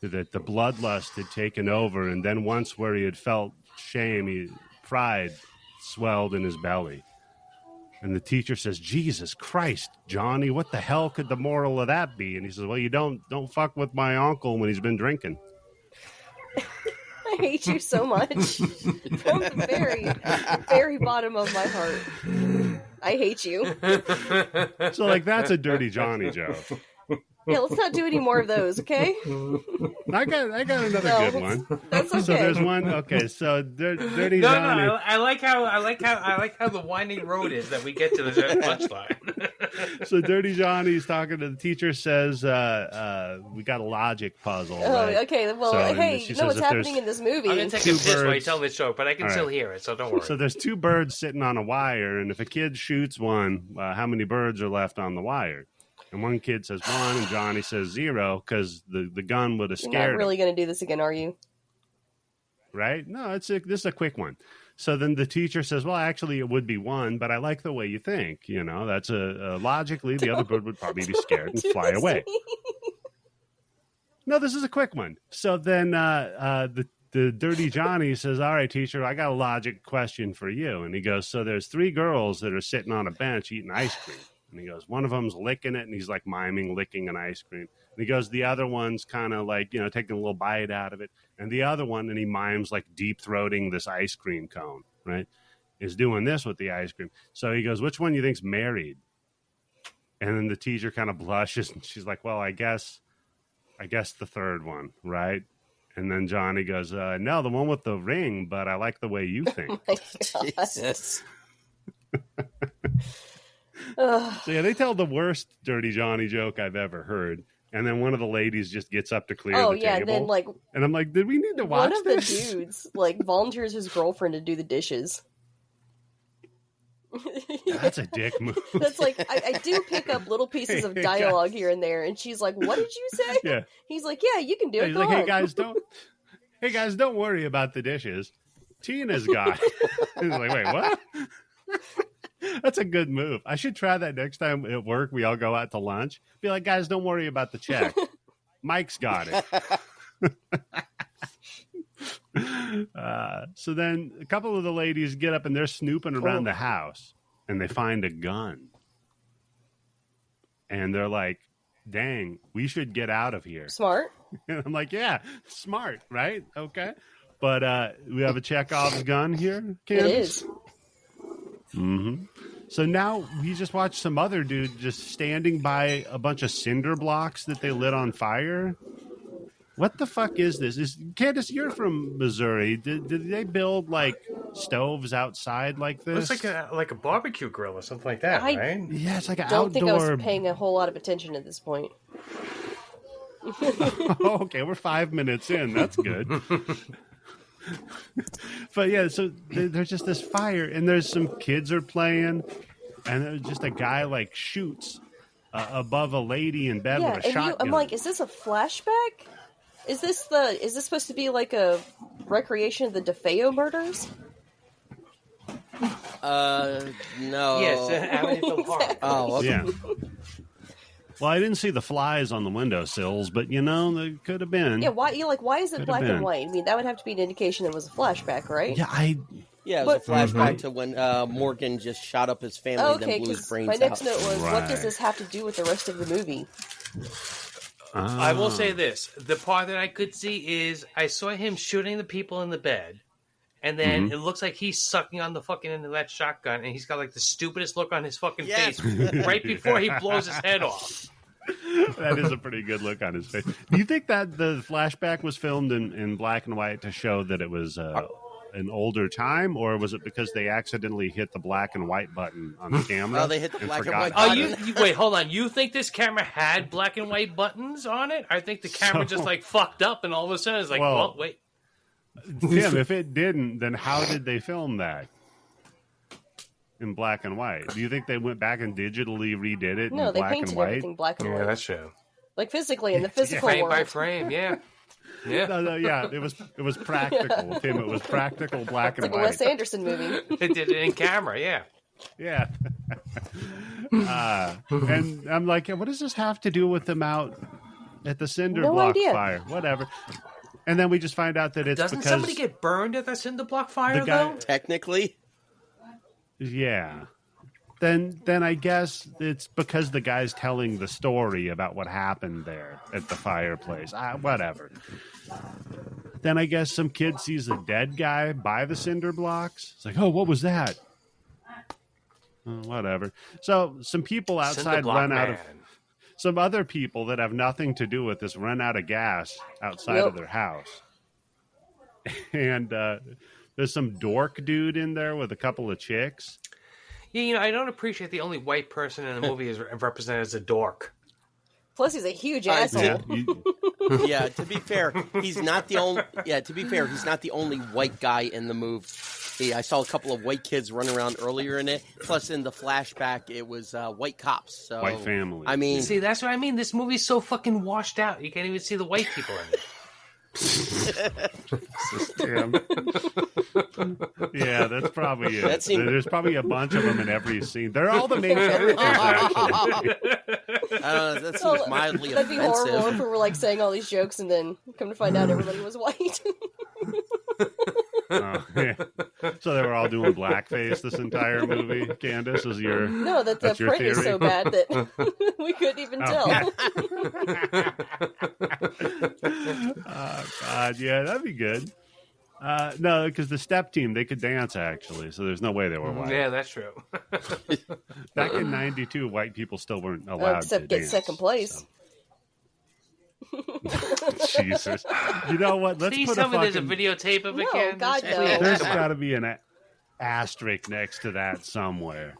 That the bloodlust had taken over, and then once where he had felt shame, pride swelled in his belly. And the teacher says, Jesus Christ, Johnny, what the hell could the moral of that be? And he says, well, you don't fuck with my uncle when he's been drinking. I hate you so much. From the very, very bottom of my heart. I hate you. So, that's a Dirty Johnny joke. Yeah, let's not do any more of those, okay? I got another good one. That's okay. So there's one. Okay, so Dirty Johnny. No, I like how the winding road is that we get to the punchline. So Dirty Johnny's talking to the teacher. Says, "We got a logic puzzle." Right? Oh, okay. Well, so, hey, you know what's happening in this movie? I'm gonna take a piss while you tell this joke, but I can still hear it, so don't worry. So there's 2 birds sitting on a wire, and if a kid shoots one, how many birds are left on the wire? And one kid says 1, and Johnny says 0, because the gun would have scared him. You're not really going to do this again, are you? Right? No, this is a quick one. So then the teacher says, well, actually, it would be 1, but I like the way you think. That's logically, the other bird would probably be scared and fly away. No, this is a quick one. So then the Dirty Johnny says, all right, teacher, I got a logic question for you. And he goes, so there's 3 girls that are sitting on a bench eating ice cream. And he goes, one of them's licking it, and he's like miming licking an ice cream. And he goes, the other one's kind of like, taking a little bite out of it. And the other one, and he mimes like deep throating this ice cream cone, right? Is doing this with the ice cream. So he goes, which one do you think's married? And then the teacher kind of blushes, and she's like, well, I guess the third one, right? And then Johnny goes, no, the one with the ring, but I like the way you think. Oh my God. Jesus. So yeah, they tell the worst Dirty Johnny joke I've ever heard, and then one of the ladies just gets up to clear the table. And then and I'm like, did we need to watch this? One of the dudes volunteers his girlfriend to do the dishes. That's a dick move. That's like, I do pick up little pieces of dialogue here and there, and she's like, "What did you say?" Yeah. He's like, "Yeah, you can do it. He's Go like, on." hey guys, don't worry about the dishes. Tina's got it. He's like, wait, what? That's a good move. I should try that next time at work. We all go out to lunch. Be like, guys, don't worry about the check. Mike's got it. So then a couple of the ladies get up and they're snooping around the house and they find a gun. And they're like, dang, we should get out of here. Smart. And I'm like, yeah, smart, right? Okay. But we have a Chekhov's gun here, Candace? It is. Mm-hmm. So now we just watched some other dude just standing by a bunch of cinder blocks that they lit on fire. What the fuck is this? Candace, you're from Missouri. Did they build like stoves outside like this? It's like a barbecue grill or something like that, right? Yeah, it's like an Don't outdoor. think I was paying a whole lot of attention at this point. Okay, we're 5 minutes in. That's good. But yeah, so there's just this fire, and there's some kids are playing, and there's just a guy like shoots above a lady in bed with a shotgun. I'm like, is this a flashback? Is this supposed to be like a recreation of the DeFeo murders? No. Yes, Amityville Horror. Oh, okay. Yeah. Well, I didn't see the flies on the windowsills, but there could have been. Yeah, why is it Could black have and been. white? I mean, that would have to be an indication it was a flashback, right? Yeah, Yeah, it was a flashback to when Morgan just shot up his family and then blew his brains my next out. note was, what does Right. this have to do with the rest of the movie? I will say this. The part that I could see is I saw him shooting the people in the bed, and then it looks like he's sucking on the fucking end of that shotgun, and he's got like the stupidest look on his fucking face right before he blows his head off. That is a pretty good look on his face. Do you think that the flashback was filmed in black and white to show that it was an older time, or was it because they accidentally hit the black and white button on the camera? Oh, they hit the black and forgot? white Oh, button. wait, hold on. You think this camera had black and white buttons on it? I think the camera just like fucked up, and all of a sudden it's like, well wait. Tim, if it didn't, then how did they film that in black and white? Do you think they went back and digitally redid it No, in they black and painted white? everything black and Yeah, white. that's true. Like physically in the physical Frame world. by frame, yeah. Yeah. No, yeah, it was practical, Tim. It was practical black It's and like a white. Wes Anderson movie. It did it in camera, yeah. Yeah. And I'm like, what does this have to do with them out at the cinder No block idea. fire? Whatever. And then we just find out that it's Doesn't because somebody get burned at that cinder block fire, the guy- though? Technically. yeah. Then I guess it's because the guy's telling the story about what happened there at the fireplace. Whatever. Then I guess some kid sees a dead guy by the cinder blocks. It's like, oh, what was that? Whatever. So some people Cinder outside block run out of. man. Some other people that have nothing to do with this run out of gas outside of their house. And there's some dork dude in there with a couple of chicks. Yeah, I don't appreciate the only white person in the movie is represented as a dork. Plus, he's a huge asshole. Yeah, Yeah, to be fair, he's not the only. Yeah, to be fair, he's not the only white guy in the movie. Yeah, I saw a couple of white kids run around earlier in it. Plus, in the flashback, it was white cops. So white family. I mean, See, that's what I mean. This movie's so fucking washed out. You can't even see the white people in it. Yeah, that's probably it. That seemed- There's probably a bunch of them in every scene. They're all the main characters, actually. that seems mildly That'd be horrible offensive. if we were like saying all these jokes and then come to find out everybody was white. Oh, yeah. So they were all doing blackface this entire movie. Candace is your No, that the that's your print is theory? so bad that we couldn't even tell. Oh God, yeah, that'd be good. No, because the step team, they could dance actually, so there's no way they were white. Yeah, that's true. Back in '92, white people still weren't allowed to Except get dance, second place. so. Jesus, you know what? Let's Please put tell a me there's a fucking. videotape of it, No, Candace. God, no. Please. There's Come on. got to be an asterisk next to that somewhere.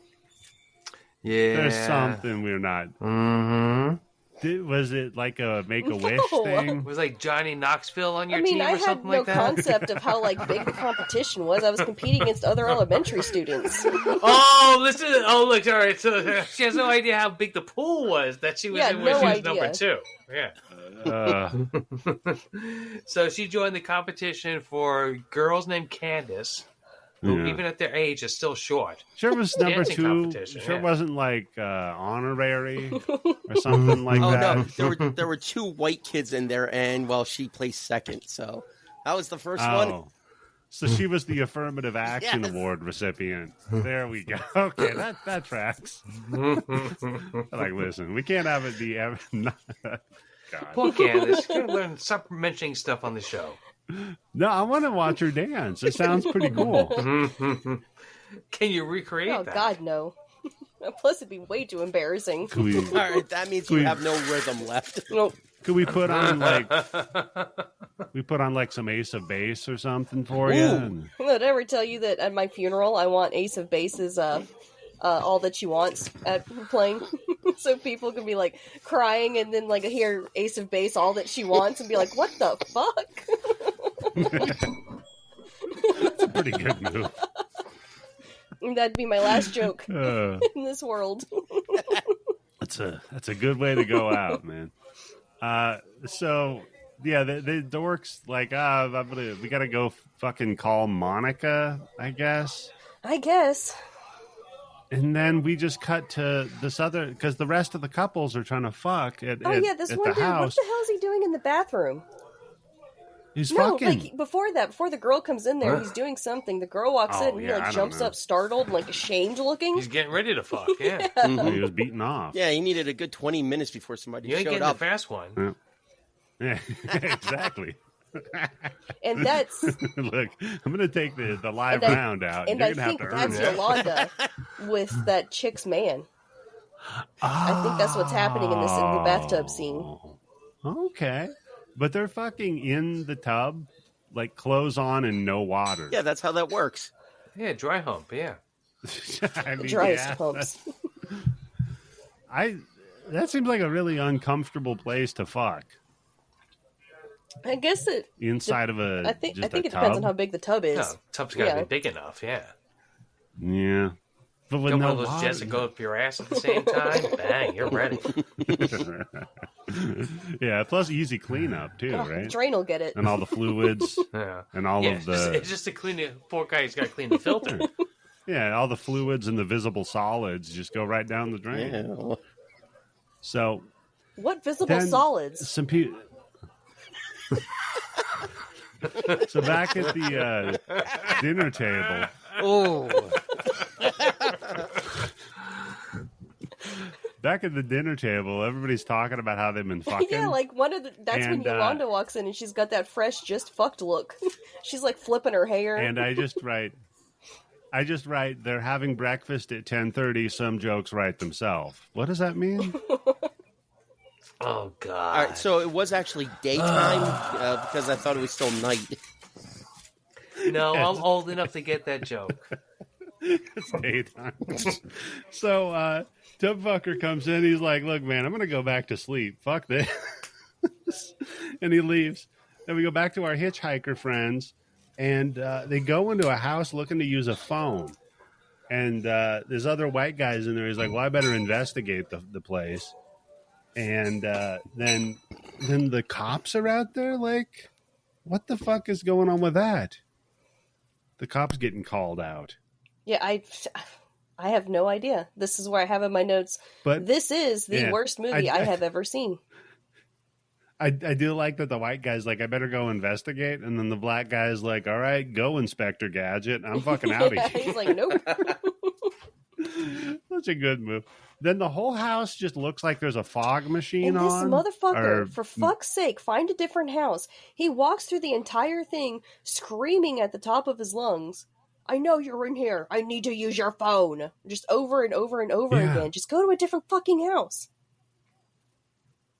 Yeah. There's something we're not. Mm-hmm. Was it like a Make-A-Wish No. thing? It was like Johnny Knoxville on your I mean, team I or something had no like that? concept of how like big the competition was. I was competing against other elementary students. Oh, listen. Oh, look. All right. So she has no idea how big the pool was that she was Yeah, in when no she was idea. number 2. Yeah. So she joined the competition for girls named Candace, who even at their age is still short. Sure was number Dancing 2. competition, Sure yeah. wasn't like honorary or something like Oh that. no, there were 2 white kids in there, and well, she placed second. So that was the first one. So she was the affirmative action Yes. award recipient. There we go. Okay, that tracks. Like, listen, we can't have it be ever. God. Poor Candace. You gotta learn stop mentioning stuff on the show. No, I want to watch her dance. It sounds pretty cool. Can you recreate Oh that? God, no. Plus, it'd be way too embarrassing. Could we, All right, that means you have no rhythm left. Nope. could we put on like some Ace of Base or something for you? Ooh. Did I ever tell you that at my funeral I want Ace of Base as All That You Want at playing? So people can be like crying and then like hear Ace of Base All That She Wants and be like, what the fuck? That's a pretty good move. And that'd be my last joke Uh, in this world. that's a good way to go out, man. So yeah, the dorks like, we gotta go fucking call Monica, I guess. I guess. And then we just cut to this other, because the rest of the couples are trying to fuck at, Oh at, yeah, this at one the dude, what house. the hell is he doing in the bathroom? He's No, fucking. like before the girl comes in there, he's doing something. The girl walks Oh, in and he yeah, I like don't jumps know. up startled, like ashamed looking. He's getting ready to fuck. Yeah. He was beaten off. Yeah, he needed a good 20 minutes before somebody You ain't showed getting the up. fast one. Yeah, exactly. And that's Look, I'm gonna take the live And I- round out. and You're I gonna have think to earn that's it. Yolanda with that chick's man. I think that's what's happening in the bathtub scene. Okay, but they're fucking in the tub, like clothes on and no water. Yeah, that's how that works. Yeah, dry hump. Yeah. I mean, Driest yeah, pumps. that seems like a really uncomfortable place to fuck. I guess it. Inside of a I think just it a depends on tub? how big the tub is. No, tub's got to Yeah. be big enough. Yeah. Yeah. But with Got no one of those water. jets that go up your ass at the same time. Bang, you're ready. Yeah, plus easy cleanup too, Oh, the right? drain will get it. And all the fluids Yeah. and all Yeah, of the it's just to clean the poor guy. He's got to clean the filter. yeah, all the fluids and the visible solids just go right down the drain. Yeah. So What visible Then- solids? some people. So back at the dinner table, Oh, everybody's talking about how they've been fucking. Yeah, like that's when And, Yolanda walks in and she's got that fresh, just fucked look. She's like flipping her hair. And I just write, they're having breakfast at 10:30. Some jokes write themselves. What does that mean? Oh God! all right. So it was actually daytime because I thought it was still night. No, I'm old enough to get that joke. It's daytime. So Tubfucker comes in. He's like, "Look, man, I'm gonna go back to sleep. Fuck this," and he leaves. Then we go back to our hitchhiker friends, and they go into a house looking to use a phone. And there's other white guys in there. He's like, "Well, I better investigate the place." And then the cops are out there. Like, what the fuck is going on with that? The cops getting called out. Yeah, I have no idea. This is where I have in my notes. But This is the yeah, worst movie I I- have ever seen. I do like that the white guy's like, I better go investigate. And then the black guy's like, all right, go, Inspector Gadget. I'm fucking out Yeah, of here. he's like, nope. Such a good move. Then the whole house just looks like there's a fog machine And this on. motherfucker, or- for fuck's sake, find a different house. He walks through the entire thing screaming at the top of his lungs, I know you're in here. I need to use your phone. Just over and over and over Yeah. again. Just go to a different fucking house.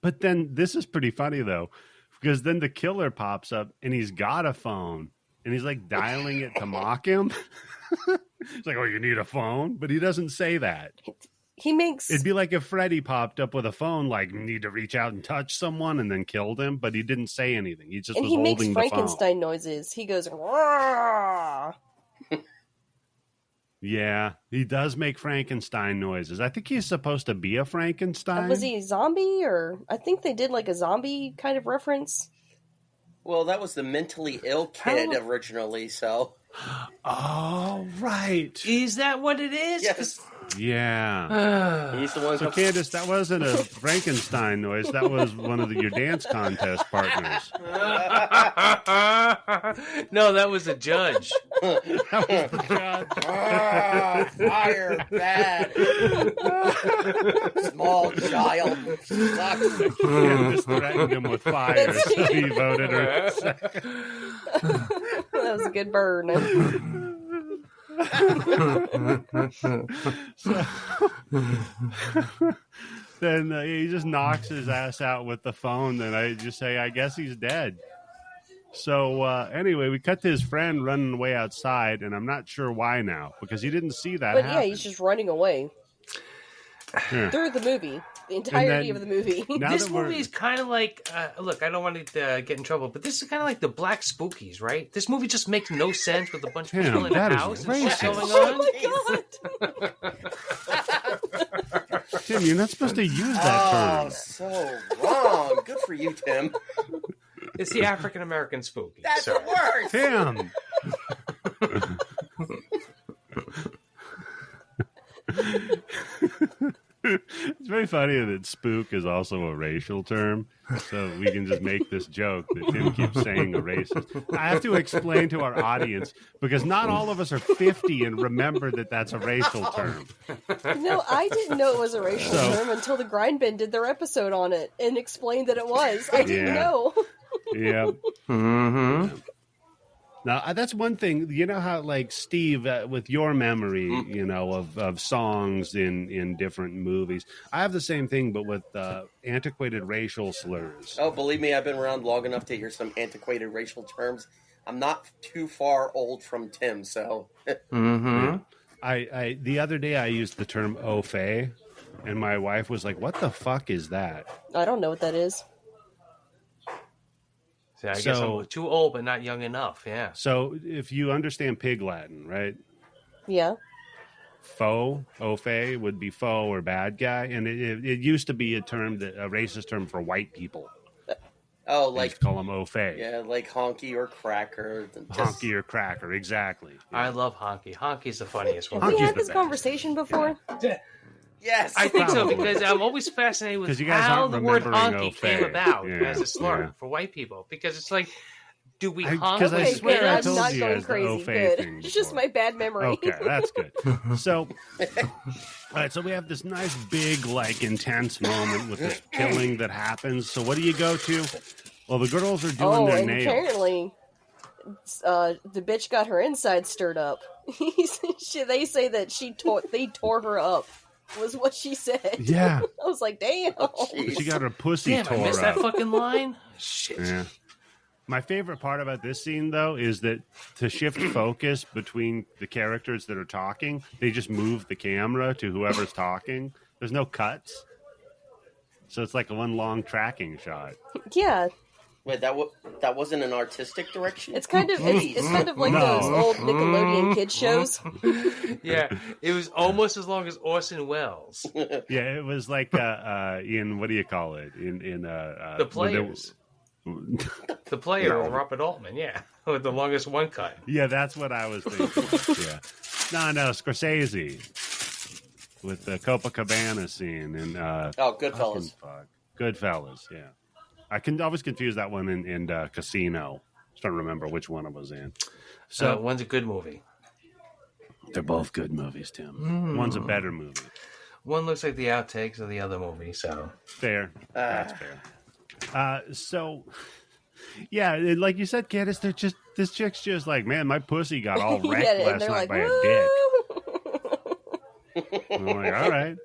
But then this is pretty funny, though, because then the killer pops up and he's got a phone and he's like dialing it to mock him. He's like, oh, you need a phone? But he doesn't say that. he makes... It'd be like if Freddy popped up with a phone, like, need to reach out and touch someone, and then killed him, but he didn't say anything. He just and was he holding makes the Frankenstein phone. noises. He goes, "Rah!" Yeah, he does make Frankenstein noises. I think he's supposed to be a Frankenstein. Was he a zombie? Or I think they did like a zombie kind of reference. Well, that was the mentally ill kid originally, so... Oh, right. Is that what it is? Yes. Yeah. He's the one So, Candace, that wasn't a Frankenstein noise. That was one of your dance contest partners. No, that was a judge. That was the judge. Fire, bad. Small child. Sucks. Candace threatened him with fire, so he voted her. That was a good burn. So, then he just knocks his ass out with the phone. Then I just say, I guess he's dead. So anyway, we cut to his friend running away outside, and I'm not sure why now, because he didn't see that But happen. yeah, he's just running away Yeah. through the movie. The entirety of the movie. Now This that we're- movie is kind of like, look, I don't want to get in trouble, but this is kind of like the Black Spookies, right? This movie just makes no sense with a bunch of people in a that is house and shit racist. going on. Oh my god! Tim, you're not supposed to use that Oh, term. so wrong. Good for you, Tim. It's the African American spooky. That's Sorry. the worst. Tim. It's very funny that spook is also a racial term, so we can just make this joke that Tim keeps saying a racist. I have to explain to our audience, because not all of us are 50 and remember that that's a racial term. No, I didn't know it was a racial term until the Grind Bin did their episode on it and explained that it was. I didn't Yeah. know. Yeah. Mm-hmm. Now, that's one thing. You know how, like, Steve, with your memory, you know, of songs in different movies, I have the same thing, but with antiquated racial slurs. Oh, believe me, I've been around long enough to hear some antiquated racial terms. I'm not too far old from Tim, so... Mm-hmm. I the other day I used the term au fait, and my wife was like, "What the fuck is that?" I don't know what that is. See, I guess So- I'm too old, but not young enough. Yeah. So if you understand Pig Latin, right? Yeah. Foe, au fait would be foe or bad guy, and it used to be a racist term for white people. Oh, They like... used to call them au fait. Yeah, like honky or cracker. Honky or cracker, exactly. I love Honky. Honky's the funniest one. Have we Honky's had the this best. conversation before? Yes! I think so, Probably. because I'm always fascinated with 'Cause you guys how aren't the word remembering honky au fait. came about Yeah, as a slur yeah. for white people. Because it's like, do we honk? Because I Okay, swear good. I I'm told not you going guys the au crazy. fait Good. thing It's just before. my bad memory. Okay, that's good. So, all right, so we have this nice, big, like, intense moment with this killing that happens. So what do you go to? Well, the girls are doing their and nails. apparently, the bitch got her inside stirred up. They say that they tore her up. Was what she said. Yeah. I was like, damn. She got her pussy Damn, I tore missed up. that fucking line. Shit. Yeah. My favorite part about this scene, though, is that to shift focus between the characters that are talking, they just move the camera to whoever's talking. There's no cuts. So it's like one long tracking shot. Yeah, Wait, that wasn't an artistic direction? it's kind of like No. those old Nickelodeon kids shows. Yeah, it was almost as long as Orson Welles. Yeah, it was like in, what do you call it? In The Players. The Player No. with Robert Altman, yeah. With the longest one cut. Yeah, that's what I was thinking. Yeah. No, Scorsese. With the Copacabana scene in Goodfellas. Goodfellas, yeah. I can always confuse that one in Casino. Just trying to remember which one it was in. So One's a good movie. they're both good movies, Tim. One's a better movie. One looks like the outtakes of the other movie, so. Fair. That's fair. So, yeah, like you said, Candace, this chick's just like, man, my pussy got all wrecked Yeah, and last they're night like, by a dick. woo! And I'm like, all right.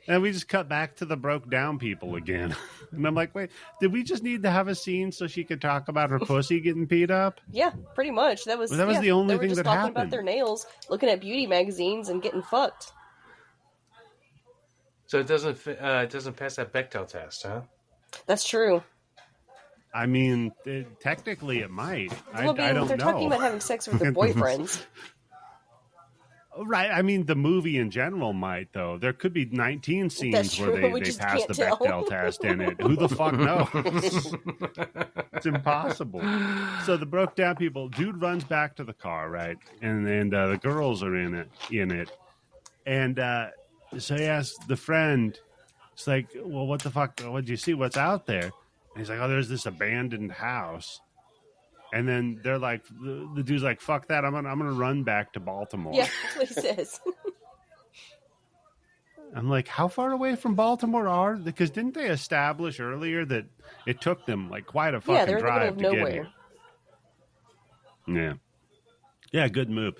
And we just cut back to the broke down people again. And I'm like, wait, did we just need to have a scene so she could talk about her pussy getting peed up? Yeah, pretty much. That was Well, that was the only they were thing just that talking happened. about their nails, looking at beauty magazines, and getting fucked. So it doesn't pass that Bechdel test, huh? That's true. I mean, technically it might. Well, I don't they're know. talking about having sex with their boyfriends. Right. I mean, the movie in general might, though. There could be 19 scenes where they pass the tell. Bechdel test in it. Who the fuck knows? It's impossible. So the broke down people, dude runs back to the car, right? And then the girls are in it. And so he asks the friend, it's like, well, what the fuck? What'd you see? What's out there? And he's like, oh, there's this abandoned house. And then they're like, the dude's like, fuck that. I'm gonna run back to Baltimore. Yeah, that's what he says. I'm like, how far away from Baltimore are? Because didn't they establish earlier that it took them like quite a fucking they're drive in the middle of to get nowhere. here? Yeah, good move.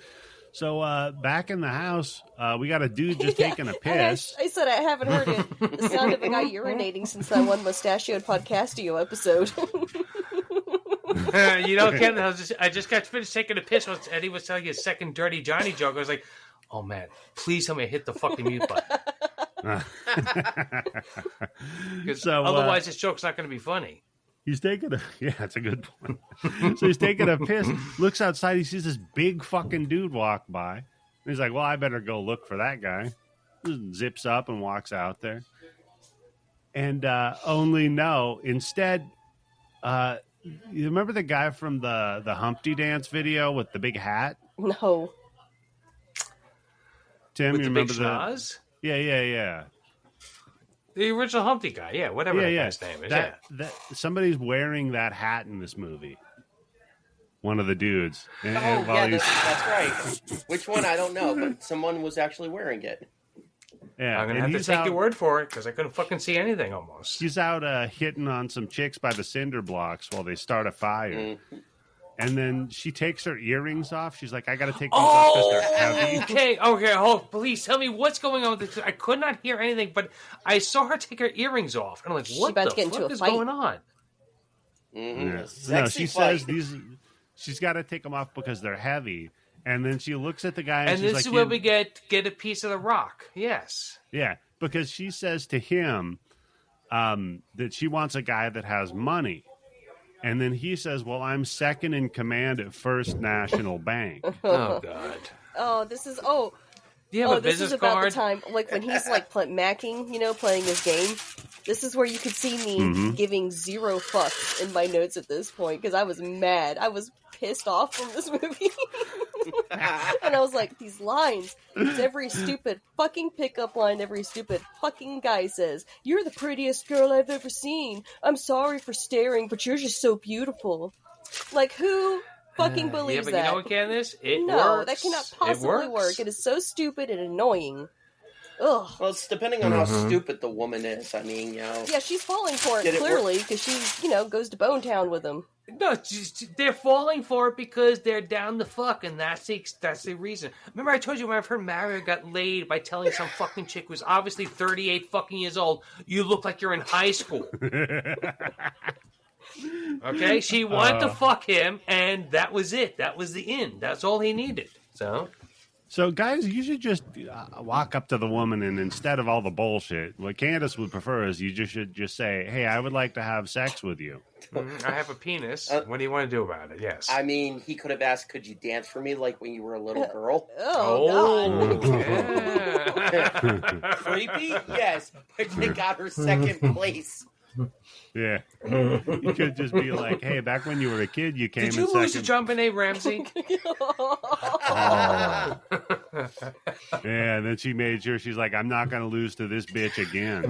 So back in the house, we got a dude just taking a piss. I said I haven't heard the sound of a guy urinating since that one mustachioed podcastio episode. Ken, I just got finished taking a piss once Eddie was telling his second Dirty Johnny joke. I was like, oh man, please tell me I hit the fucking mute button. Because otherwise this joke's not going to be funny. He's taking that's a good point. So he's taking a piss, looks outside, he sees this big fucking dude walk by. And he's like, well, I better go look for that guy. Just zips up and walks out there. And instead, you remember the guy from the Humpty Dance video with the big hat? No. Tim, with you the remember big schnoz? Yeah. The original Humpty guy, yeah, whatever that guy's name is. That somebody's wearing that hat in this movie. One of the dudes. That's right. Which one? I don't know, but someone was actually wearing it. Yeah, I'm gonna have to take your word for it because I couldn't fucking see anything almost. He's out hitting on some chicks by the cinder blocks while they start a fire. Mm-hmm. And then she takes her earrings off. She's like, I got to take these off because they're heavy. Okay. Hold, please tell me what's going on with this. I could not hear anything, but I saw her take her earrings off. And I'm like, what the fuck is going on? Mm-hmm. Yeah. No, she says she's got to take them off because they're heavy. And then she looks at the guy and she's this like, is where we get a piece of the rock. Yes. Yeah, because she says to him that she wants a guy that has money. And then he says, well, I'm second in command at First National Bank. Oh, God. Oh, this is... Oh, do you have a this business is about card? the time, like when he's like macking, playing his game. This is where you could see me giving zero fucks in my notes at this point because I was mad. I was pissed off from this movie. And I was like, these lines, it's every stupid fucking pickup line every stupid fucking guy says. You're the prettiest girl I've ever seen. I'm sorry for staring, but you're just so beautiful. Like, who fucking believes that? Yeah, but you know what, Candace? It no, works. that cannot possibly work. It is so stupid and annoying. Ugh. Well, it's depending on how stupid the woman is. I mean, Yeah, she's falling for it clearly because she, goes to Bone Town with him. No, they're falling for it because they're down the fuck, and that's the reason. Remember I told you when I heard Mario got laid by telling some fucking chick who's obviously 38 fucking years old, you look like you're in high school. Okay? She wanted to fuck him, and that was it. That was the end. That's all he needed. So, guys, you should just walk up to the woman and instead of all the bullshit, what Candace would prefer is you should just say, hey, I would like to have sex with you. I have a penis. What do you want to do about it? Yes. I mean, he could have asked, could you dance for me like when you were a little girl? God. Yeah. Creepy? Yes, but they got her second place. Yeah. You could just be like, hey, back when you were a kid, you came in second. Did you lose to JonBenet Ramsey? Yeah, and then she made sure, she's like, I'm not going to lose to this bitch again.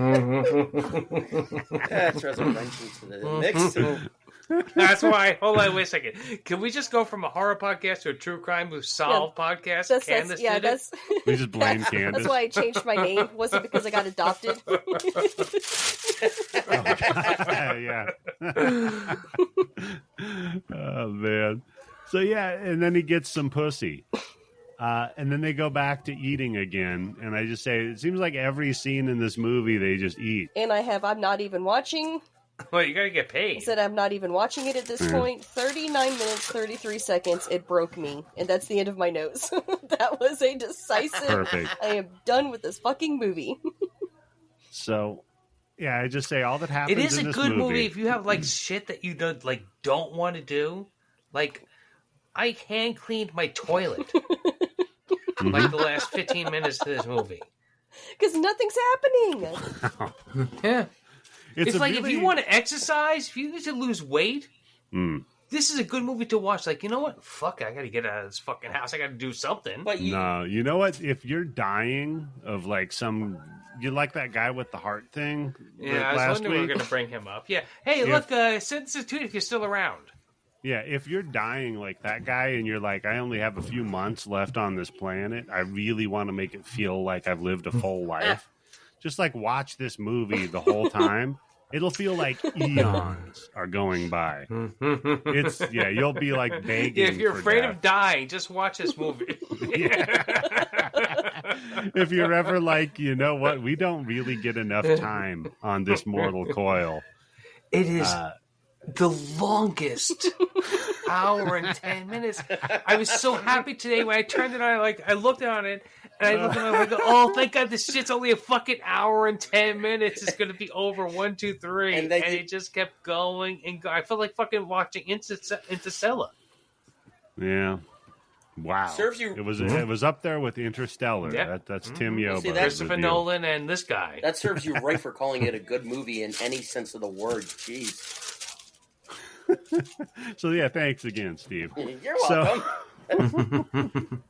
That throws a wrench into the mix. That's why. Hold on, wait a second. Can we just go from a horror podcast to a true crime with solved podcast? Candace did it? We just blame Candace. That's why I changed my name. Was it because I got adopted? Yeah. Oh, man. So, yeah, and then he gets some pussy. And then they go back to eating again. And I just say, it seems like every scene in this movie, they just eat. And I'm not even watching. Well, you gotta get paid. I said I'm not even watching it at this point. 39 minutes, 33 seconds. It broke me. And that's the end of my notes. That was a decisive... Perfect. I am done with this fucking movie. So, yeah, I just say all that happens. It is in a this good movie if you have like shit that you don't want to do. Like, I hand cleaned my toilet like the last 15 minutes of this movie because nothing's happening. Yeah, it's like really... if you want to exercise, if you need to lose weight. This is a good movie to watch. Like, you know what? Fuck, I got to get out of this fucking house. I got to do something. But no, you know what? If you're dying of like you like that guy with the heart thing? Yeah, I was wondering we were going to bring him up. Yeah. Hey, look, send this to if you're still around. Yeah, if you're dying like that guy and you're like, I only have a few months left on this planet, I really want to make it feel like I've lived a full life. Just like watch this movie the whole time. It'll feel like eons are going by. You'll be like begging. If you're for afraid death. of dying, just watch this movie. If you're ever like, you know what, we don't really get enough time on this mortal coil. It is the longest hour and 10 minutes. I was so happy today when I turned it on. I looked on it. And I look at it and I go, oh, thank God this shit's only a fucking hour and 10 minutes. It's going to be over 1, 2, 3. And it just kept going and going. I felt like fucking watching Interstellar. Yeah. Wow. Serves you. It was up there with Interstellar. Yeah. That's Tim Yoba. Christopher Nolan and this guy. That serves you right for calling it a good movie in any sense of the word. Jeez. So, yeah, thanks again, Steve. You're welcome.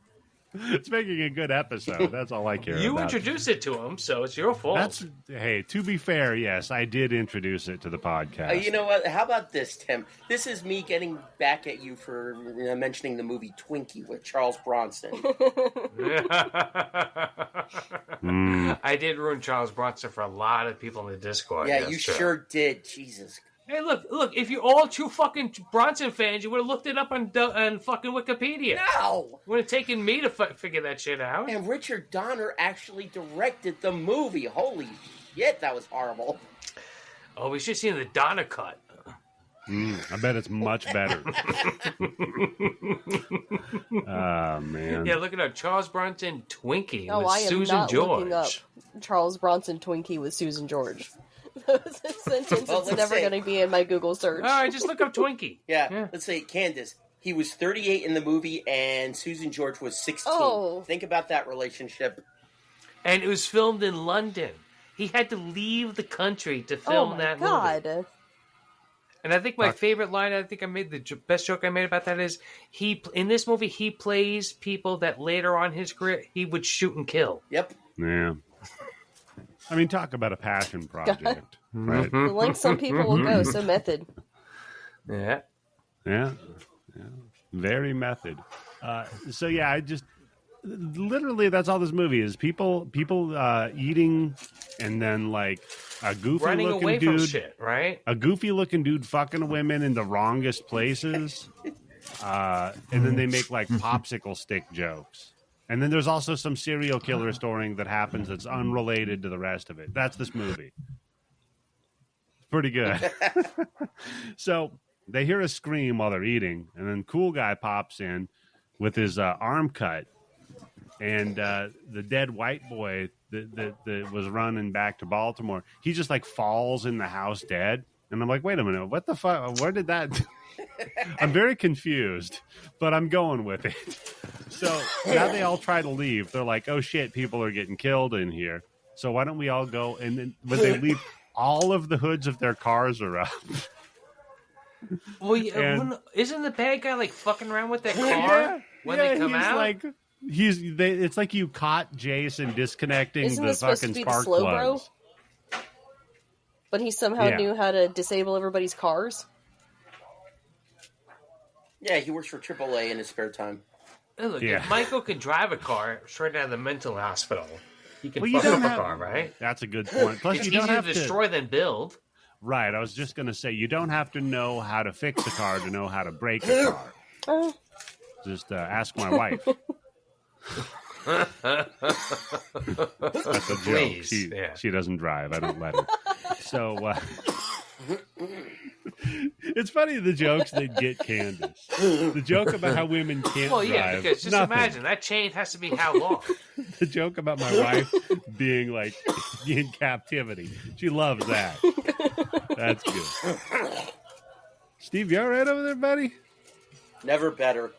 It's making a good episode. That's all I care about. You introduced it to him, so it's your fault. Hey, to be fair, yes, I did introduce it to the podcast. You know what? How about this, Tim? This is me getting back at you for mentioning the movie Twinkie with Charles Bronson. I did ruin Charles Bronson for a lot of people in the Discord. Yeah, you sure did. Jesus. Hey, look! If you're all true fucking Bronson fans, you would have looked it up on fucking Wikipedia. No! It would have taken me to figure that shit out. And Richard Donner actually directed the movie. Holy shit, that was horrible. Oh, we should have seen the Donner cut. I bet it's much better. Oh, man. Yeah, look at that. Charles Bronson Twinkie with I am Susan not George. looking up Charles Bronson Twinkie with Susan George. It's never going to be in my Google search. All right, just look up Twinkie. Yeah, let's say Candace. He was 38 in the movie, and Susan George was 16. Oh. Think about that relationship. And it was filmed in London. He had to leave the country to film that movie. And I think my favorite line, I think I made the best joke I made about that is, in this movie, he plays people that later on in his career, he would shoot and kill. Yep. Yeah. I mean, talk about a passion project, right? The length some people will go, so method. Yeah. Very method. So yeah, I just literally that's all this movie is: people eating, and then like a goofy running looking away dude, from shit, right? A goofy looking dude fucking women in the wrongest places, and then they make like popsicle stick jokes. And then there's also some serial killer story that happens that's unrelated to the rest of it. That's this movie. Pretty good. So they hear a scream while they're eating, and then cool guy pops in with his arm cut, and the dead white boy that was running back to Baltimore, he just like falls in the house dead. And I'm like, wait a minute, what the fuck? Where did that... I'm very confused, but I'm going with it. So now they all try to leave. They're like, oh shit, people are getting killed in here. So why don't we all go? And then when they leave, all of the hoods of their cars are up. Well, isn't the bad guy like fucking around with that car when they come out? Like, it's like you caught Jason disconnecting Isn't the this supposed fucking to be the spark slow plugs. bro? But he somehow knew how to disable everybody's cars? Yeah, he works for AAA in his spare time. Hey, look, if Michael can drive a car straight out of the mental hospital, he can fuck up a car, right? That's a good point. Plus, it's you don't easier have to destroy than build. Right, I was just going to say, you don't have to know how to fix a car to know how to break a car. Just ask my wife. That's a joke. She doesn't drive. I don't let her. So, It's funny the jokes that get Candace. The joke about how women can't Well, yeah, drive. because just nothing. imagine that chain has to be how long? The joke about my wife being like in captivity. She loves that. That's good. Steve, you all right over there, buddy? Never better.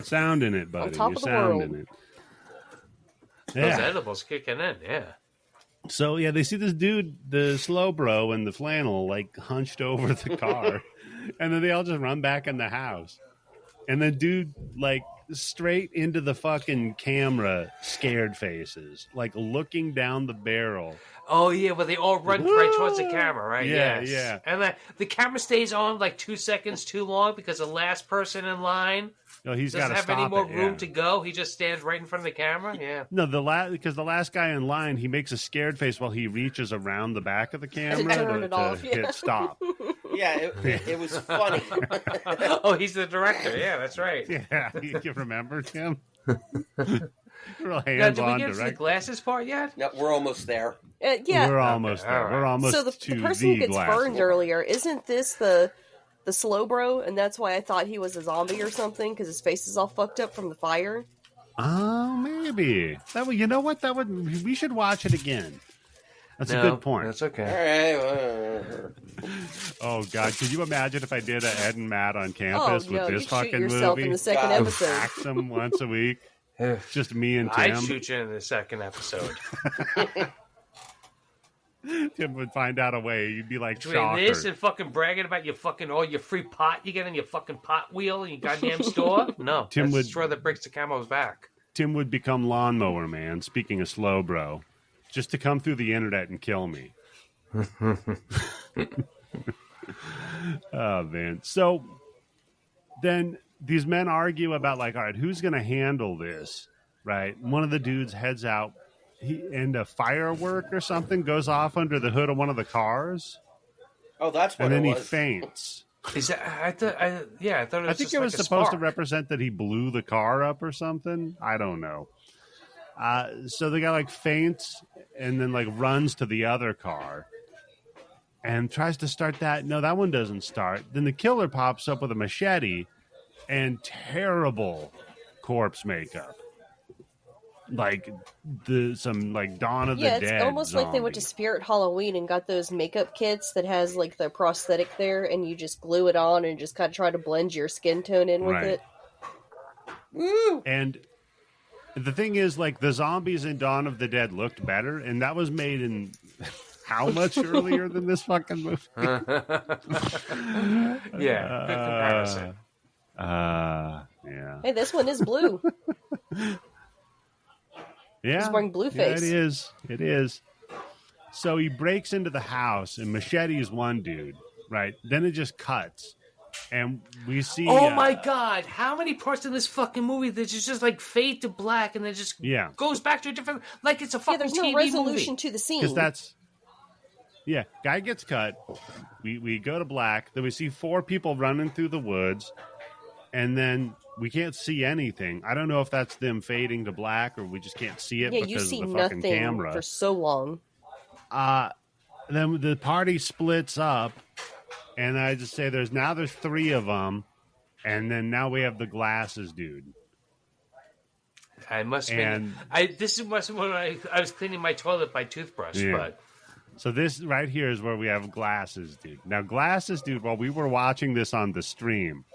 Sounding it, buddy. On top You're of the sounding world. it. Those Yeah. edibles kicking in, yeah. So yeah, they see this dude, the slow bro in the flannel, like hunched over the car, and then they all just run back in the house, and then dude like straight into the fucking camera, scared faces, like looking down the barrel. Oh, yeah, well, they all run right towards the camera, right? Yeah, Yes. yeah. And the camera stays on like 2 seconds too long because the last person in line No, he's got doesn't to have stop any more it, room yeah. to go. He just stands right in front of the camera. Yeah. No, because the last guy in line, he makes a scared face while he reaches around the back of the camera turn to it off, yeah. hit stop. Yeah, it was funny. Oh, he's the director. Yeah, that's right. Yeah, you remember, Tim? Real Now, hands did we on get to the director. glasses part yet? No, we're almost there. Yeah. We're almost there. all right. We're almost So the to person who the gets glasses. burned earlier, isn't this the slow bro? And that's why I thought he was a zombie or something, because his face is all fucked up from the fire. Oh, maybe. You know what? We should watch it again. That's a No, good point. That's okay. All right. Oh God, could you imagine if I did a Ed and Matt on campus Oh with no, this you'd shoot fucking yourself movie? in the second God. episode. Axe them once a week. Just me and I'd Tim. shoot you in the second episode. Tim would find out a way. You'd be like Between shocked. this and fucking bragging about your fucking all your free pot you get in your fucking pot wheel in your goddamn store. No, Tim that's would- the straw that breaks the camel's back. Tim would become lawnmower man. Speaking of slow bro, just to come through the internet and kill me. Oh man. So then these men argue about like, all right, who's going to handle this? Right. One of the dudes heads out. And a firework or something goes off under the hood of one of the cars, Oh, that's what and then it he was. faints. Is that? I thought it was. I think just it like was a supposed to spark. represent that he blew the car up or something. I don't know. So the guy like faints and then like runs to the other car and tries to start that. No, that one doesn't start. Then the killer pops up with a machete and terrible corpse makeup. Like some like Dawn of the Yeah, Dead. it's almost like they went to zombie. Spirit Halloween and got those makeup kits that has like the prosthetic there, and you just glue it on and just kind of try to blend your skin tone in with Right. it. Woo! And the thing is, like, the zombies in Dawn of the Dead looked better, and that was made in how much earlier than this fucking movie? Yeah, good comparison. Yeah. Hey, this one is blue. Yeah. He's wearing blue Yeah, face. it is. It is. So he breaks into the house, and machetes one dude, right? Then it just cuts. And we see. Oh my god! How many parts in this fucking movie that just like fade to black and then just Yeah. goes back to a different, like it's a Yeah, fucking there's no TV resolution movie. to the scene. Because that's. Yeah, guy gets cut. We go to black. Then we see 4 people running through the woods. And then we can't see anything. I don't know if that's them fading to black or we just can't see it yeah, you because see of the fucking nothing camera. for so long. Then the party splits up, and I just say there's 3 of them, and then now we have the glasses dude. I must have And- been. This must have been when I was cleaning my toilet by toothbrush, Yeah. but So this right here is where we have glasses dude. Now glasses dude, while we were watching this on the stream,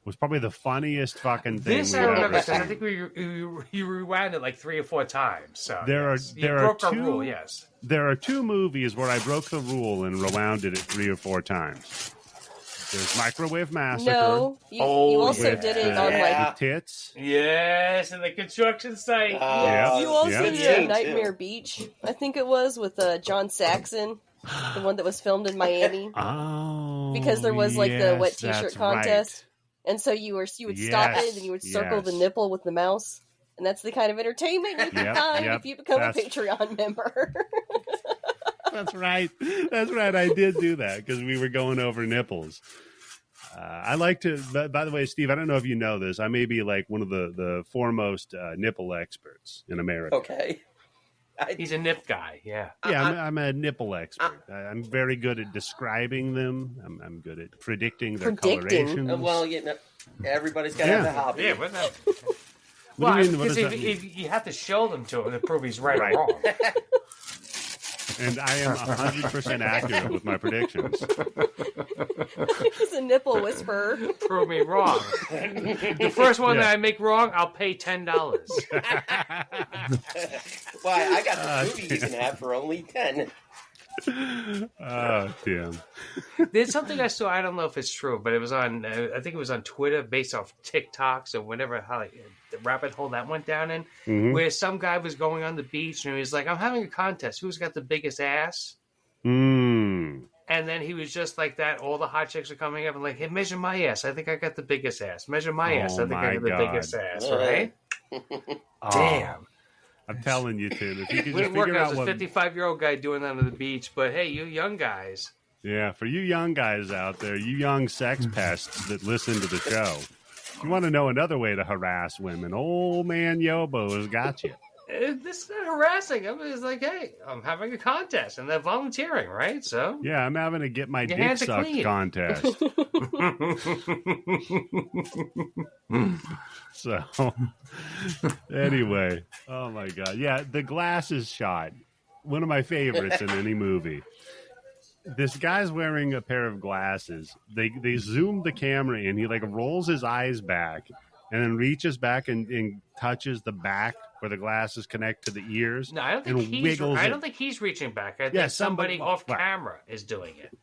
was probably the funniest fucking thing this we've I remember ever because I seen. think you rewound it like 3 or 4 times. So There yes. are- you there are broke our 2 rule. Yes. There are 2 movies where I broke the rule and rewounded it 3 or 4 times. There's Microwave Massacre. No, you Oh, also with did it the- on yeah. like. the tits. Yes, and the construction site. Yeah. You also Yeah. did Yeah. Nightmare Beach, I think it was, with John Saxon, the one that was filmed in Miami. Oh, Because there was like the wet yes, t-shirt that's contest, and so you would stop it, Yes, and then you would circle the yes. nipple with the mouse, and that's the kind of entertainment you can Yep, find yep, if you become a that's- Patreon member. That's right. That's right. I did do that because we were going over nipples. I like to. By the way, Steve, I don't know if you know this. I may be like one of the foremost nipple experts in America. Okay. He's a nip guy. Yeah. Yeah, I'm a nipple expert. I'm very good at describing them. I'm good at predicting their colorations. Well, everybody's got to have a hobby. Yeah, what the... Well, because if you have to show them to him to prove he's right. or wrong. And I am 100% accurate with my predictions. He's a nipple whisperer. Prove me wrong. The first one that I make wrong, I'll pay $10. Why? I got the movie you can have for only $10. Oh, damn. There's something I saw. I don't know if it's true, but it was on. I think it was on Twitter, based off TikToks or whatever. How the rabbit hole that went down in, where some guy was going on the beach and he was like, "I'm having a contest. Who's got the biggest ass?" Mm. And then he was just like that. All the hot chicks are coming up and like, "Hey, measure my ass. I think I got the biggest ass. Measure my ass. I think I got the biggest ass." Right? Damn. I'm telling you, Tim. If you could just Wouldn't work figure out as a 55-year-old guy doing that on the beach, but hey, you young guys. Yeah, for you young guys out there, you young sex pests that listen to the show, if you want to know another way to harass women, old man Yobo has got you. This is not harassing. I mean, it's like, hey, I'm having a contest, and they're volunteering, right? So yeah, I'm having to get my dick sucked contest. So, anyway, oh my god, yeah, the glasses shot, one of my favorites in any movie. This guy's wearing a pair of glasses. They zoom the camera in. He like rolls his eyes back, and then reaches back and touches the back where the glasses connect to the ears. No, I don't think he's reaching back. I think somebody off camera is doing it.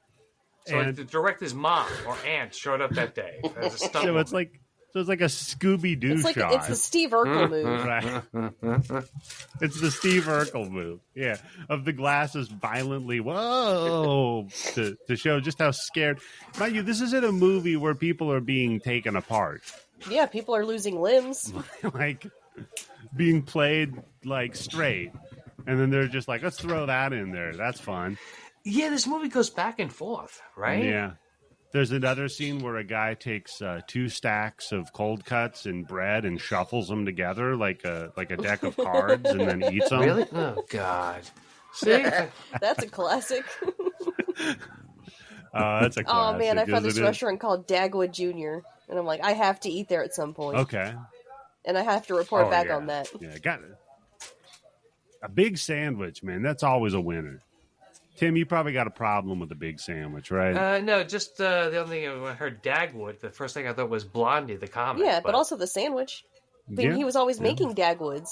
So like the director's mom or aunt showed up that day as a stunt woman. It's like a Scooby-Doo shot. It's the Steve Urkel move. Right. It's the Steve Urkel move. Yeah. Of the glasses violently, whoa, to show just how scared. Mind you, this isn't a movie where people are being taken apart. Yeah, people are losing limbs. Like, being played, like, straight. And then they're just like, let's throw that in there. That's fun. Yeah, this movie goes back and forth, right? Yeah. There's another scene where a guy takes 2 stacks of cold cuts and bread and shuffles them together like a deck of cards and then eats them. Really? Oh, God. See? That's a classic. That's a classic. Oh, man, I found this restaurant called Dagwood Jr., and I'm like, I have to eat there at some point. Okay. And I have to report back on that. Yeah, got it. A big sandwich, man. That's always a winner. Tim, you probably got a problem with the big sandwich, right? No, just the only thing when I heard Dagwood, the first thing I thought was Blondie, the comic. Yeah, but also the sandwich. I mean, he was always making Dagwoods.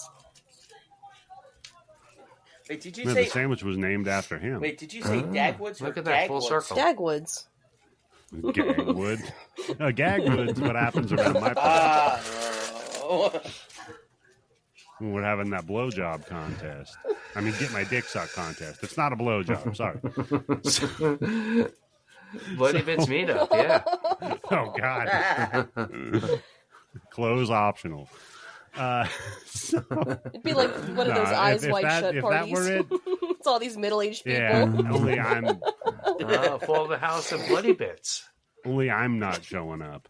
Wait, did you say the sandwich was named after him? Wait, did you say Dagwoods or Look at that, full circle. Dagwoods. Gagwood. Gagwood's what happens around my place. We're having that blowjob contest. I mean, get my dick sucked contest. It's not a blowjob. Sorry. Bloody Vince meetup, yeah. Oh, God. Clothes optional. It'd be like one of those eyes wide shut parties. That were it, it's all these middle-aged people. Yeah, only I'm... for the house of bloody bits. Only I'm not showing up.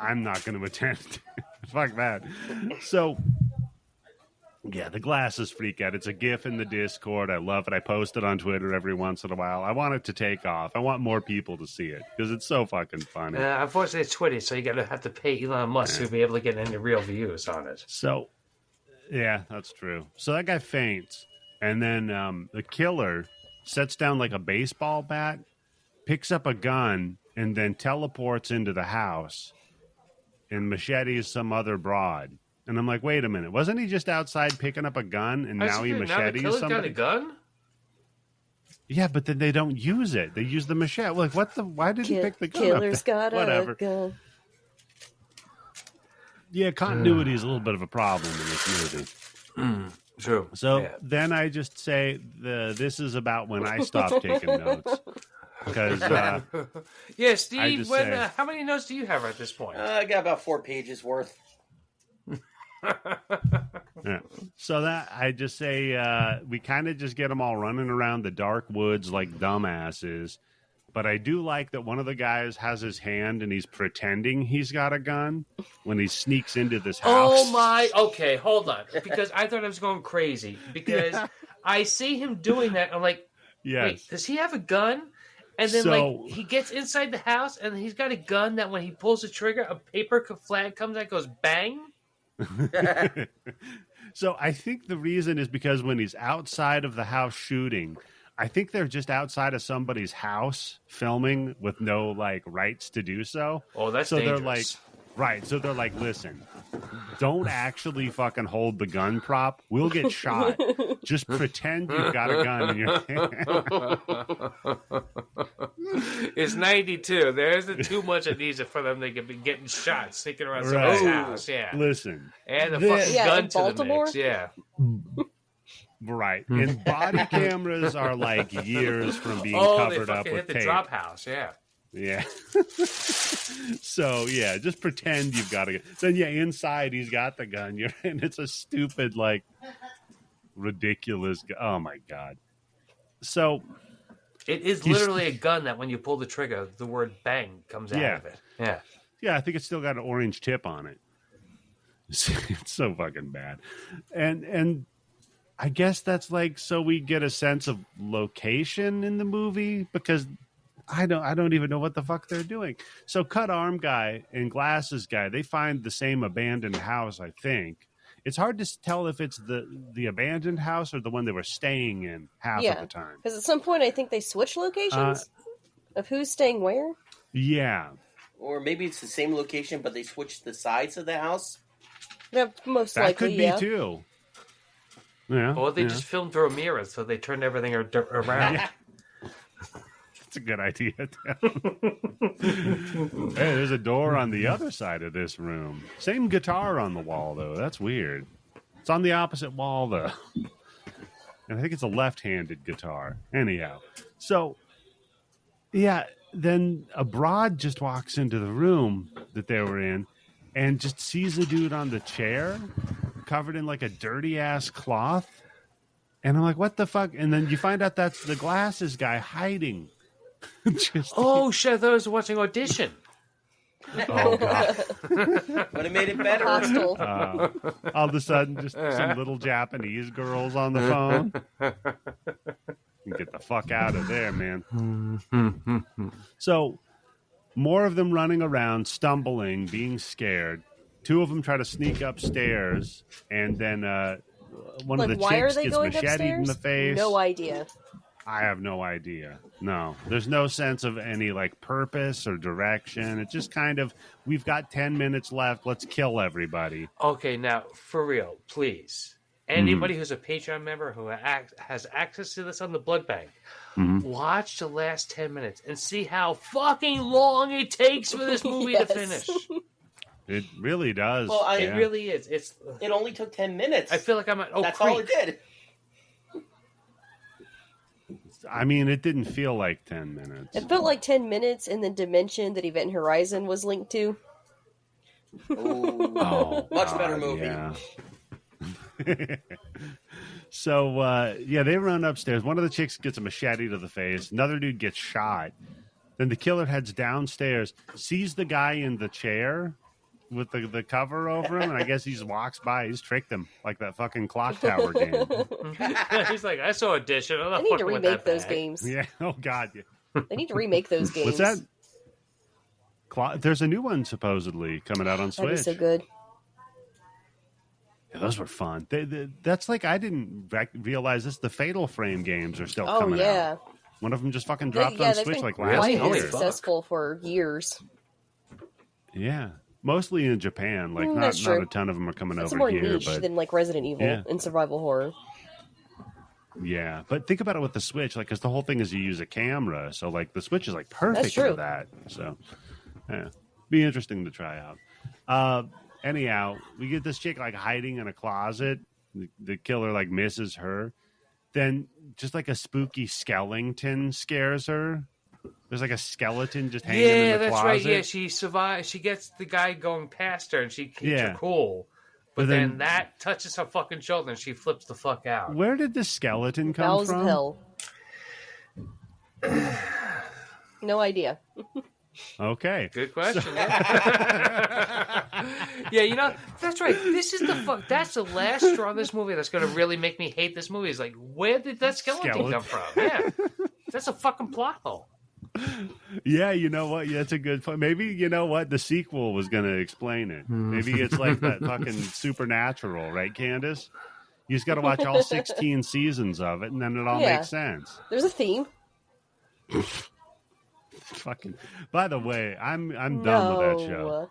I'm not going to attend. Fuck that. So... yeah, the glasses freak out. It's a GIF in the Discord. I love it. I post it on Twitter every once in a while. I want it to take off. I want more people to see it because it's so fucking funny. Unfortunately, it's Twitter, so you have to pay Elon Musk to be able to get any real views on it. So, yeah, that's true. So that guy faints, and then the killer sets down like a baseball bat, picks up a gun, and then teleports into the house and machetes some other broad. And I'm like, wait a minute. Wasn't he just outside picking up a gun and now he machetes somebody? Got a gun? Yeah, but then they don't use it. They use the machete. Like, why did he pick the gun Killer's up? Got Whatever. A gun. Yeah, continuity is a little bit of a problem in this movie. True. So then I just say this is about when I stopped taking notes. Because yeah, Steve, how many notes do you have at this point? I got about 4 pages worth. Yeah. So that I just say we kind of just get them all running around the dark woods like dumbasses, But I do like that one of the guys has his hand and he's pretending he's got a gun when he sneaks into this house. Oh my! Okay, hold on, because I thought I was going crazy because I see him doing that. I'm like, wait, does he have a gun? And then like he gets inside the house and he's got a gun that when he pulls the trigger, a paper flag comes out, goes bang. So I think the reason is because when he's outside of the house shooting, I think they're just outside of somebody's house filming with no like rights to do so. Oh, that's so dangerous. They're like, right. So they're like, listen, don't actually fucking hold the gun prop. We'll get shot. Just pretend you've got a gun in your hand. It's 92. There isn't too much it needs for them to be getting shot, sneaking around somebody's house. Yeah. Listen. And the fucking gun to Baltimore? the mix. Yeah. Right. And body cameras are like years from being covered up with hit the tape. drop house. Yeah. Yeah. So, yeah, just pretend you've got a gun. Then, inside he's got the gun. And it's a stupid, like, ridiculous. Oh, my God. So. It is literally a gun that when you pull the trigger, the word bang comes out of it. Yeah. Yeah, I think it's still got an orange tip on it. It's so fucking bad. And I guess that's like so we get a sense of location in the movie because I don't even know what the fuck they're doing. So cut arm guy and glasses guy, they find the same abandoned house, I think. It's hard to tell if it's the abandoned house or the one they were staying in half of the time. Because at some point I think they switch locations of who's staying where. Yeah. Or maybe it's the same location, but they switched the sides of the house. Yeah, most that likely, could be too. Yeah. Or they just filmed through a mirror, so they turned everything around. That's a good idea. Hey, there's a door on the other side of this room. Same guitar on the wall, though. That's weird. It's on the opposite wall, though. And I think it's a left-handed guitar. Anyhow. So, yeah, then a broad just walks into the room that they were in and just sees a dude on the chair covered in like a dirty-ass cloth. And I'm like, what the fuck? And then you find out that's the glasses guy hiding. Oh, shit, I thought I was watching Audition. Oh, God. But it made it better. Hostile. All of a sudden, just some little Japanese girls on the phone. Get the fuck out of there, man. So, more of them running around, stumbling, being scared. Two of them try to sneak upstairs, and then one of the chicks gets macheted in the face. No idea. I have no idea. No, there's no sense of any like purpose or direction. It's just kind of, we've got 10 minutes left. Let's kill everybody. Okay, now, for real, please. Anybody who's a Patreon member who has access to this on the Blood Bank, watch the last 10 minutes and see how fucking long it takes for this movie to finish. It really does. Well, it really is. It only took 10 minutes. I feel like I'm at Oak That's Creek. all it did. I mean, it didn't feel like 10 minutes. It felt like 10 minutes in the dimension that Event Horizon was linked to. Much better movie. Yeah. So, they run upstairs. One of the chicks gets a machete to the face. Another dude gets shot. Then the killer heads downstairs, sees the guy in the chair with the cover over him, and I guess he just walks by. He's tricked him, like that fucking clock tower game. He's like, I saw Audition. They need to remake those games. Yeah. Oh, God. Yeah. They need to remake those games. What's that? There's a new one supposedly coming out on Switch. That'd be so good. Yeah, those were fun. That's like, I didn't realize this. The Fatal Frame games are still coming out. One of them just fucking dropped on Switch like last year. Quite successful for years. Yeah. Mostly in Japan. Like, not a ton of them are coming over more here. Niche but than like Resident Evil and survival horror. Yeah. But think about it with the Switch, like, because the whole thing is you use a camera. So, like, the Switch is, like, perfect for that. So, yeah. Be interesting to try out. Anyhow, we get this chick, like, hiding in a closet. The killer, like, misses her. Then just, like, a spooky skeleton scares her. There's like a skeleton just hanging in the closet. Yeah, that's right. Yeah, she survives. She gets the guy going past her, and she keeps her cool. But then that touches her fucking shoulder, and she flips the fuck out. Where did the skeleton come Bowels from? of hell. No idea. Okay. Good question. Yeah, that's right. This is that's the last straw in this movie that's going to really make me hate this movie. Is like, where did that skeleton come from? Yeah. That's a fucking plot hole. Yeah, you know what? Yeah, that's a good point. Maybe, you know what? The sequel was going to explain it. Maybe it's like that fucking Supernatural, right, Candace? You just got to watch all 16 seasons of it, and then it all makes sense. There's a theme. Fucking. By the way, I'm done with that show.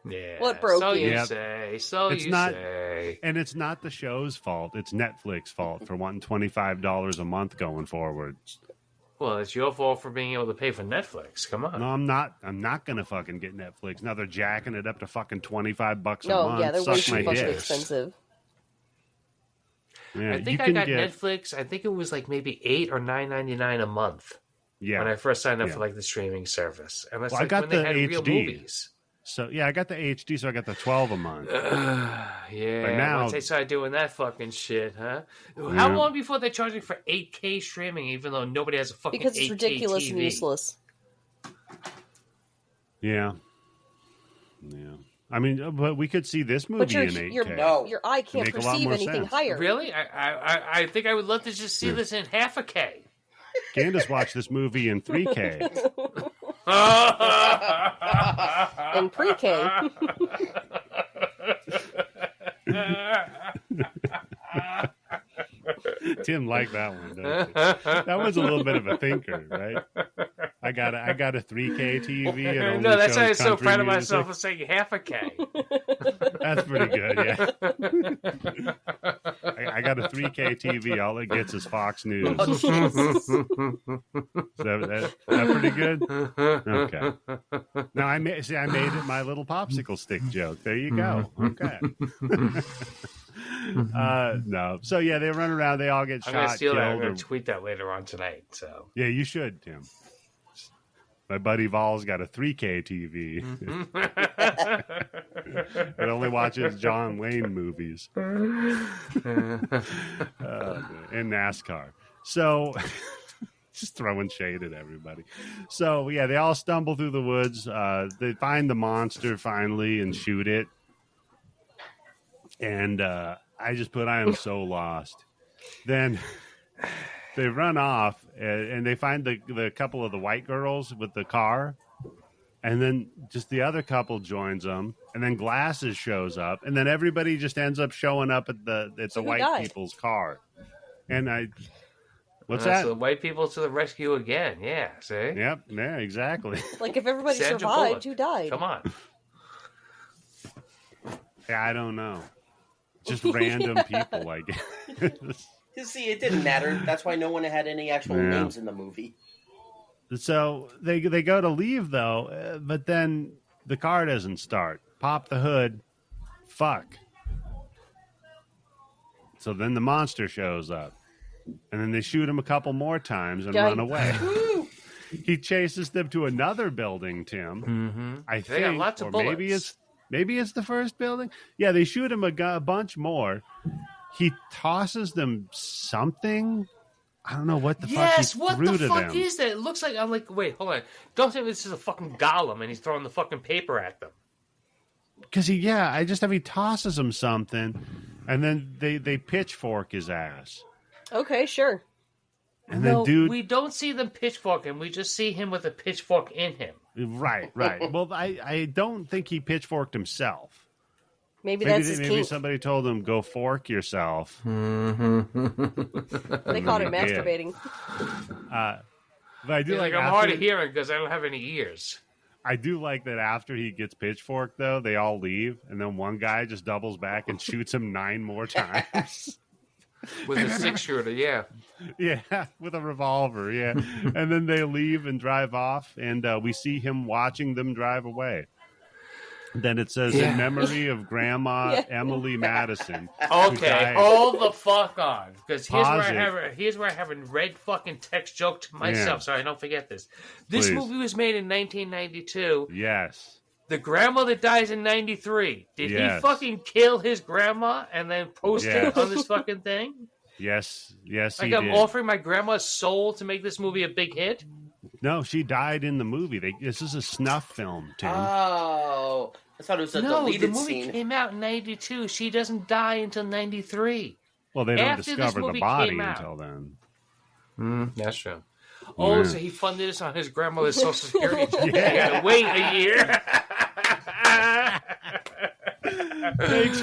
Yeah. What broke so you? You say. So it's you not, say. And it's not the show's fault. It's Netflix's fault for wanting $25 a month going forward. Well, it's your fault for being able to pay for Netflix. Come on. No, I'm not. I'm not gonna fucking get Netflix. Now they're jacking it up to fucking $25 a month. No, yeah, they're way Suck too my fucking dick. expensive. Yeah, I think I got Netflix. I think it was like maybe $8 or $9.99 a month. Yeah. When I first signed up for like the streaming service, and that's I like got when the they had real HD. movies. So yeah, I got the HD, so I got the 12 a month. Yeah, But now once they started doing that fucking shit, huh? How long before they're charging for 8K streaming, even though nobody has a fucking 8K Because it's ridiculous TV? and useless. Yeah. I mean, but we could see this movie But in 8K. your eye can't Make a lot perceive more anything sense. higher. Really? I think I would love to just see this in half a K. Candace watched this movie in 3K. In pre-K. Tim liked that one, don't you? That was a little bit of a thinker, right? I got a 3K TV. And only No, that's why I'm shows so country proud of music. myself for saying half a K. That's pretty good, yeah. I got a 3K TV. All it gets is Fox News. Oh, Jesus. Is that pretty good? Okay. Now I made it my little popsicle stick joke. There you go. Okay. No. So yeah, they run around. They all get I'm shot, gonna steal that. I'm killed. gonna tweet that later on tonight. So Yeah, you should, Tim. My buddy Vol's got a 3K TV. It only watches John Wayne movies and NASCAR. So just throwing shade at everybody. So yeah, they all stumble through the woods. They find the monster finally and shoot it. And I just put, I am so lost. Then they run off and they find the couple of the white girls with the car. And then just the other couple joins them. And then Glasses shows up. And then everybody just ends up showing up at the white people's car. And what's that? So the white people to the rescue again. Yeah, see? Yep. Yeah, exactly. Like, if everybody Sandra survived, Bullock. who died? Come on. Yeah, I don't know. Just random people, I guess. You see, it didn't matter. That's why no one had any actual names in the movie. So they go to leave, though, but then the car doesn't start. Pop the hood. Fuck. So then the monster shows up. And then they shoot him a couple more times and run away. He chases them to another building, Tim. Mm-hmm. I They got think, lots of or bullets. maybe it's the first building. Yeah, they shoot him a bunch more. He tosses them something. I don't know what the fuck he threw what the to fuck them. is that? It looks like, I'm like, wait, hold on. Don't tell me this is a fucking golem and he's throwing the fucking paper at them. Because I just have he tosses him something, and then they pitchfork his ass. Okay, sure. And then, dude, we don't see them pitchfork him. We just see him with a pitchfork in him. Right. Well, I don't think he pitchforked himself. Maybe that's his maybe kink. somebody told him, go fork yourself. They caught him masturbating. But I do He's like, I'm hard of hearing because I don't have any ears. I do like that after he gets pitchforked, though, they all leave, and then one guy just doubles back and shoots him 9 more times. With a 6-shooter, yeah. Yeah, with a revolver, yeah. And then they leave and drive off, and we see him watching them drive away. Then it says, in memory of Grandma Emily Madison. Okay, hold the fuck on. Because here's where I have a red fucking text joke to myself, so I don't forget this. This movie was made in 1992. Yes. The grandmother dies in 93. Did he fucking kill his grandma and then post it on this fucking thing? Yes, Like he I'm did. offering my grandma's soul to make this movie a big hit? No, she died in the movie. This is a snuff film, Tim. Oh, I thought it was a deleted the movie scene. came out in 92. She doesn't die until 93. Well, they don't After discover the this body movie came out. until then. That's true. Oh, so he funded this on his grandmother's Social Security. Yeah. He had to wait a year. Thanks,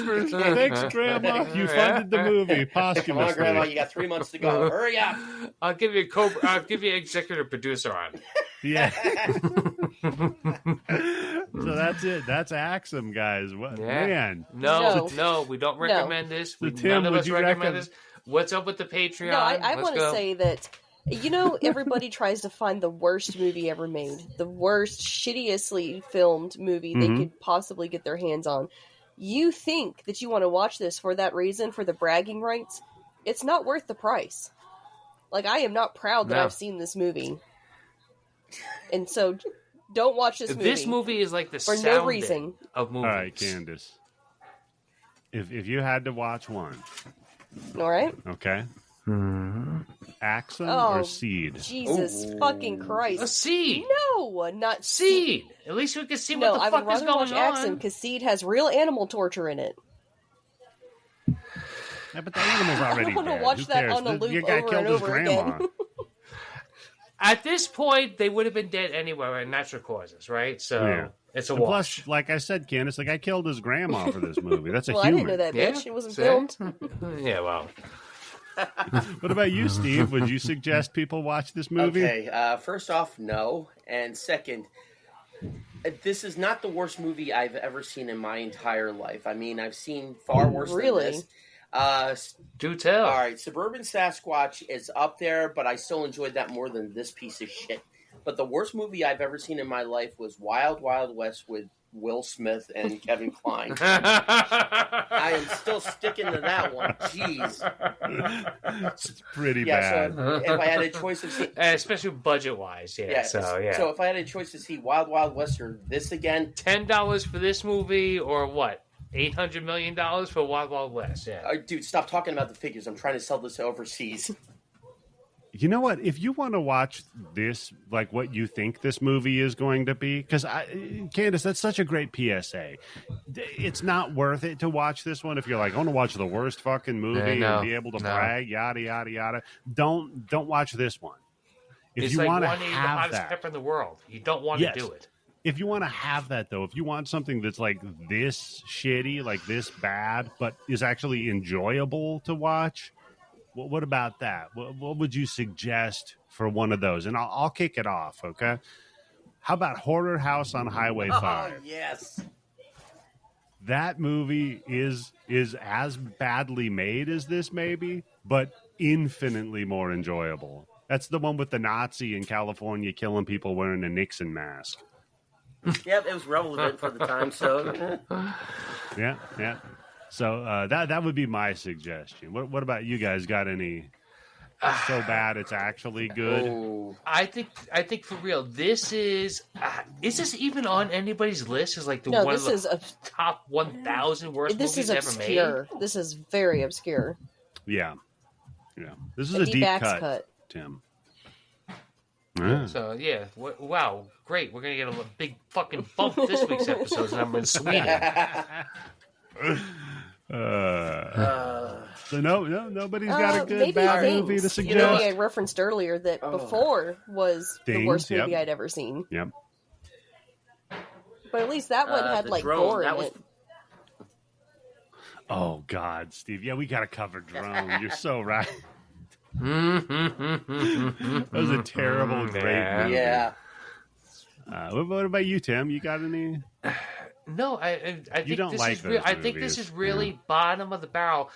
Grandma. You funded the movie posthumously. Come on, Grandma, you got 3 months to go. Hurry up! I'll give you executive producer on. Yeah. So that's it. That's Axum, guys. What man? No, we don't recommend this. So Tim, None of would us you recommend this. What's up with the Patreon? No, I want to say that, everybody tries to find the worst movie ever made, the worst, shittiestly filmed movie they could possibly get their hands on. You think that you want to watch this for that reason, for the bragging rights? It's not worth the price. Like, I am not proud that I've seen this movie. And so, don't watch this movie. This movie is like the for sounding no reason of movies. All right, Candace. If you had to watch one, all right? okay. Axum or Seed? Jesus fucking Christ! A Seed. No, not Seed. At least we can see what the I fuck would is rather going watch Axum because Seed has real animal torture in it. Yeah, but the animal's already I want to dead. watch Who that cares? on a loop Your guy over killed and his over grandma. again. At this point, they would have been dead anyway in natural causes, right? So it's a And wash. plus, like I said, Candace, the guy killed his grandma for this movie. That's a Well, I human. didn't know that, bitch. Yeah, It wasn't see? filmed. Yeah, well. What about you, Steve? Would you suggest people watch this movie? Okay, first off, no. And second, this is not the worst movie I've ever seen in my entire life. I mean, I've seen far worse Really? than this. Do tell. All right, Suburban Sasquatch is up there, but I still enjoyed that more than this piece of shit. But the worst movie I've ever seen in my life was Wild Wild West with Will Smith and Kevin Kline. I am still sticking to that one. Jeez. It's pretty Yeah, bad. so if I had a choice of seeing... Especially budget-wise, yeah. So if I had a choice to see Wild Wild West or this again... $10 for this movie, or what? $800 million for Wild Wild West, yeah. Dude, stop talking about the figures. I'm trying to sell this overseas. You know what? If you want to watch this, like what you think this movie is going to be, because Candace, that's such a great PSA. It's not worth it to watch this one if you're like, I want to watch the worst fucking movie and be able to brag, yada yada yada. Don't watch this one. If It's you like want to wanting the have hottest that, pepper in the world. You don't want to do it. If you want to have that, though, if you want something that's like this shitty, like this bad, but is actually enjoyable to watch, what about that? What would you suggest for one of those? And I'll kick it off, okay? How about Horror House on Highway 5? Oh, yes. That movie is as badly made as this, maybe, but infinitely more enjoyable. That's the one with the Nazi in California killing people wearing a Nixon mask. Yep, it was relevant for the time, so... Yeah. So that would be my suggestion. What about you guys? Got any so bad it's actually good? Oh. I think for real, this is this even on anybody's list? Is like the No, one of this the is top 1,000 worst this movies is ever made? obscure. This is very obscure. Yeah. This is a deep cut, Tim. Yeah. So yeah, wow, great. We're gonna get a big fucking bump this week's episodes, and I'm in Sweden. So nobody's got a good maybe bad Things. movie to The suggest. movie I referenced earlier that before was the Things, worst movie yep. I'd ever seen. Yep. But at least that one had The like Drone, gore that in was- it. Oh God, Steve. Yeah, we got to cover Drone. You're so right. That was a terrible, great movie. Yeah. What about you, Tim? You got any? No, I think don't this like is those I think this movies. is really bottom of the barrel,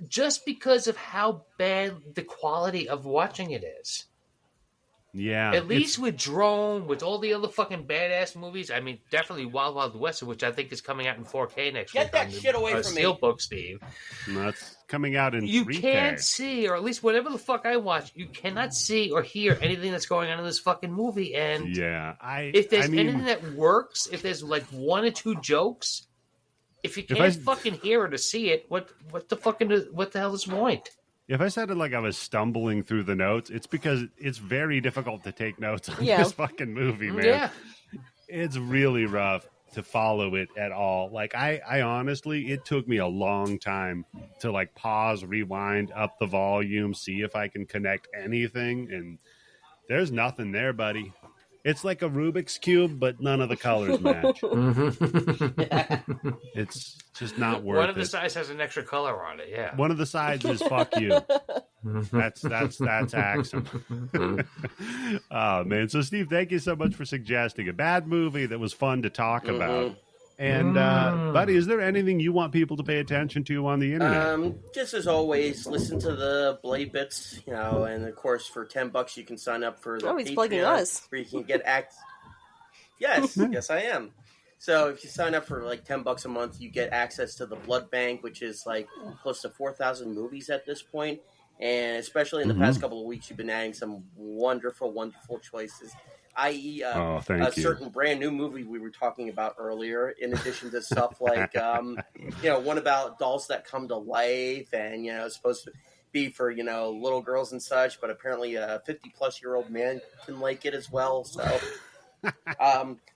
just because of how bad the quality of watching it is. Yeah. At least with Drone, with all the other fucking badass movies, I mean, definitely Wild Wild West, which I think is coming out in 4K next week. Get that on the, shit away from me. Steelbook, Steve. That's coming out in You 3K. can't see, or at least whatever the fuck I watch, you cannot see or hear anything that's going on in this fucking movie. And Yeah, if there's anything that works, if there's like one or two jokes, if you can't fucking hear it or see it, what the hell is the point? If I said it like I was stumbling through the notes, it's because it's very difficult to take notes on Yeah. this fucking movie, man. Yeah. It's really rough to follow it at all. Like I honestly, it took me a long time to like pause, rewind, up the volume, see if I can connect anything, and there's nothing there, buddy. It's like a Rubik's Cube, but none of the colors match. It's just not worth it. One of the sides has an extra color on it, yeah. One of the sides is fuck you. That's Axum. Oh man. So Steve, thank you so much for suggesting a bad movie that was fun to talk about. And buddy, is there anything you want people to pay attention to on the internet? Just as always, listen to the Bloody Bits, and of course for $10 you can sign up for the he's Patreon, plugging us. where you can get Yes, yes I am. So if you sign up for like $10 a month, you get access to the Blood Bank, which is like close to 4,000 movies at this point. And especially in the past couple of weeks, you've been adding some wonderful, wonderful choices, i.e. a certain brand new movie we were talking about earlier, in addition to stuff like, one about dolls that come to life and, it's supposed to be for, little girls and such, but apparently a 50-plus-year-old man can like it as well, so...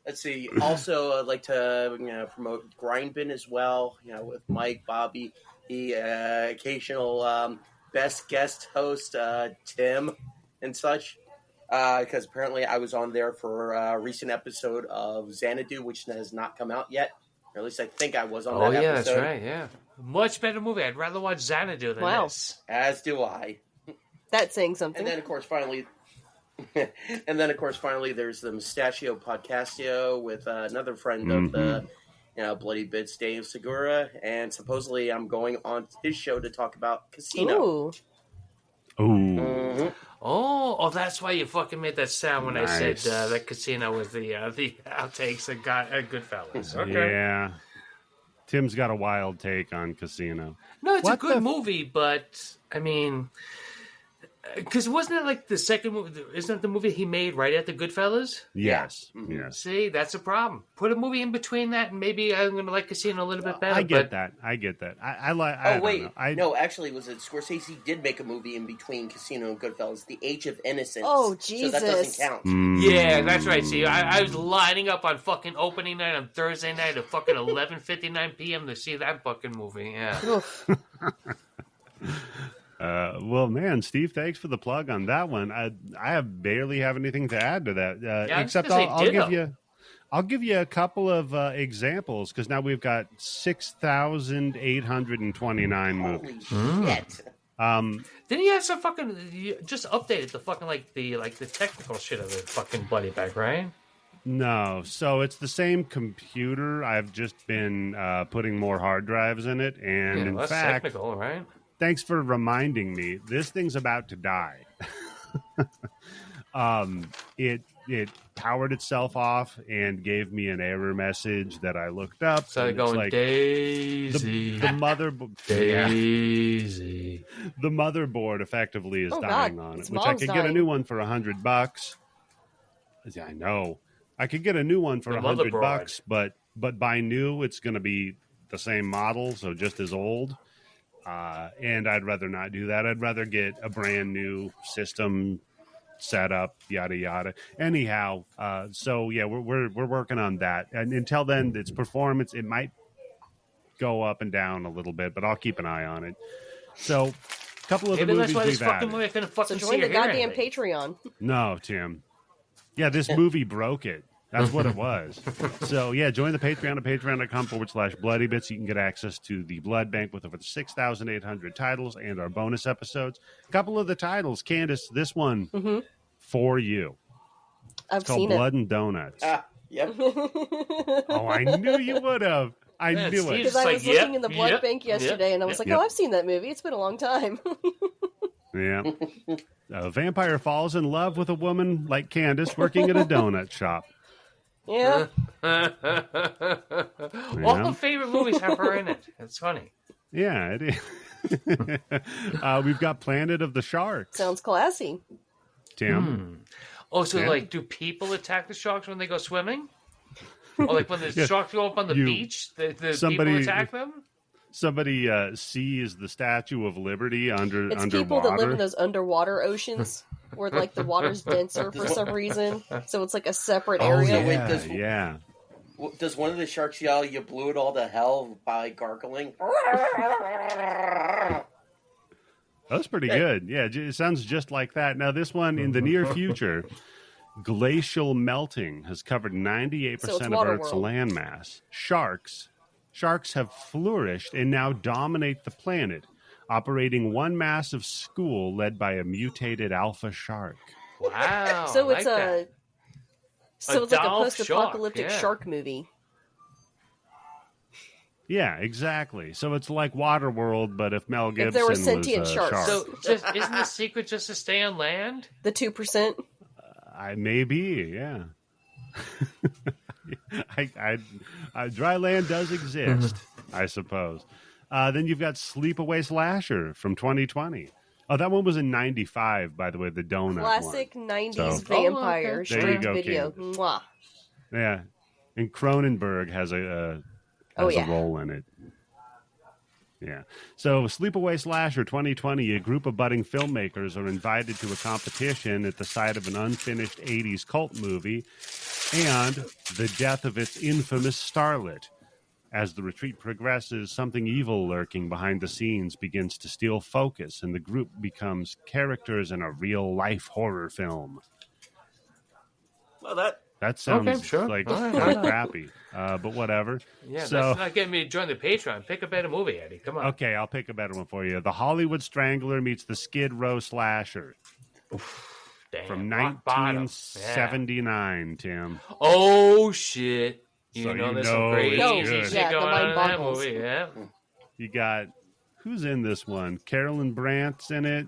let's see. Also, I'd like to promote Grind Bin as well. With Mike, Bobby, the occasional best guest host Tim and such. Because apparently I was on there for a recent episode of Xanadu, which has not come out yet. Or at least I think I was on that episode. Oh yeah, that's right. Yeah, much better movie. I'd rather watch Xanadu than this. As do I. That's saying something. And then of course finally. There's the Mustachio Podcastio with another friend of the Bloody Bits, Dave Segura, and supposedly I'm going on his show to talk about Casino. Ooh. Oh, that's why you fucking made that sound when I said that Casino was the outtakes that got Goodfellas. Okay. Yeah. Tim's got a wild take on Casino. No, it's a good movie, but I mean... Because wasn't it like the second movie? Isn't it the movie he made right after Goodfellas? Yes. Yes. See, that's a problem. Put a movie in between that, and maybe I'm going to like Casino a little bit better. I get that. I like. No, actually, was it Scorsese did make a movie in between Casino and Goodfellas, The Age of Innocence. Oh, Jesus. So that doesn't count. Yeah, that's right. See, I was lining up on fucking opening night on Thursday night at fucking 11:59 p.m. to see that fucking movie. Yeah. Well, man, Steve, thanks for the plug on that one. I barely have anything to add to that, except I'll give you a couple of examples, because now we've got 6,829 movies. Holy shit! Didn't he have some fucking just updated the fucking the technical shit of the fucking Bloody Bag, right? No, so it's the same computer. I've just been putting more hard drives in it, and in fact, technical, right? Thanks for reminding me. This thing's about to die. It powered itself off and gave me an error message that I looked up. So going like, Daisy. The motherboard. Daisy. The motherboard effectively is dying on it, which I could get a new one for $100. Yeah, I know. I could get a new one for $100, but by new, it's going to be the same model, so just as old. And I'd rather not do that. I'd rather get a brand new system set up, yada yada. Anyhow, so yeah, we're working on that. And until then, its performance, it might go up and down a little bit, but I'll keep an eye on it. So, a couple of the movies we've added. So join the goddamn Patreon. No, Tim. Yeah, this movie broke it. That's what it was. So, yeah, join the Patreon at patreon.com/bloodybits. You can get access to the Blood Bank with over 6,800 titles and our bonus episodes. A couple of the titles, Candace, this one for you. It's called Blood and Donuts. Yep. Oh, I knew you would have. I knew it. Because I was looking in the Blood Bank yesterday, and I was like, I've seen that movie. It's been a long time. Yeah. A vampire falls in love with a woman like Candace working at a donut shop. Yeah. All the favorite movies have her in it. It's funny. Yeah, it is. We've got Planet of the Sharks. Sounds classy. Tim. Oh, so do people attack the sharks when they go swimming? Or like when the sharks go up on the beach, the people attack them? somebody sees the Statue of Liberty It's underwater. people that live in those underwater oceans where like the water's denser for some reason, so it's like a separate area. Oh, Wait, yeah. Does one of the sharks yell, "You blew it all to hell" by gargling? That's pretty good. Yeah, it sounds just like that. Now, this one, in the near future, glacial melting has covered 98% of Earth's landmass. Sharks have flourished and now dominate the planet, operating one massive school led by a mutated alpha shark. Wow. So it's it's like a Dolph post-apocalyptic shark, yeah. shark movie. Yeah, exactly. So it's like Waterworld, but if Mel Gibson there were sentient was a sharks. shark. So isn't the secret just to stay on land? The 2%. Maybe, yeah. Dry land does exist, I suppose. Then you've got Sleepaway Slasher from 2020. Oh, that one was in 95, by the way, the donut Classic one. 90s vampire There straight you go, video. Candace. Mwah. Yeah. And Cronenberg has a role in it. Yeah. So Sleepaway Slasher 2020, a group of budding filmmakers are invited to a competition at the site of an unfinished 80s cult movie and the death of its infamous starlet. As the retreat progresses, something evil lurking behind the scenes begins to steal focus, and the group becomes characters in a real-life horror film. Well, that sounds Okay, sure. like All right. kind of crappy, but whatever. Yeah, So, that's not getting me to join the Patreon. Pick a better movie, Eddie. Come on. okay, I'll pick a better one for you. The Hollywood Strangler meets the Skid Row Slasher Damn, from rock bottom. 1979, Tim. Oh, shit. You So know you there's know some crazy it's good. shit Yeah, the going mind on in that boggles. movie. Yeah. You got, who's in this one? Carolyn Brandt's in it.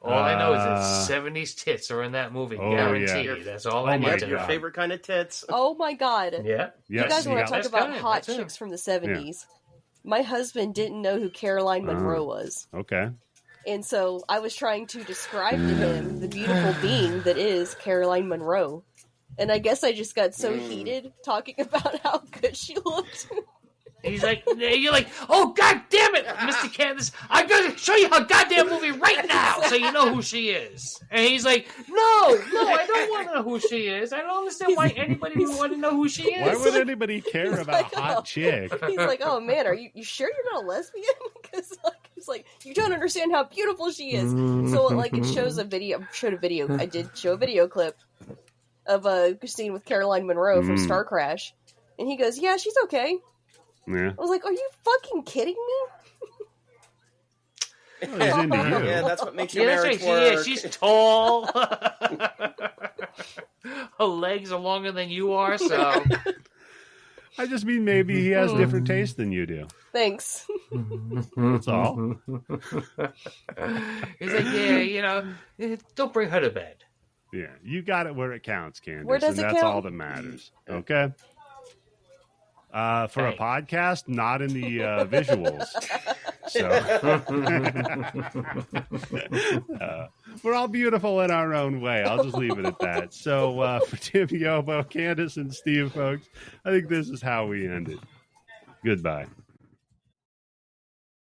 All I know is that 70s tits are in that movie. Oh, Guaranteed. yeah. That's all Oh, I my need to your know. favorite kind of tits. Oh my god. Yeah. You guys want to talk That's about good. hot That's it. chicks from the 70s? My husband didn't know who Caroline Munro was. Okay. And so I was trying to describe to him the beautiful being that is Caroline Munro. And I guess I just got so heated talking about how good she looked. He's like, you're like, oh, God damn it, Mr. Candace, I'm going to show you her goddamn movie right now so you know who she is. And he's like, no, I don't want to know who she is. I don't understand why anybody would want to know who she is. Why would anybody care about a hot chick? He's like, oh man, are you sure you're not a lesbian? Because it's like, you don't understand how beautiful she is. So like it showed a video. I did show a video clip of a scene with Caroline Munro from Star Crash. And he goes, yeah, she's okay. Yeah. I was like, are you fucking kidding me? Well, he's into you. Yeah, that's what makes your Yeah, marriage that's right. work. She's tall. Her legs are longer than you are, so. I just mean maybe he has different taste than you do. Thanks. That's all. He's like, yeah, don't bring her to bed. Yeah, you got it where it counts, Candace. Where does and it that's count? all that matters. Okay. For a podcast, not in the visuals. So we're all beautiful in our own way. I'll just leave it at that. So for Tim Yobo, Candace, and Steve, folks, I think this is how we end it. Goodbye.